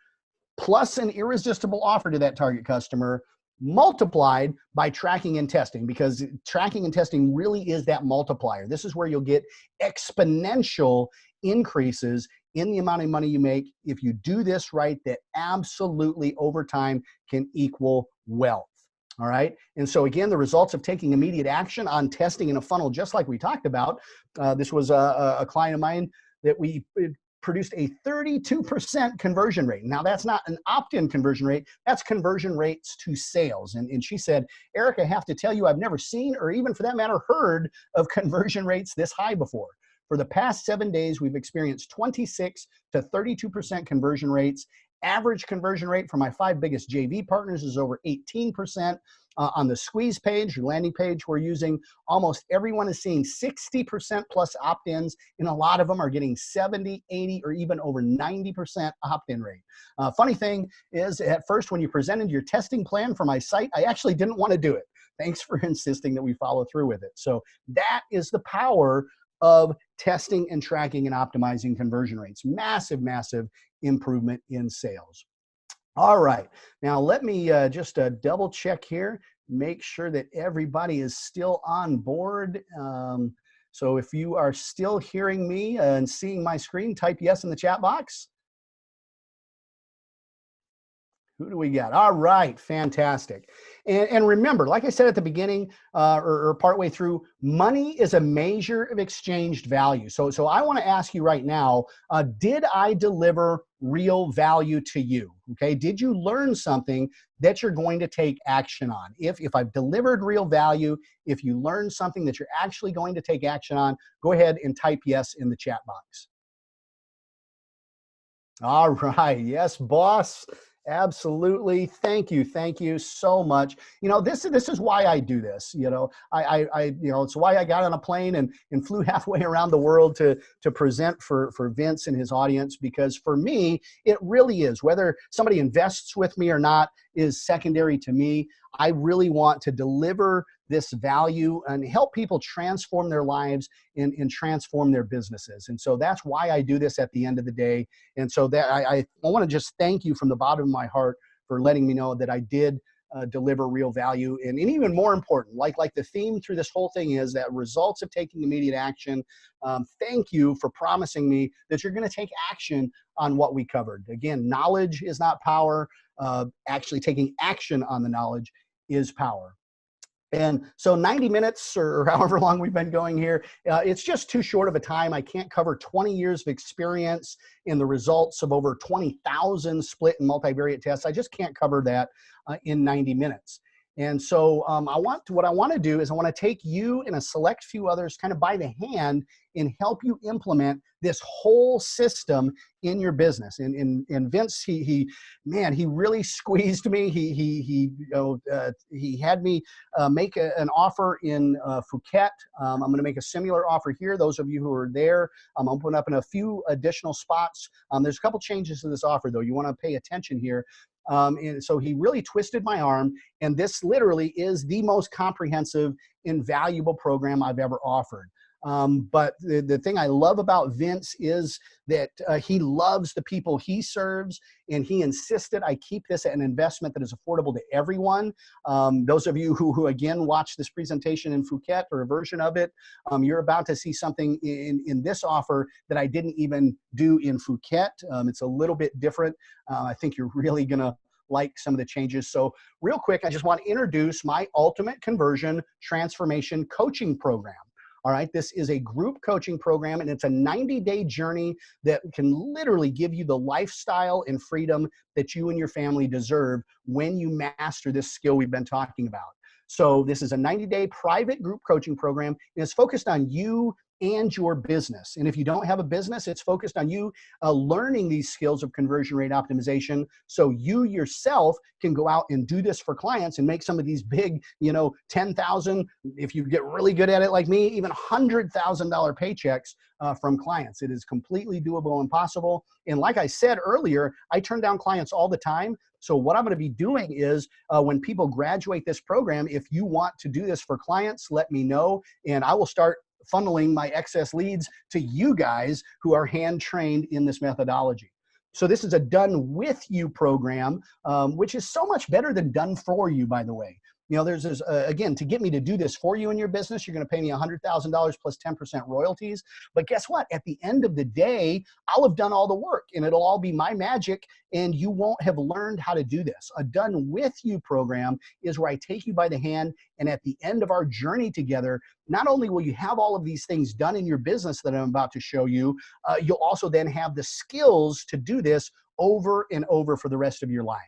plus an irresistible offer to that target customer multiplied by tracking and testing, because tracking and testing really is that multiplier. This is where you'll get exponential increases in the amount of money you make if you do this right, that absolutely over time can equal wealth. All right. And so again, the results of taking immediate action on testing in a funnel, just like we talked about, this was a client of mine that we produced a 32% conversion rate. Now that's not an opt-in conversion rate, that's conversion rates to sales. And she said, Eric, I have to tell you, I've never seen, or even for that matter, heard of conversion rates this high before. For the past 7 days, we've experienced 26 to 32% conversion rates. Average conversion rate for my 5 biggest JV partners is over 18%. On the squeeze page, your landing page we're using, almost everyone is seeing 60% plus opt-ins, and a lot of them are getting 70, 80, or even over 90% opt-in rate. Funny thing is, at first when you presented your testing plan for my site, I actually didn't want to do it. Thanks for insisting that we follow through with it. So that is the power of testing and tracking and optimizing conversion rates. Massive, massive improvement in sales. All right. Now let me just double check here, make sure that everybody is still on board. So if you are still hearing me and seeing my screen, type yes in the chat box. Who do we got? All right, fantastic. And remember, like I said at the beginning or partway through, money is a measure of exchanged value. So I want to ask you right now, did I deliver real value to you? Okay, did you learn something that you're going to take action on? If I've delivered real value, if you learned something that you're actually going to take action on, go ahead and type yes in the chat box. All right. Yes, boss. Absolutely. Thank you. Thank you so much. You know, this is why I do this. You know, it's why I got on a plane and flew halfway around the world to present for Vince and his audience, because for me, it really is, whether somebody invests with me or not is secondary to me. I really want to deliver this value and help people transform their lives and transform their businesses. And so that's why I do this at the end of the day. And so that I want to just thank you from the bottom of my heart for letting me know that I did deliver real value. And even more important, like the theme through this whole thing is that results of taking immediate action. Thank you for promising me that you're going to take action on what we covered. Again, knowledge is not power. Actually taking action on the knowledge is power. And so 90 minutes or however long we've been going here, it's just too short of a time. I can't cover 20 years of experience in the results of over 20,000 split and multivariate tests. I just can't cover that in 90 minutes. And so what I want to do is I want to take you and a select few others kind of by the hand and help you implement this whole system in your business. And Vince, he really squeezed me. He had me make an offer in Phuket. I'm going to make a similar offer here. Those of you who are there, I'm opening up in a few additional spots. There's a couple changes to this offer, though. You want to pay attention here. And so he really twisted my arm, and this literally is the most comprehensive and valuable program I've ever offered. But the thing I love about Vince is that he loves the people he serves, and he insisted I keep this an investment that is affordable to everyone. Those of you who again watch this presentation in Phuket or a version of it, you're about to see something in this offer that I didn't even do in Phuket. It's a little bit different. I think you're really going to like some of the changes. So real quick, I just want to introduce my Ultimate Conversion Transformation Coaching Program. All right, this is a group coaching program, and it's a 90-day journey that can literally give you the lifestyle and freedom that you and your family deserve when you master this skill we've been talking about. So this is a 90-day private group coaching program, and it's focused on you and your business. And if you don't have a business, it's focused on you learning these skills of conversion rate optimization so you yourself can go out and do this for clients and make some of these big, 10,000, if you get really good at it like me, even $100,000 paychecks from clients. It is completely doable and possible. And like I said earlier, I turn down clients all the time. So what I'm going to be doing is when people graduate this program, if you want to do this for clients, let me know, and I will start funneling my excess leads to you guys who are hand trained in this methodology. So this is a done with you program, which is so much better than done for you, by the way. There's this, again, to get me to do this for you in your business, you're going to pay me $100,000 plus 10% royalties. But guess what? At the end of the day, I'll have done all the work, and it'll all be my magic, and you won't have learned how to do this. A done with you program is where I take you by the hand, and at the end of our journey together, not only will you have all of these things done in your business that I'm about to show you, you'll also then have the skills to do this over and over for the rest of your life.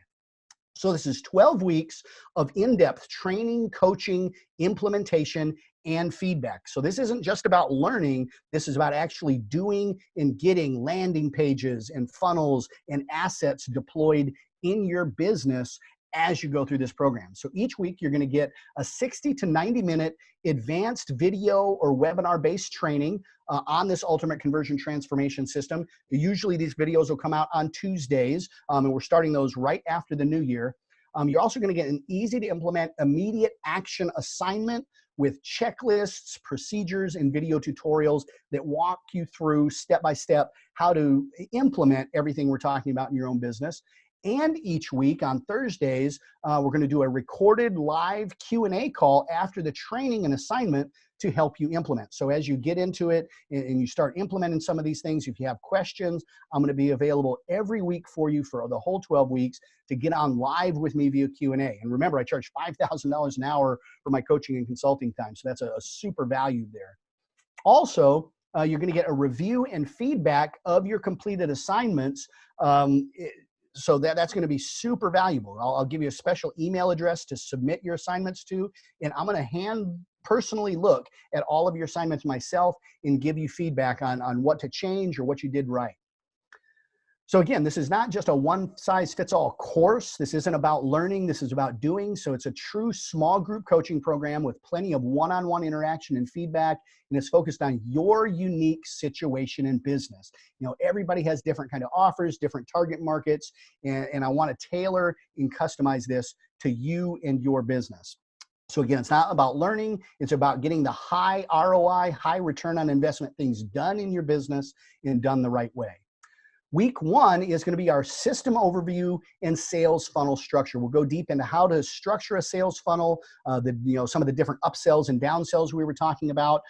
So this is 12 weeks of in-depth training, coaching, implementation, and feedback. So this isn't just about learning. This is about actually doing and getting landing pages and funnels and assets deployed in your business as you go through this program. So each week you're going to get a 60 to 90 minute advanced video or webinar based training on this Ultimate Conversion Transformation System. Usually these videos will come out on Tuesdays, and we're starting those right after the new year. You're also going to get an easy to implement immediate action assignment with checklists, procedures, and video tutorials that walk you through step by step how to implement everything we're talking about in your own business. And each week on Thursdays, we're going to do a recorded live Q&A call after the training and assignment to help you implement. So as you get into it and you start implementing some of these things, if you have questions, I'm going to be available every week for you for the whole 12 weeks to get on live with me via Q&A. And remember, I charge $5,000 an hour for my coaching and consulting time. So that's a super value there. Also, you're going to get a review and feedback of your completed assignments. So that's going to be super valuable. I'll give you a special email address to submit your assignments to, and I'm going to personally look at all of your assignments myself and give you feedback on what to change or what you did right. So again, this is not just a one-size-fits-all course. This isn't about learning. This is about doing. So it's a true small group coaching program with plenty of one-on-one interaction and feedback, and it's focused on your unique situation in business. You know, everybody has different kind of offers, different target markets, and I want to tailor and customize this to you and your business. So again, it's not about learning. It's about getting the high ROI, high return on investment things done in your business and done the right way. Week 1 is going to be our system overview and sales funnel structure. We'll go deep into how to structure a sales funnel, some of the different upsells and downsells we were talking about.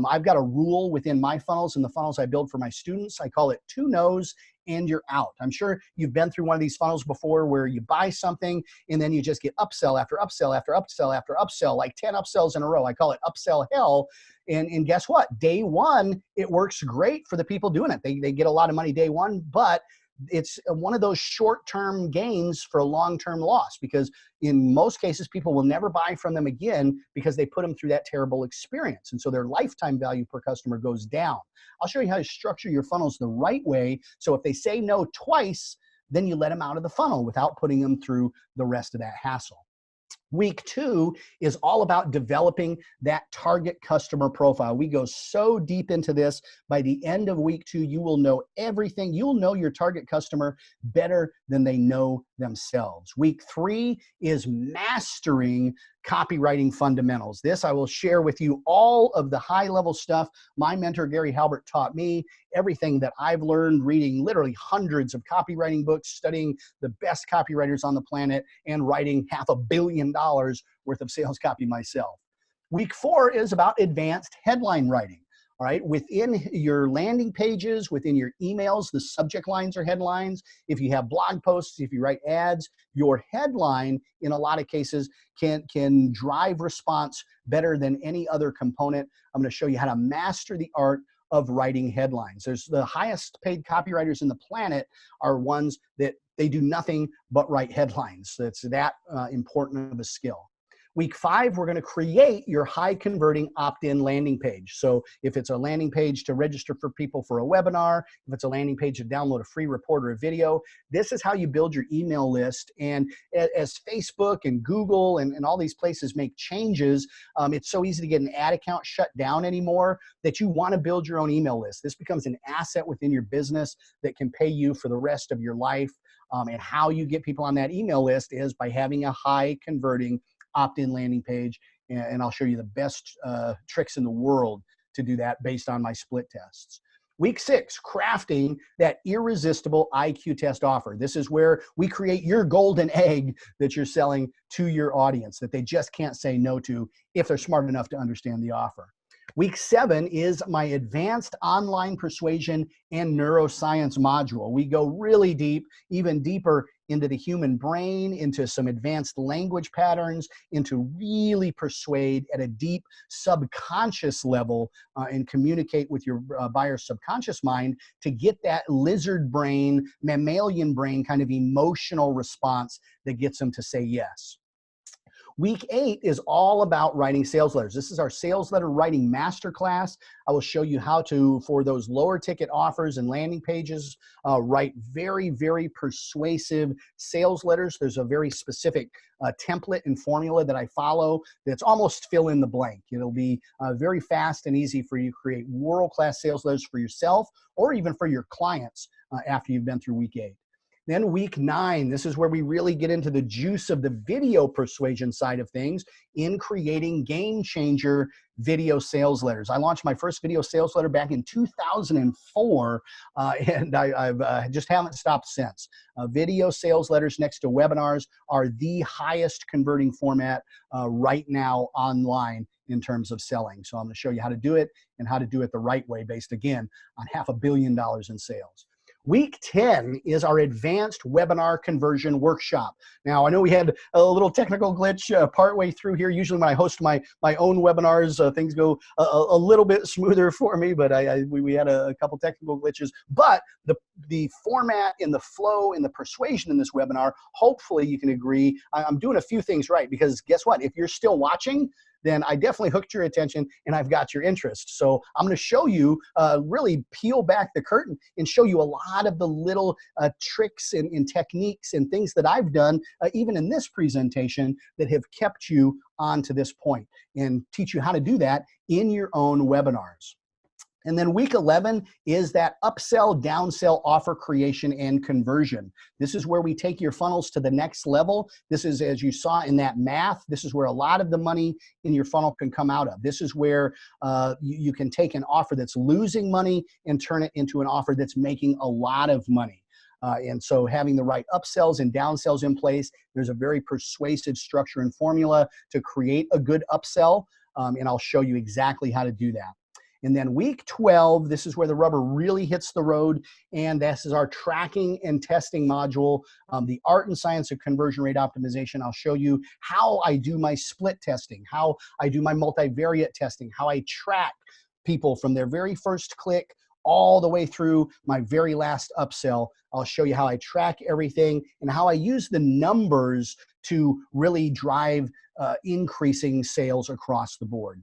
I've got a rule within my funnels and the funnels I build for my students. I call it 2 no's and you're out. I'm sure you've been through one of these funnels before where you buy something and then you just get upsell after upsell after upsell after upsell, like 10 upsells in a row. I call it upsell hell. And guess what? Day 1, it works great for the people doing it. They get a lot of money day 1, but it's one of those short-term gains for a long-term loss, because in most cases, people will never buy from them again because they put them through that terrible experience. And so their lifetime value per customer goes down. I'll show you how to structure your funnels the right way. So if they say no twice, then you let them out of the funnel without putting them through the rest of that hassle. Week 2 is all about developing that target customer profile. We go so deep into this. By the end of week 2, you will know everything. You'll know your target customer better than they know themselves. Week 3 is mastering copywriting fundamentals. This I will share with you all of the high-level stuff my mentor Gary Halbert taught me, everything that I've learned reading literally hundreds of copywriting books, studying the best copywriters on the planet, and writing $500 million worth of sales copy myself. Week 4 is about advanced headline writing. All right, within your landing pages, within your emails, the subject lines are headlines. If you have blog posts, if you write ads, your headline in a lot of cases can drive response better than any other component. I'm going to show you how to master the art of writing headlines. There's the highest paid copywriters in the planet are ones that they do nothing but write headlines. It's that important of a skill. Week 5, we're going to create your high converting opt-in landing page. So if it's a landing page to register for people for a webinar, if it's a landing page to download a free report or a video, this is how you build your email list. And as Facebook and Google and all these places make changes, it's so easy to get an ad account shut down anymore that you want to build your own email list. This becomes an asset within your business that can pay you for the rest of your life. And how you get people on that email list is by having a high converting opt-in landing page, and I'll show you the best tricks in the world to do that based on my split tests. Week 6, crafting that irresistible IQ test offer. This is where we create your golden egg that you're selling to your audience that they just can't say no to if they're smart enough to understand the offer. Week 7 is my advanced online persuasion and neuroscience module. We go really deep, even deeper into the human brain, into some advanced language patterns, into really persuade at a deep subconscious level and communicate with your buyer's subconscious mind to get that lizard brain, mammalian brain kind of emotional response that gets them to say yes. Week 8 is all about writing sales letters. This is our sales letter writing masterclass. I will show you how to, for those lower ticket offers and landing pages, write very, very persuasive sales letters. There's a very specific template and formula that I follow that's almost fill in the blank. It'll be very fast and easy for you to create world-class sales letters for yourself or even for your clients after you've been through week 8. Then week 9, this is where we really get into the juice of the video persuasion side of things in creating game changer video sales letters. I launched my first video sales letter back in 2004, and I just haven't stopped since. Video sales letters next to webinars are the highest converting format right now online in terms of selling. So I'm going to show you how to do it and how to do it the right way based, again, on $500 million in sales. Week 10 is our advanced webinar conversion workshop. Now, I know we had a little technical glitch partway through here. Usually when I host my own webinars, things go a little bit smoother for me, but we had a couple technical glitches. But the format and the flow and the persuasion in this webinar, hopefully you can agree, I'm doing a few things right, because guess what? If you're still watching, then I definitely hooked your attention and I've got your interest. So I'm going to show you, really peel back the curtain and show you a lot of the little tricks and techniques and things that I've done, even in this presentation, that have kept you on to this point, and teach you how to do that in your own webinars. And then week 11 is that upsell, downsell, offer creation, and conversion. This is where we take your funnels to the next level. This is, as you saw in that math, this is where a lot of the money in your funnel can come out of. This is where you can take an offer that's losing money and turn it into an offer that's making a lot of money. And so having the right upsells and downsells in place, there's a very persuasive structure and formula to create a good upsell, and I'll show you exactly how to do that. And then week 12, this is where the rubber really hits the road, and this is our tracking and testing module, the art and science of conversion rate optimization. I'll show you how I do my split testing, how I do my multivariate testing, how I track people from their very first click all the way through my very last upsell. I'll show you how I track everything and how I use the numbers to really drive increasing sales across the board.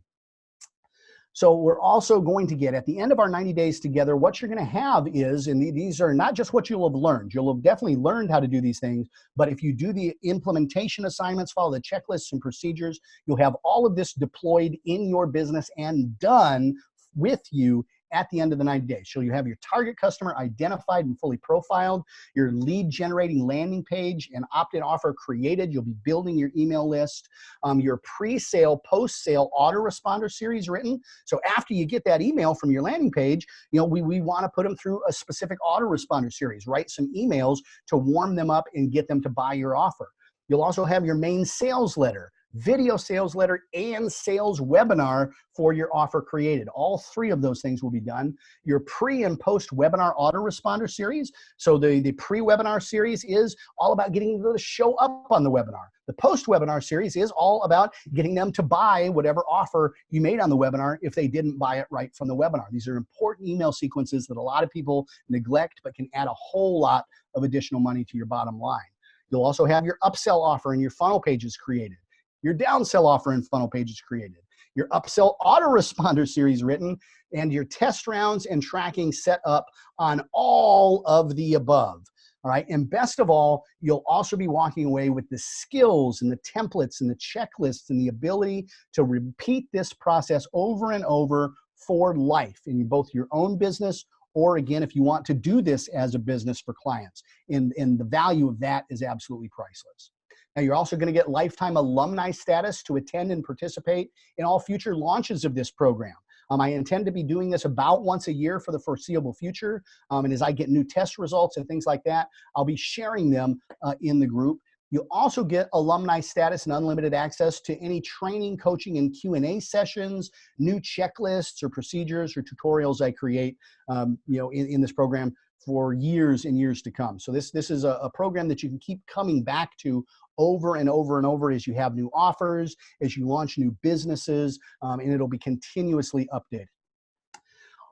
So we're also going to get, at the end of our 90 days together, what you're going to have is, and these are not just what you'll have learned. You'll have definitely learned how to do these things, but if you do the implementation assignments, follow the checklists and procedures, you'll have all of this deployed in your business and done with you at the end of the 90 days. So you have your target customer identified and fully profiled, your lead generating landing page and opt-in offer created. You'll be building your email list, your pre-sale, post-sale autoresponder series written. So after you get that email from your landing page, you know, we want to put them through a specific autoresponder series, write some emails to warm them up and get them to buy your offer. You'll also have your main sales letter, video sales letter, and sales webinar for your offer created. All three of those things will be done. Your pre and post webinar autoresponder series. So the pre-webinar series is all about getting them to show up on the webinar. The post-webinar series is all about getting them to buy whatever offer you made on the webinar if they didn't buy it right from the webinar. These are important email sequences that a lot of people neglect, but can add a whole lot of additional money to your bottom line. You'll also have your upsell offer and your funnel pages created, your downsell offer and funnel pages created, your upsell autoresponder series written, and your test rounds and tracking set up on all of the above. All right, and best of all, you'll also be walking away with the skills and the templates and the checklists and the ability to repeat this process over and over for life in both your own business, or again, if you want to do this as a business for clients. And the value of that is absolutely priceless. Now, you're also going to get lifetime alumni status to attend and participate in all future launches of this program. I intend to be doing this about once a year for the foreseeable future. And as I get new test results and things like that, I'll be sharing them in the group. You'll also get alumni status and unlimited access to any training, coaching, and Q&A sessions, new checklists or procedures or tutorials I create in this program for years and years to come. So this is a program that you can keep coming back to over and over and over as you have new offers, as you launch new businesses, and it'll be continuously updated.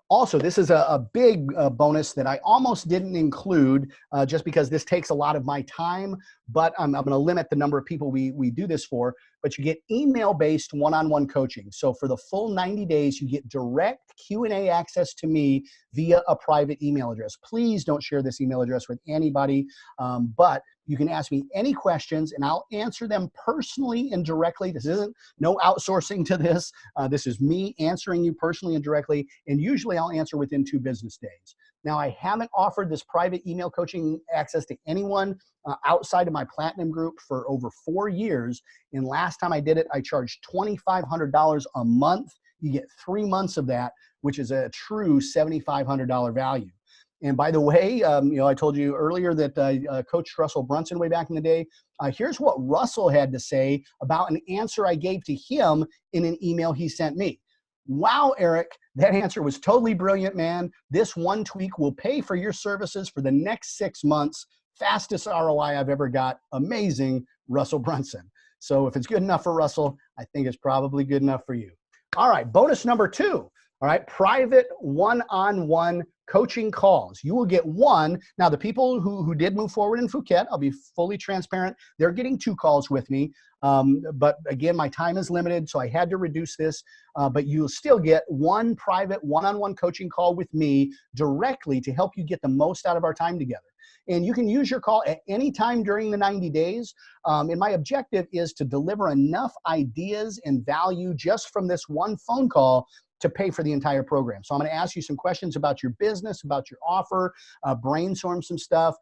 Also, this is a big bonus that I almost didn't include just because this takes a lot of my time, but I'm going to limit the number of people we do this for, but you get email-based one-on-one coaching. So for the full 90 days, you get direct Q&A access to me via a private email address. Please don't share this email address with anybody, but you can ask me any questions and I'll answer them personally and directly. This isn't no outsourcing to this. This is me answering you personally and directly, and usually I'll answer within 2 business days. Now, I haven't offered this private email coaching access to anyone outside of my Platinum group for over 4 years. And last time I did it, I charged $2,500 a month. You get 3 months of that, which is a true $7,500 value. And by the way, I told you earlier that I coached Russell Brunson way back in the day. Here's what Russell had to say about an answer I gave to him in an email he sent me. Wow, Eric, that answer was totally brilliant, man. This one tweak will pay for your services for the next 6 months. Fastest ROI I've ever got. Amazing, Russell Brunson. So if it's good enough for Russell, I think it's probably good enough for you. All right, bonus number 2. All right, private one-on-one coaching calls. You will get one. Now, the people who did move forward in Phuket, I'll be fully transparent, they're getting 2 calls with me. But again, my time is limited, so I had to reduce this. But you'll still get one private one-on-one coaching call with me directly to help you get the most out of our time together. And you can use your call at any time during the 90 days. And my objective is to deliver enough ideas and value just from this one phone call to pay for the entire program. So I'm going to ask you some questions about your business, about your offer, brainstorm some stuff,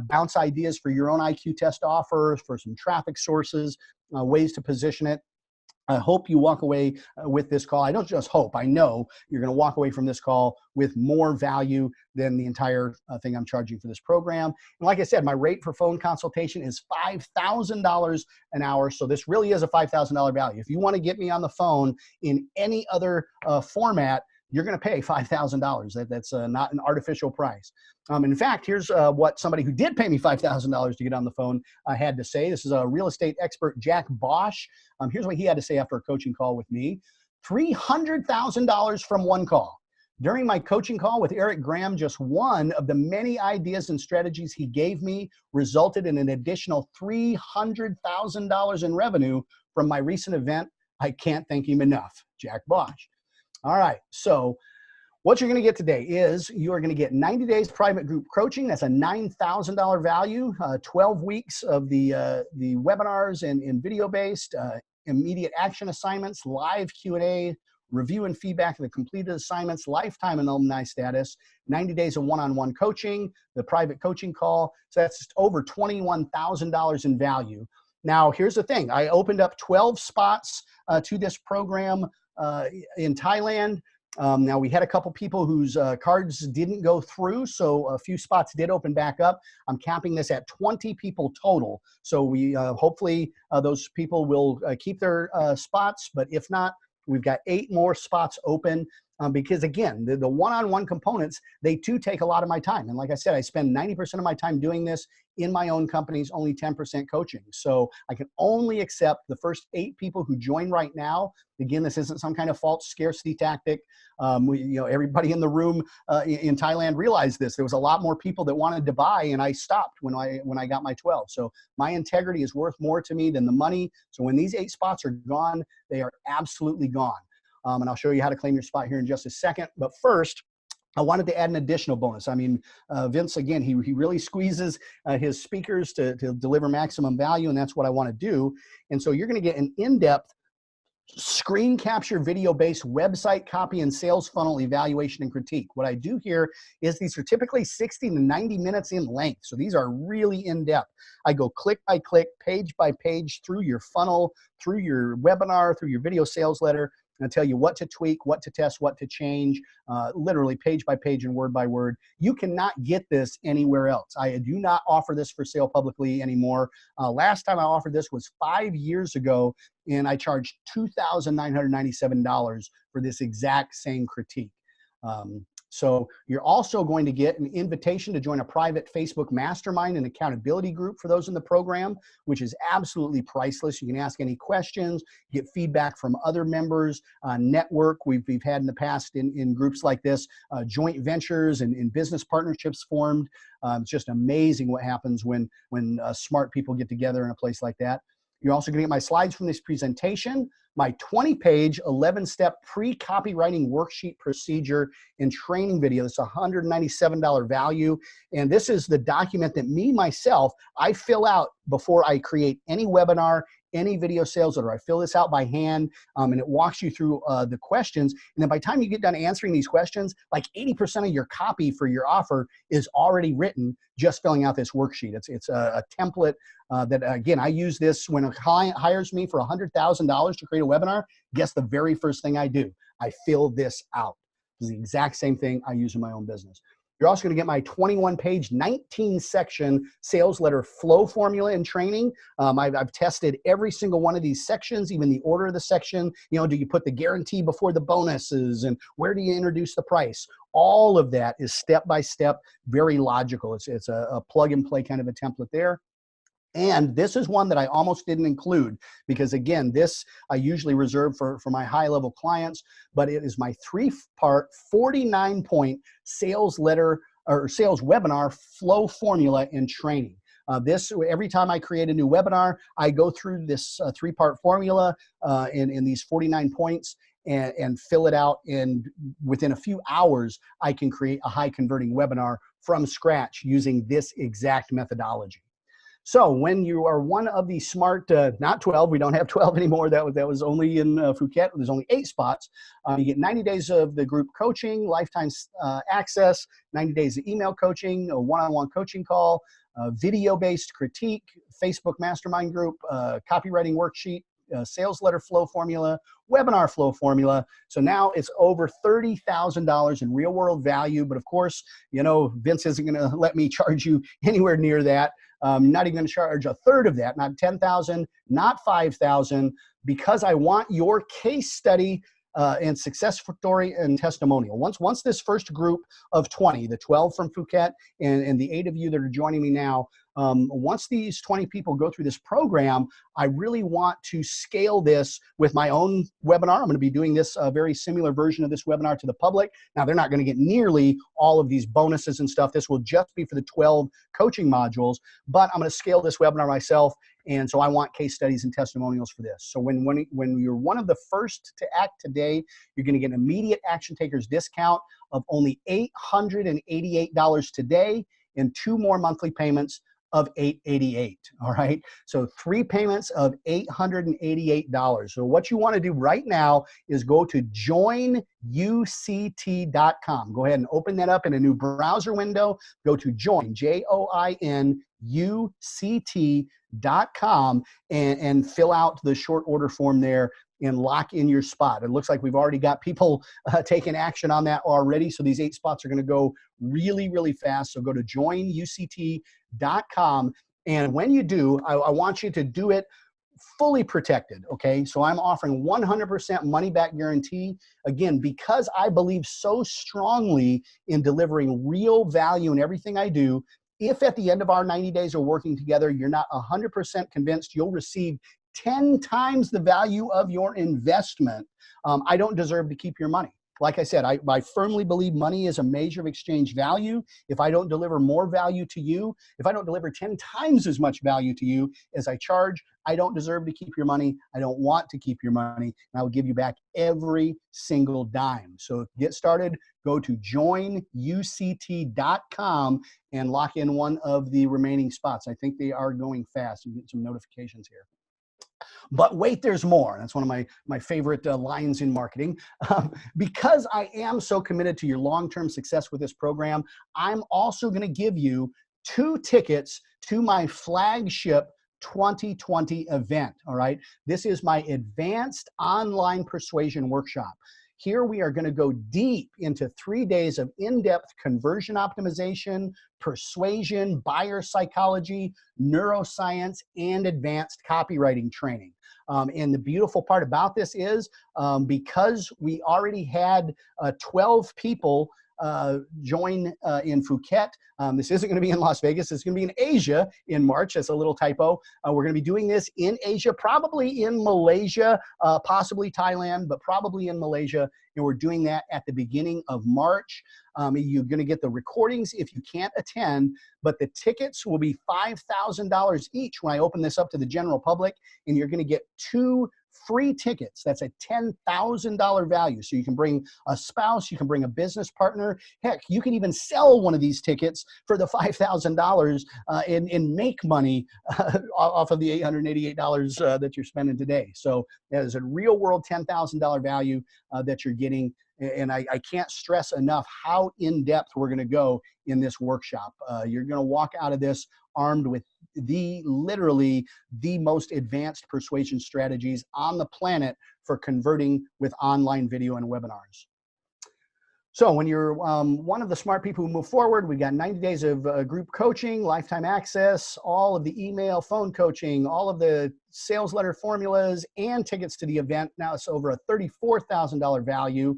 bounce ideas for your own IQ test offer, for some traffic sources, ways to position it. I hope you walk away with this call. I don't just hope, I know you're going to walk away from this call with more value than the entire thing I'm charging for this program. And like I said, my rate for phone consultation is $5,000 an hour. So this really is a $5,000 value. If you want to get me on the phone in any other format, you're going to pay $5,000. That's not an artificial price. In fact, here's what somebody who did pay me $5,000 to get on the phone had to say. This is a real estate expert, Jack Bosch. Here's what he had to say after a coaching call with me. $300,000 from one call. During my coaching call with Eric Graham, just one of the many ideas and strategies he gave me resulted in an additional $300,000 in revenue from my recent event. I can't thank him enough, Jack Bosch. All right, so what you're going to get today is you are going to get 90 days private group coaching. That's a $9,000 value, 12 weeks of the webinars and video-based, immediate action assignments, live Q&A, review and feedback of the completed assignments, lifetime alumni status, 90 days of one-on-one coaching, the private coaching call. So that's just over $21,000 in value. Now, here's the thing. I opened up 12 spots to this program in Thailand. Now, we had a couple people whose cards didn't go through, so a few spots did open back up. I'm capping this at 20 people total. So we hopefully those people will keep their spots, but if not, we've got 8 more spots open because, again, the one-on-one components, they too take a lot of my time. And like I said, I spend 90% of my time doing this in my own companies, only 10% coaching. So I can only accept the first 8 people who join right now. Again, this isn't some kind of false scarcity tactic. Everybody in the room in Thailand realized this. There was a lot more people that wanted to buy, and I stopped when I got my 12. So my integrity is worth more to me than the money. So when these 8 spots are gone, they are absolutely gone. And I'll show you how to claim your spot here in just a second. But first, I wanted to add an additional bonus. I mean, Vince, again, he really squeezes his speakers to deliver maximum value, and that's what I want to do. And so you're going to get an in-depth screen capture video-based website copy and sales funnel evaluation and critique. What I do here is these are typically 60 to 90 minutes in length. So these are really in-depth. I go click by click, page by page through your funnel, through your webinar, through your video sales letter, and I tell you what to tweak, what to test, what to change, literally page by page and word by word. You cannot get this anywhere else. I do not offer this for sale publicly anymore. Last time I offered this was 5 years ago, and I charged $2,997 for this exact same critique. So you're also going to get an invitation to join a private Facebook mastermind and accountability group for those in the program, which is absolutely priceless. You can ask any questions, get feedback from other members, network. We've had in the past in groups like this, joint ventures and business partnerships formed. It's just amazing what happens when smart people get together in a place like that. You're also going to get my slides from this presentation, my 20-page, 11-step pre-copywriting worksheet procedure and training video. It's $197 value. And this is the document that myself, I fill out before I create any webinar, any video sales letter. I fill this out by hand, and it walks you through the questions. And then by the time you get done answering these questions, like 80% of your copy for your offer is already written just filling out this worksheet. It's a template that, again, I use this when a client hires me for $100,000 to create a webinar. Guess the very first thing I do? I fill this out. It's the exact same thing I use in my own business. You're also going to get my 21-page, 19-section sales letter flow formula and training. I've tested every single one of these sections, even the order of the section. You know, do you put the guarantee before the bonuses, and where do you introduce the price? All of that is step-by-step, very logical. It's a plug-and-play kind of a template there. And this is one that I almost didn't include because, again, this I usually reserve for my high-level clients, but it is my 3-part, 49-point sales letter or sales webinar flow formula and training. Every time I create a new webinar, I go through this 3-part formula in these 49 points and fill it out. And within a few hours, I can create a high-converting webinar from scratch using this exact methodology. So when you are one of the smart, not 12, we don't have 12 anymore. That was only in Phuket. There's only 8 spots. You get 90 days of the group coaching, lifetime access, 90 days of email coaching, a one-on-one coaching call, video-based critique, Facebook mastermind group, copywriting worksheet, sales letter flow formula, webinar flow formula. So now it's over $30,000 in real world value. But of course, you know, Vince isn't going to let me charge you anywhere near that. Not even going to charge a third of that, not $10,000, not $5,000, because I want your case study and success story and testimonial. Once this first group of 20, the 12 from Phuket and the 8 of you that are joining me now, once these 20 people go through this program, I really want to scale this with my own webinar. I'm going to be doing this very similar version of this webinar to the public. Now, they're not going to get nearly all of these bonuses and stuff. This will just be for the 12 coaching modules, but I'm going to scale this webinar myself. And so I want case studies and testimonials for this. So when you're one of the first to act today, you're going to get an immediate action takers discount of only $888 today and 2 more monthly payments of $888. All right. So 3 payments of $888. So what you want to do right now is go to joinuct.com. Go ahead and open that up in a new browser window. Go to join, joinuct.com, and fill out the short order form there and lock in your spot. It looks like we've already got people taking action on that already. So these 8 spots are going to go really, really fast. So go to joinuct.com. And when you do, I want you to do it fully protected. Okay. So I'm offering 100% money back guarantee. Again, because I believe so strongly in delivering real value in everything I do. If at the end of our 90 days of working together, you're not 100% convinced you'll receive 10 times the value of your investment, I don't deserve to keep your money. Like I said, I firmly believe money is a measure of exchange value. If I don't deliver more value to you, if I don't deliver 10 times as much value to you as I charge, I don't deserve to keep your money. I don't want to keep your money. And I will give you back every single dime. So get started. Go to joinuct.com and lock in one of the remaining spots. I think they are going fast. I'm getting some notifications here. But wait, there's more. That's one of my favorite lines in marketing. Because I am so committed to your long-term success with this program, I'm also going to give you 2 tickets to my flagship 2020 event. All right. This is my advanced online persuasion workshop. Here we are going to go deep into 3 days of in-depth conversion optimization, persuasion, buyer psychology, neuroscience, and advanced copywriting training. And the beautiful part about this is because we already had 12 people join in Phuket. This isn't going to be in Las Vegas. It's going to be in Asia in March. That's a little typo. We're going to be doing this in Asia, probably in Malaysia, possibly Thailand, but probably in Malaysia. And we're doing that at the beginning of March. You're going to get the recordings if you can't attend, but the tickets will be $5,000 each when I open this up to the general public. And you're going to get 2 free tickets. That's a $10,000 value. So you can bring a spouse, you can bring a business partner. Heck, you can even sell one of these tickets for the $5,000 and make money off of the $888 that you're spending today. So that is a real world $10,000 value that you're getting. And I can't stress enough how in-depth we're going to go in this workshop. You're going to walk out of this armed with literally the most advanced persuasion strategies on the planet for converting with online video and webinars. So when you're one of the smart people who move forward, we got 90 days of group coaching, lifetime access, all of the email, phone coaching, all of the sales letter formulas, and tickets to the event. Now it's over a $34,000 value.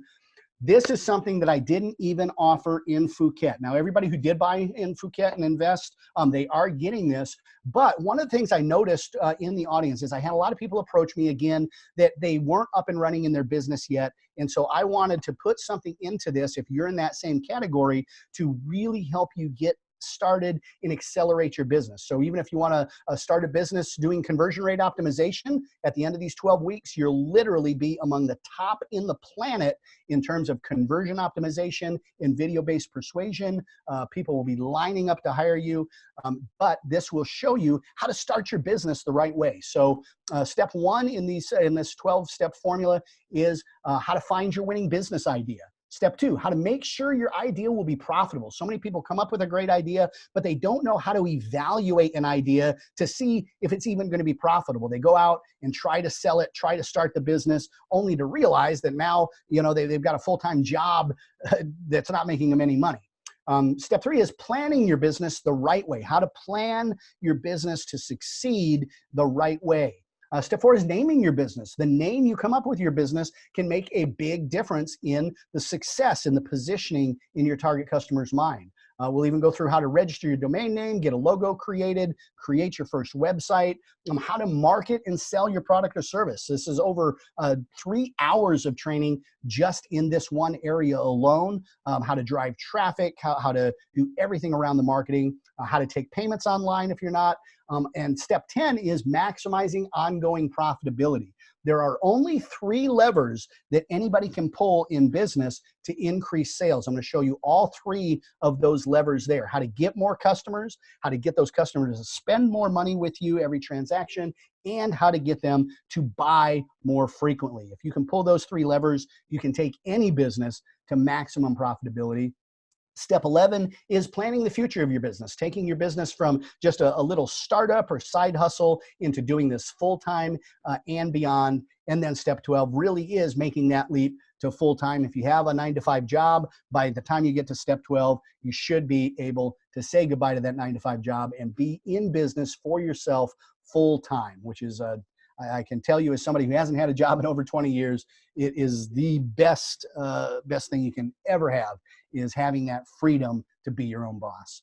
This is something that I didn't even offer in Phuket. Now, everybody who did buy in Phuket and invest, they are getting this. But one of the things I noticed in the audience is I had a lot of people approach me again that they weren't up and running in their business yet. And so I wanted to put something into this, if you're in that same category, to really help you get started and accelerate your business. So even if you want to start a business doing conversion rate optimization, at the end of these 12 weeks, you'll literally be among the top in the planet in terms of conversion optimization and video-based persuasion. People will be lining up to hire you, but this will show you how to start your business the right way. So step one in this 12-step formula is how to find your winning business idea. Step two, how to make sure your idea will be profitable. So many people come up with a great idea, but they don't know how to evaluate an idea to see if it's even going to be profitable. They go out and try to sell it, try to start the business, only to realize that now, they've got a full-time job that's not making them any money. Step three is planning your business the right way, how to plan your business to succeed the right way. Step four is naming your business. The name you come up with your business can make a big difference in the success and the positioning in your target customer's mind. We'll even go through how to register your domain name, get a logo created, create your first website, how to market and sell your product or service. This is over 3 hours of training just in this one area alone, how to drive traffic, how to do everything around the marketing, how to take payments online if you're not. And step 10 is maximizing ongoing profitability. There are only 3 levers that anybody can pull in business to increase sales. I'm going to show you all 3 of those levers there. How to get more customers, how to get those customers to spend more money with you every transaction, and how to get them to buy more frequently. If you can pull those 3 levers, you can take any business to maximum profitability. Step 11 is planning the future of your business, taking your business from just a little startup or side hustle into doing this full-time and beyond. And then step 12 really is making that leap to full-time. If you have a 9-to-5 job, by the time you get to step 12, you should be able to say goodbye to that 9-to-5 job and be in business for yourself full-time, which is I can tell you, as somebody who hasn't had a job in over 20 years, it is the best thing you can ever have, is having that freedom to be your own boss.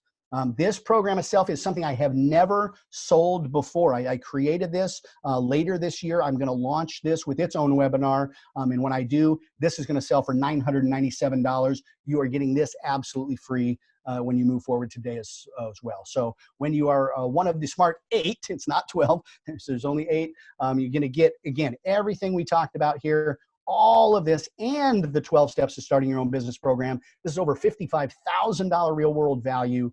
This program itself is something I have never sold before. I created this later this year. I'm going to launch this with its own webinar. And when I do, this is going to sell for $997. You are getting this absolutely free when you move forward today as well. So when you are one of the smart 8, it's not 12, there's only 8, you're going to get, again, everything we talked about here, all of this, and the 12 steps to starting your own business program. This is over $55,000 real world value.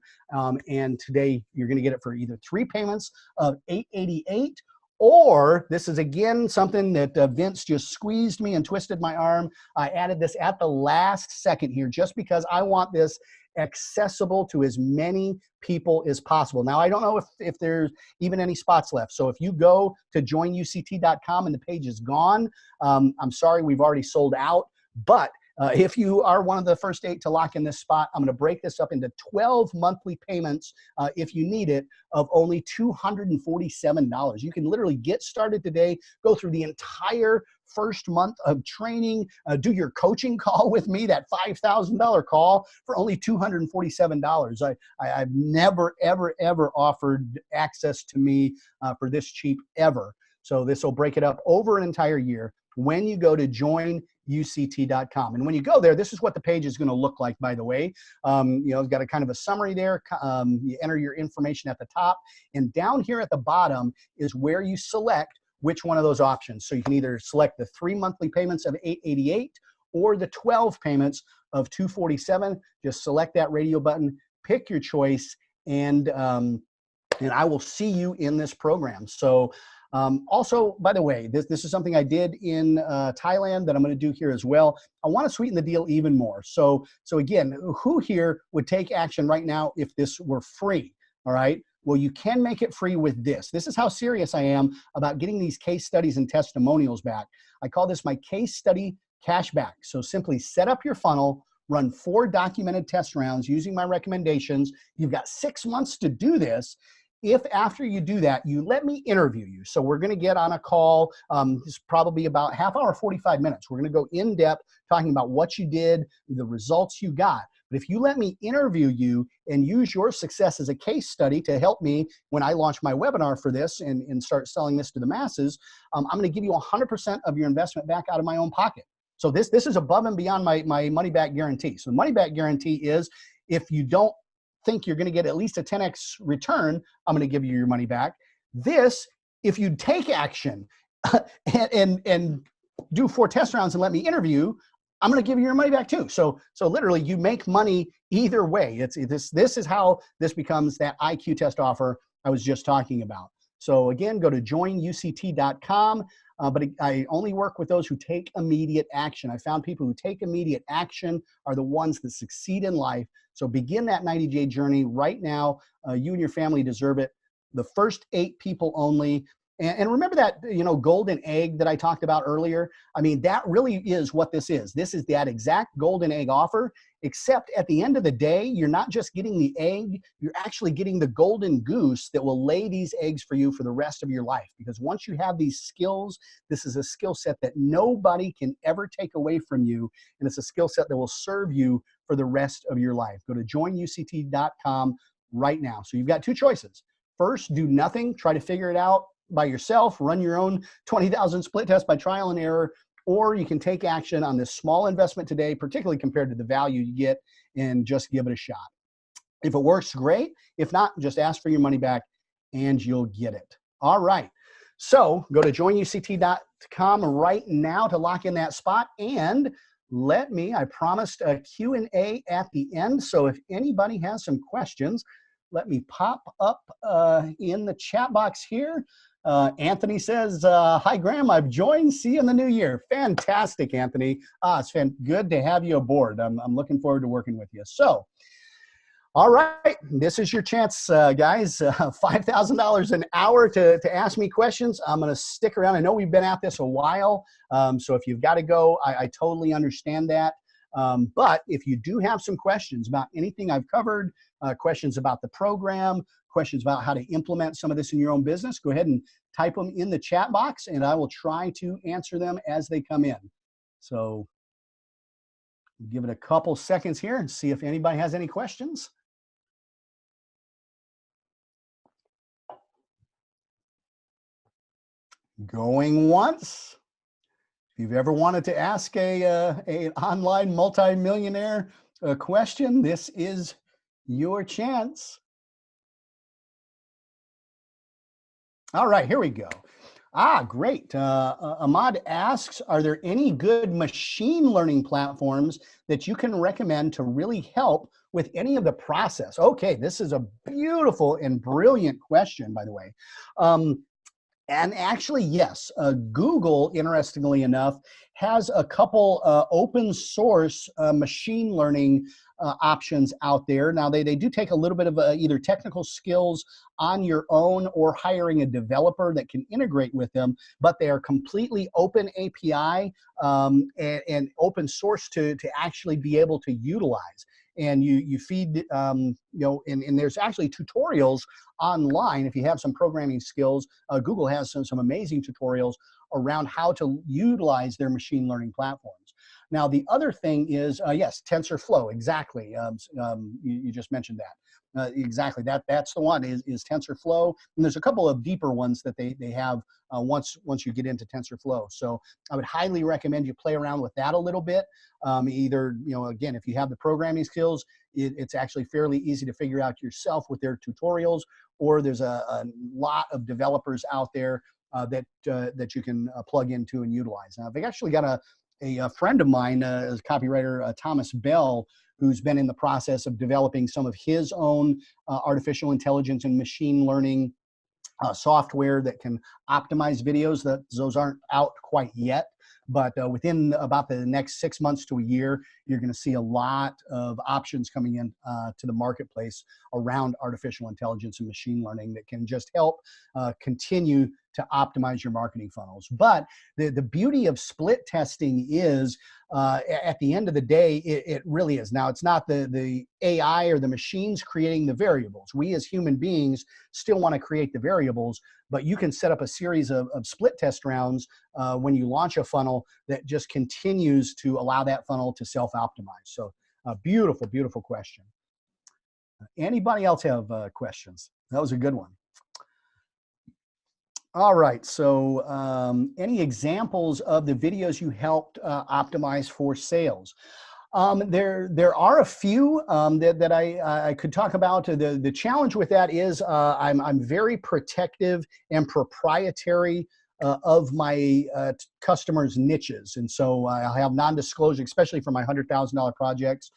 And today you're going to get it for either 3 payments of $888, or this is, again, something that Vince just squeezed me and twisted my arm. I added this at the last second here just because I want this accessible to as many people as possible. Now, I don't know if there's even any spots left. So if you go to joinuct.com and the page is gone, I'm sorry, we've already sold out. But if you are one of the first 8 to lock in this spot, I'm going to break this up into 12 monthly payments, if you need it, of only $247. You can literally get started today, go through the entire first month of training, do your coaching call with me, that $5,000 call, for only $247. I've never, ever, ever offered access to me for this cheap ever. So this will break it up over an entire year when you go to joinuct.com. And when you go there, this is what the page is going to look like, by the way. It's got a kind of a summary there. You enter your information at the top, and down here at the bottom is where you select which one of those options. So you can either select the 3 monthly payments of $888 or the 12 payments of $247. Just select that radio button, pick your choice, and I will see you in this program. So also, by the way, this is something I did in Thailand that I'm going to do here as well. I want to sweeten the deal even more. So again, who here would take action right now if this were free? All right. Well, you can make it free with this. This is how serious I am about getting these case studies and testimonials back. I call this my case study cashback. So simply set up your funnel, run 4 documented test rounds using my recommendations. You've got 6 months to do this. If after you do that, you let me interview you. So we're going to get on a call. This is probably about half hour, 45 minutes. We're going to go in depth talking about what you did, the results you got. But if you let me interview you and use your success as a case study to help me when I launch my webinar for this and start selling this to the masses, I'm going to give you 100% of your investment back out of my own pocket. So this is above and beyond my money back guarantee. So the money back guarantee is if you don't think you're going to get at least a 10x return, I'm going to give you your money back. This, if you take action and do 4 test rounds and let me interview, I'm going to give you your money back too. So literally you make money either way. This is how this becomes that IQ test offer I was just talking about. So again, go to joinuct.com. But I only work with those who take immediate action. I found people who take immediate action are the ones that succeed in life. So begin that 90-day journey right now. You and your family deserve it. The first 8 people only. And remember that, golden egg that I talked about earlier? I mean, that really is what this is. This is that exact golden egg offer, except at the end of the day, you're not just getting the egg, you're actually getting the golden goose that will lay these eggs for you for the rest of your life. Because once you have these skills, this is a skill set that nobody can ever take away from you. And it's a skill set that will serve you for the rest of your life. Go to joinuct.com right now. So you've got 2 choices. First, do nothing, try to figure it out by yourself, run your own 20,000 split test by trial and error, or you can take action on this small investment today, particularly compared to the value you get, and just give it a shot. If it works, great. If not, just ask for your money back and you'll get it. All right. So go to joinuct.com right now to lock in that spot, and I promised a Q&A at the end. So if anybody has some questions, let me pop up in the chat box here. Anthony says, hi, Graham, I've joined. See you in the new year. Fantastic, Anthony. It's good to have you aboard. I'm looking forward to working with you. So, all right, this is your chance, guys. $5,000 an hour to ask me questions. I'm going to stick around. I know we've been at this a while, so if you've got to go, I totally understand that. But if you do have some questions about anything I've covered, questions about the program, questions about how to implement some of this in your own business, go ahead and type them in the chat box, and I will try to answer them as they come in. So give it a couple seconds here and see if anybody has any questions. Going once. If you've ever wanted to ask an online multimillionaire a question, this is your chance. All right, here we go. Great. Ahmad asks, are there any good machine learning platforms that you can recommend to really help with any of the process? Okay, this is a beautiful and brilliant question, by the way. And actually, yes, Google, interestingly enough, has a couple open source machine learning options out there. Now, they do take a little bit of either technical skills on your own or hiring a developer that can integrate with them, but they are completely open API and open source to actually be able to utilize. And you feed, and there's actually tutorials online. If you have some programming skills, Google has some amazing tutorials around how to utilize their machine learning platforms. Now, the other thing is, yes, TensorFlow, exactly. You just mentioned that. Exactly, that's the one, is TensorFlow. And there's a couple of deeper ones that they have once you get into TensorFlow. So I would highly recommend you play around with that a little bit. Either, again, if you have the programming skills, it's actually fairly easy to figure out yourself with their tutorials, or there's a lot of developers out there that you can plug into and utilize. Now, I've actually got a friend of mine, as copywriter Thomas Bell, who's been in the process of developing some of his own artificial intelligence and machine learning software that can optimize videos. Those aren't out quite yet, but within about the next 6 months to a year, you're going to see a lot of options coming in to the marketplace around artificial intelligence and machine learning that can just help continue to optimize your marketing funnels. But the beauty of split testing is at the end of the day, it really is. Now, it's not the AI or the machines creating the variables. We as human beings still want to create the variables, but you can set up a series of split test rounds when you launch a funnel that just continues to allow that funnel to self-optimize. So a beautiful, beautiful question. Anybody else have questions? That was a good one. All right, so any examples of the videos you helped optimize for sales? There are a few that I could talk about. The challenge with that is I'm very protective and proprietary of my customers' niches, and so I'll have non-disclosure, especially for my $100,000 projects.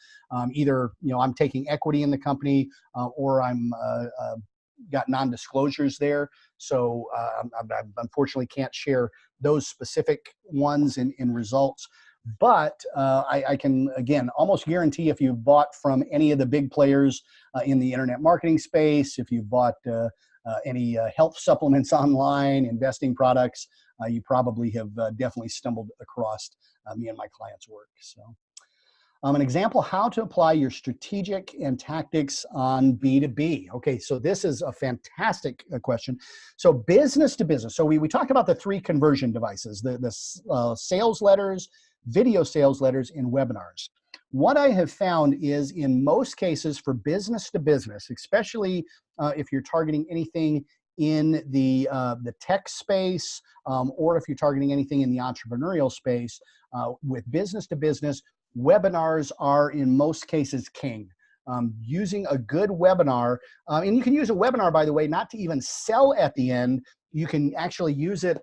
Either I'm taking equity in the company, or I'm got non-disclosures there. So I unfortunately can't share those specific ones in results. But I can, again, almost guarantee if you've bought from any of the big players in the internet marketing space, if you've bought any health supplements online, investing products, you probably have definitely stumbled across me and my clients' work. So an example, how to apply your strategic and tactics on B2B. Okay, so this is a fantastic question. So business to business. So we talked about the 3 conversion devices, the sales letters, video sales letters, and webinars. What I have found is in most cases for business to business, especially if you're targeting anything in the tech space, or if you're targeting anything in the entrepreneurial space, with business to business, webinars are in most cases king. Using a good webinar, and you can use a webinar, by the way, not to even sell at the end. You can actually use it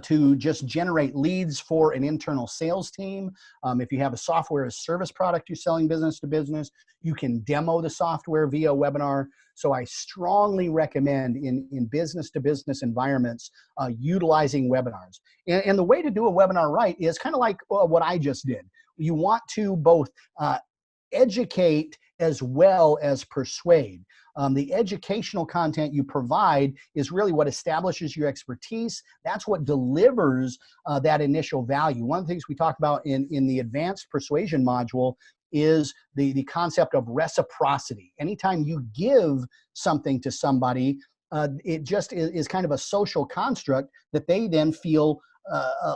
to just generate leads for an internal sales team. If you have a software as service product you're selling business to business, you can demo the software via webinar. So I strongly recommend in business to business environments utilizing webinars. And the way to do a webinar right is kind of like what I just did. You want to both educate as well as persuade. The educational content you provide is really what establishes your expertise. That's what delivers that initial value. One of the things we talk about in the advanced persuasion module is the concept of reciprocity. Anytime you give something to somebody, it just is kind of a social construct that they then feel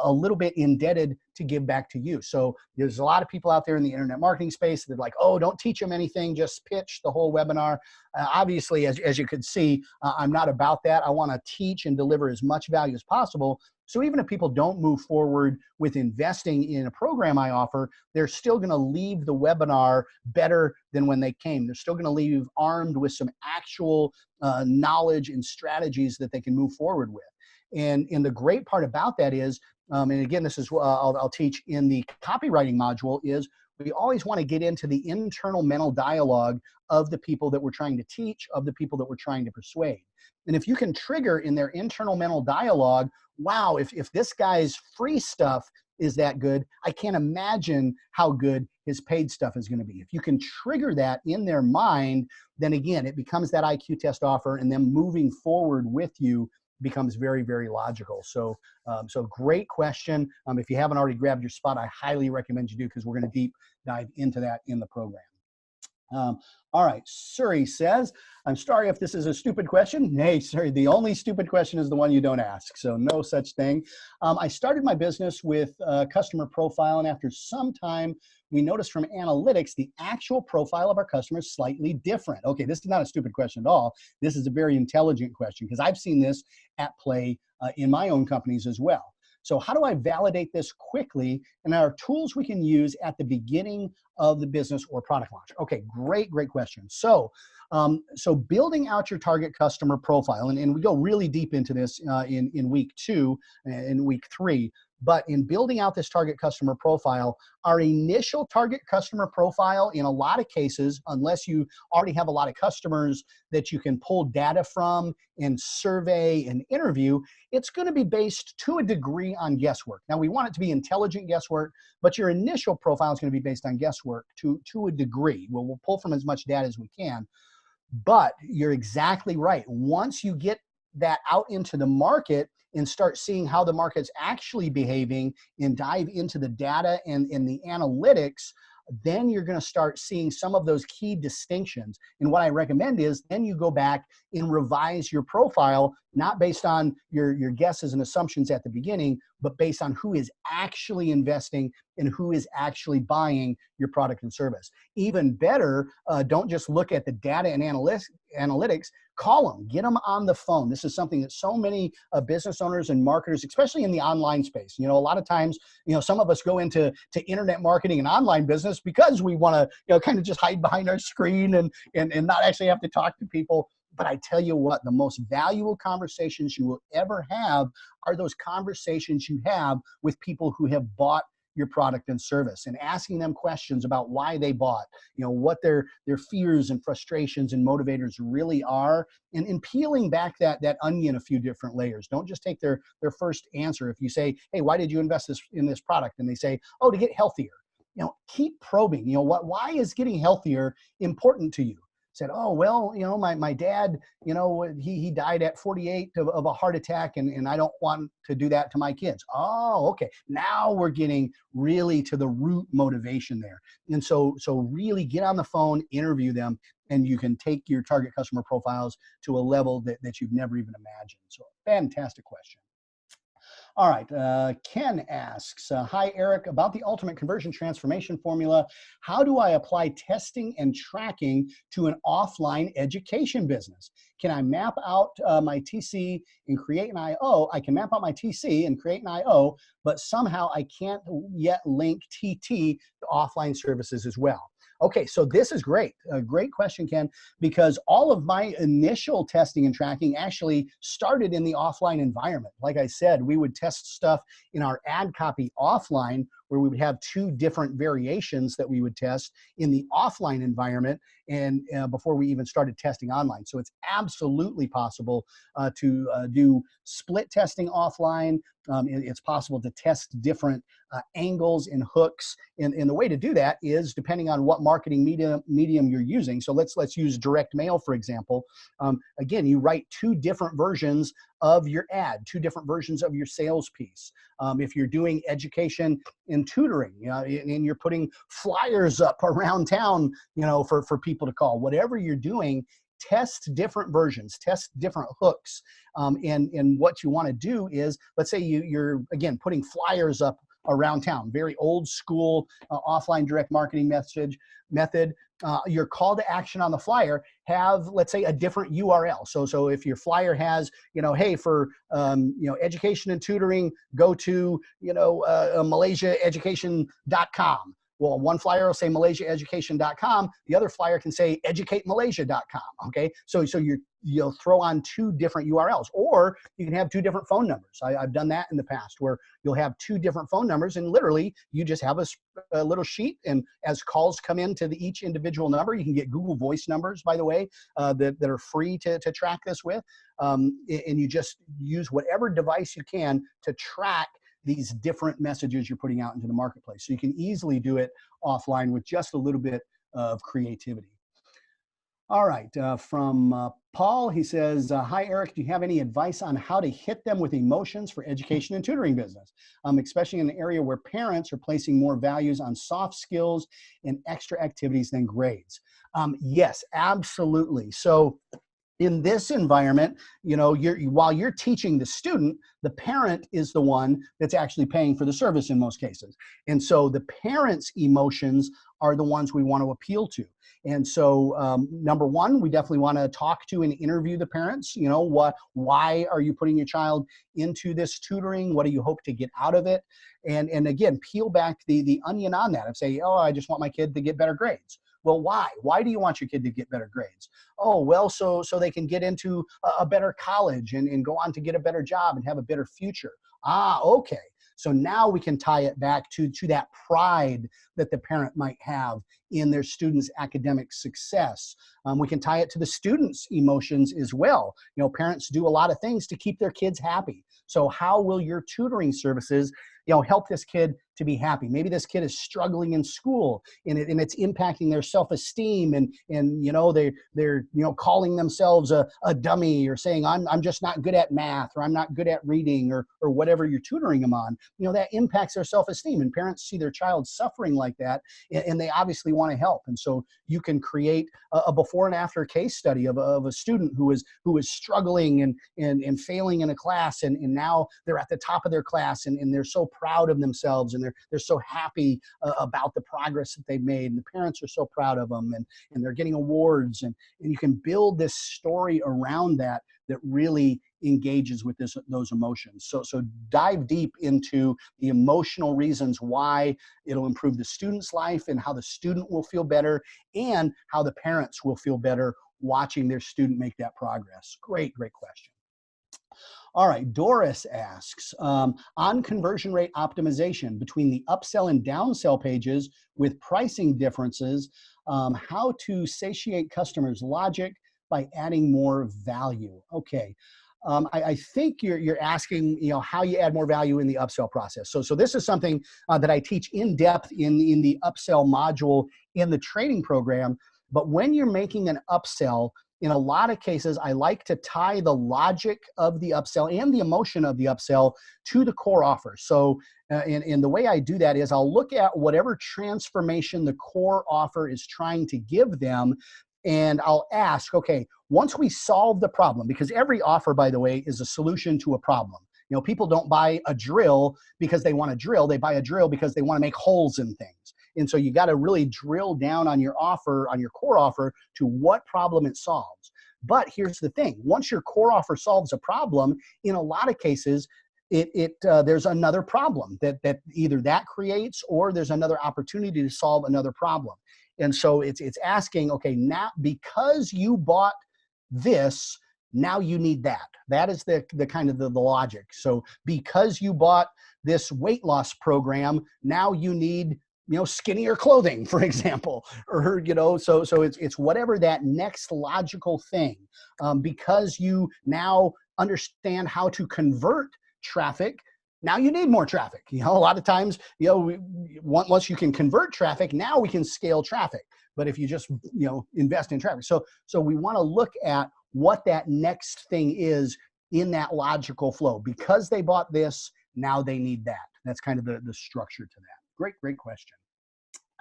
a little bit indebted to give back to you. So there's a lot of people out there in the internet marketing space that are like, oh, don't teach them anything, just pitch the whole webinar. Obviously, as you could see, I'm not about that. I want to teach and deliver as much value as possible. So even if people don't move forward with investing in a program I offer, they're still going to leave the webinar better than when they came. They're still going to leave armed with some actual knowledge and strategies that they can move forward with. And the great part about that is, and again, this is what I'll teach in the copywriting module, is we always want to get into the internal mental dialogue of the people that we're trying to teach, of the people that we're trying to persuade. And if you can trigger in their internal mental dialogue, wow, if this guy's free stuff is that good, I can't imagine how good his paid stuff is going to be. If you can trigger that in their mind, then again, it becomes that IQ test offer, and them moving forward with you becomes very, very logical. So, so great question. If you haven't already grabbed your spot, I highly recommend you do, because we're going to deep dive into that in the program. All right, Suri says, I'm sorry if this is a stupid question. Hey, Suri, the only stupid question is the one you don't ask, so no such thing. I started my business with a customer profile, and after some time, we noticed from analytics the actual profile of our customers slightly different. Okay, this is not a stupid question at all. This is a very intelligent question, because I've seen this at play in my own companies as well. So how do I validate this quickly? And there are tools we can use at the beginning of the business or product launch? Okay, great question. So building out your target customer profile, and we go really deep into this in week 2 and week 3. But in building out this target customer profile, our initial target customer profile, in a lot of cases, unless you already have a lot of customers that you can pull data from and survey and interview, it's going to be based to a degree on guesswork. Now, we want it to be intelligent guesswork, but your initial profile is going to be based on guesswork to a degree. We'll pull from as much data as we can. But you're exactly right. Once you get that out into the market and start seeing how the market's actually behaving and dive into the data and the analytics, then you're going to start seeing some of those key distinctions. And what I recommend is then you go back and revise your profile, not based on your guesses and assumptions at the beginning, but based on who is actually investing and who is actually buying your product and service. Even better, don't just look at the data and analytics, call them, get them on the phone. This is something that so many business owners and marketers, especially in the online space, a lot of times, some of us go into internet marketing and online business because we want to, kind of just hide behind our screen and not actually have to talk to people. But I tell you what, the most valuable conversations you will ever have are those conversations you have with people who have bought your product and service, and asking them questions about why they bought, what their fears and frustrations and motivators really are, and peeling back that onion a few different layers. Don't just take their first answer. If you say, hey, why did you invest in this product? And they say, oh, to get healthier. Keep probing. Why is getting healthier important to you? Said, oh, well, my dad, he died at 48 of a heart attack, and I don't want to do that to my kids. Oh, okay. Now we're getting really to the root motivation there. And so really get on the phone, interview them, and you can take your target customer profiles to a level that you've never even imagined. So fantastic question. All right, Ken asks, hi, Eric, about the ultimate conversion transformation formula. How do I apply testing and tracking to an offline education business? Can I map out my TC and create an IO? I can map out my TC and create an IO, but somehow I can't yet link TT to offline services as well. Okay, so this is great. A great question, Ken, because all of my initial testing and tracking actually started in the offline environment. Like I said, we would test stuff in our ad copy offline, where we would have 2 different variations that we would test in the offline environment, and before we even started testing online. So it's absolutely possible to do split testing offline. It's possible to test different angles and hooks, and the way to do that is depending on what marketing medium you're using. So let's use direct mail, for example. Again, you write 2 different versions of your ad, 2 different versions of your sales piece. If you're doing education and tutoring, and you're putting flyers up around town, for people to call, whatever you're doing, test different versions, test different hooks. And what you want to do is, let's say you're, again, putting flyers up around town, very old school offline direct marketing method. Your call to action on the flyer have, let's say, a different URL. So if your flyer has, hey, for education and tutoring, go to MalaysiaEducation.com. Well, one flyer will say MalaysiaEducation.com. The other flyer can say EducateMalaysia.com. Okay, so you'll throw on 2 different URLs, or you can have 2 different phone numbers. I've done that in the past, where you'll have 2 different phone numbers, and literally you just have a little sheet, and as calls come into each individual number, you can get Google Voice numbers, by the way, that are free to track this with, and you just use whatever device you can to track these different messages you're putting out into the marketplace. So you can easily do it offline with just a little bit of creativity. All right, from Paul, he says, hi, Eric, do you have any advice on how to hit them with emotions for education and tutoring business, especially in an area where parents are placing more values on soft skills and extra activities than grades? Yes, absolutely. So In this environment, you know, while you're teaching the student, the parent is the one that's actually paying for the service in most cases. And so the parents' emotions are the ones we want to appeal to. And so number one, we definitely want to talk to and interview the parents. You know, why are you putting your child into this tutoring? What do you hope to get out of it? And again, peel back the onion on that and say, oh, I just want my kid to get better grades. Well, why? Why do you want your kid to get better grades? Oh, well, so they can get into a better college and go on to get a better job and have a better future. Ah, okay. So now we can tie it back to that pride that the parent might have in their students' academic success. We can tie it to the students' emotions as well. You know, parents do a lot of things to keep their kids happy. So how will your tutoring services, you know, help this kid to be happy? Maybe this kid is struggling in school and it's impacting their self-esteem and you know, they're you know, calling themselves a dummy or saying I'm just not good at math or I'm not good at reading or whatever you're tutoring them on. You know, that impacts their self-esteem, and parents see their child suffering like that and they obviously want to help. And so you can create a before and after case study of a student who is struggling and failing in a class and now they're at the top of their class and they're so proud of themselves and they're so happy about the progress that they've made, and the parents are so proud of them and they're getting awards, and you can build this story around that really engages with those emotions. So dive deep into the emotional reasons why it'll improve the student's life and how the student will feel better and how the parents will feel better watching their student make that progress. Great question. All right, Doris asks, on conversion rate optimization between the upsell and downsell pages with pricing differences, how to satiate customers' logic by adding more value. Okay, I think you're asking, you know, how you add more value in the upsell process. So this is something that I teach in depth in the upsell module in the training program. But when you're making an upsell, in a lot of cases, I like to tie the logic of the upsell and the emotion of the upsell to the core offer. So and the way I do that is I'll look at whatever transformation the core offer is trying to give them, and I'll ask, okay, once we solve the problem, because every offer, by the way, is a solution to a problem. You know, people don't buy a drill because they want to drill. They buy a drill because they want to make holes in things. And so you got to really drill down on your offer, on your core offer, to what problem it solves. But here's the thing. Once your core offer solves a problem, in a lot of cases, there's another problem that either that creates or there's another opportunity to solve another problem. And so it's asking, okay, now because you bought this, now you need that. That is the kind of the logic. So because you bought this weight loss program, now you need, you know, skinnier clothing, for example, or, you know, so it's whatever that next logical thing, because you now understand how to convert traffic. Now you need more traffic. You know, a lot of times, you know, once you can convert traffic, now we can scale traffic. But if you just, you know, invest in traffic. So we want to look at what that next thing is in that logical flow. Because they bought this, now they need that. That's kind of the structure to that. Great question.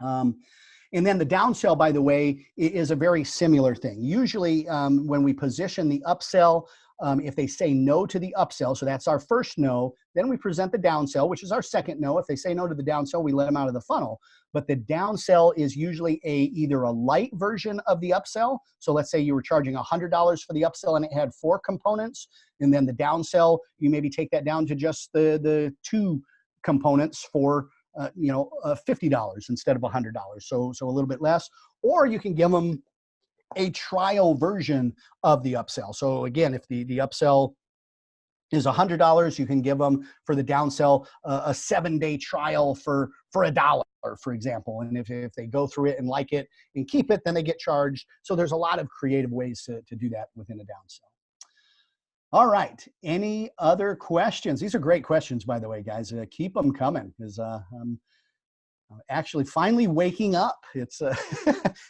And then the downsell, by the way, is a very similar thing. Usually when we position the upsell, if they say no to the upsell, so that's our first no, then we present the downsell, which is our second no. If they say no to the downsell, we let them out of the funnel. But the downsell is usually either a light version of the upsell. So let's say you were charging $100 for the upsell and it had 4 components. And then the downsell, you maybe take that down to just the 2 components for you know, $50 instead of $100. So a little bit less. Or you can give them a trial version of the upsell. So again, if the upsell is $100, you can give them for the downsell a 7-day trial for $1, for example. And if they go through it and like it and keep it, then they get charged. So there's a lot of creative ways to do that within a downsell. All right. Any other questions? These are great questions, by the way, guys. Keep them coming, because I'm actually finally waking up. It's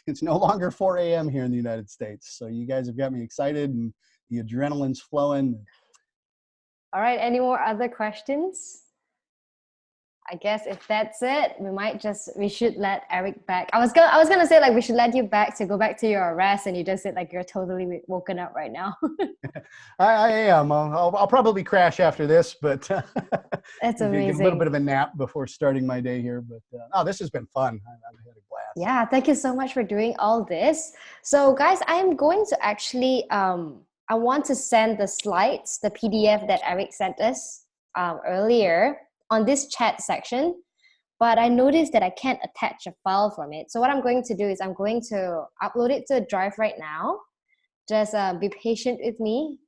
it's no longer 4 a.m. here in the United States. So you guys have got me excited and the adrenaline's flowing. All right. Any more other questions? I guess if that's it, we should let Eric back. I was gonna say like we should let you back to go back to your rest, and you just said like you're totally woken up right now. I am. I'll probably crash after this, but That's get a little amazing. bit of a nap before starting my day here. But oh, this has been fun. I've had a blast. Yeah, thank you so much for doing all this. So guys, I am going to actually I want to send the slides, the PDF that Eric sent us earlier on this chat section, but I noticed that I can't attach a file from it. So what I'm going to do is I'm going to upload it to a drive right now. Just be patient with me.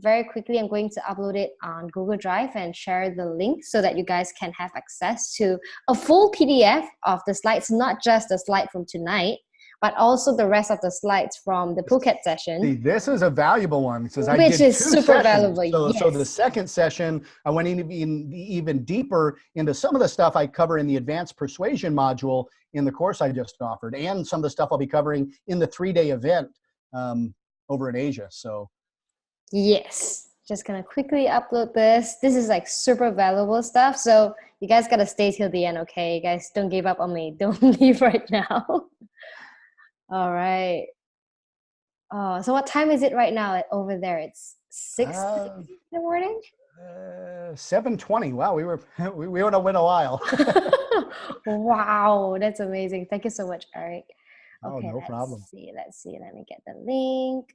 Very quickly, I'm going to upload it on Google Drive and share the link so that you guys can have access to a full PDF of the slides, not just the slide from tonight, but also the rest of the slides from the Phuket session. See, this is a valuable one because I Which did is 2 super sessions. valuable, So the second session, I went even deeper into some of the stuff I cover in the advanced persuasion module in the course I just offered, and some of the stuff I'll be covering in the 3-day event over in Asia. So yes, just gonna quickly upload this. This is like super valuable stuff. So you guys gotta stay till the end, okay? You guys don't give up on me. Don't leave right now. All right. Oh, so what time is it right now over there? It's 6 in the morning? 7:20. Wow, we went a while. Wow, that's amazing. Thank you so much, Eric. Oh, no problem. Let's see. Let me get the link.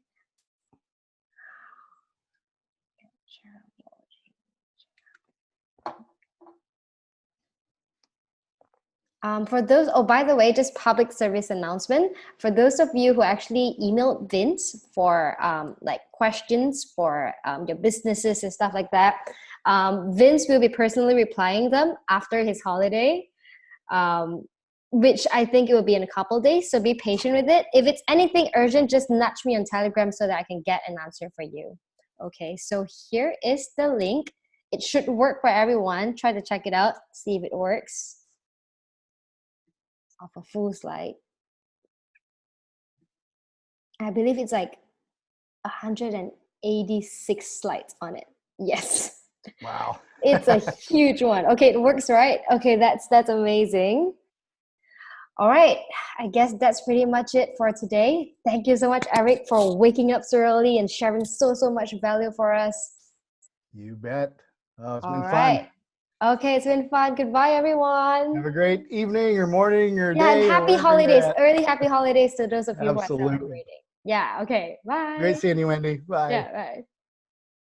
For those, oh, by the way, just public service announcement. For those of you who actually emailed Vince for like questions for your businesses and stuff like that, Vince will be personally replying them after his holiday, which I think it will be in a couple days. So be patient with it. If it's anything urgent, just nudge me on Telegram so that I can get an answer for you. Okay, so here is the link. It should work for everyone. Try to check it out, see if it works. Of a full slide. I believe it's like 186 slides on it. Yes. Wow. It's a huge one. Okay, it works, right? Okay, that's amazing. All right, I guess that's pretty much it for today. Thank you so much, Eric, for waking up so early and sharing so much value for us. You bet. It's been right. fun. Okay, it's been fun. Goodbye, everyone. Have a great evening or morning or yeah, day. And happy holidays. Early happy holidays to those of you Absolutely. who are celebrating. Yeah, okay. Bye. Great seeing you, Wendy. Bye. Yeah, bye.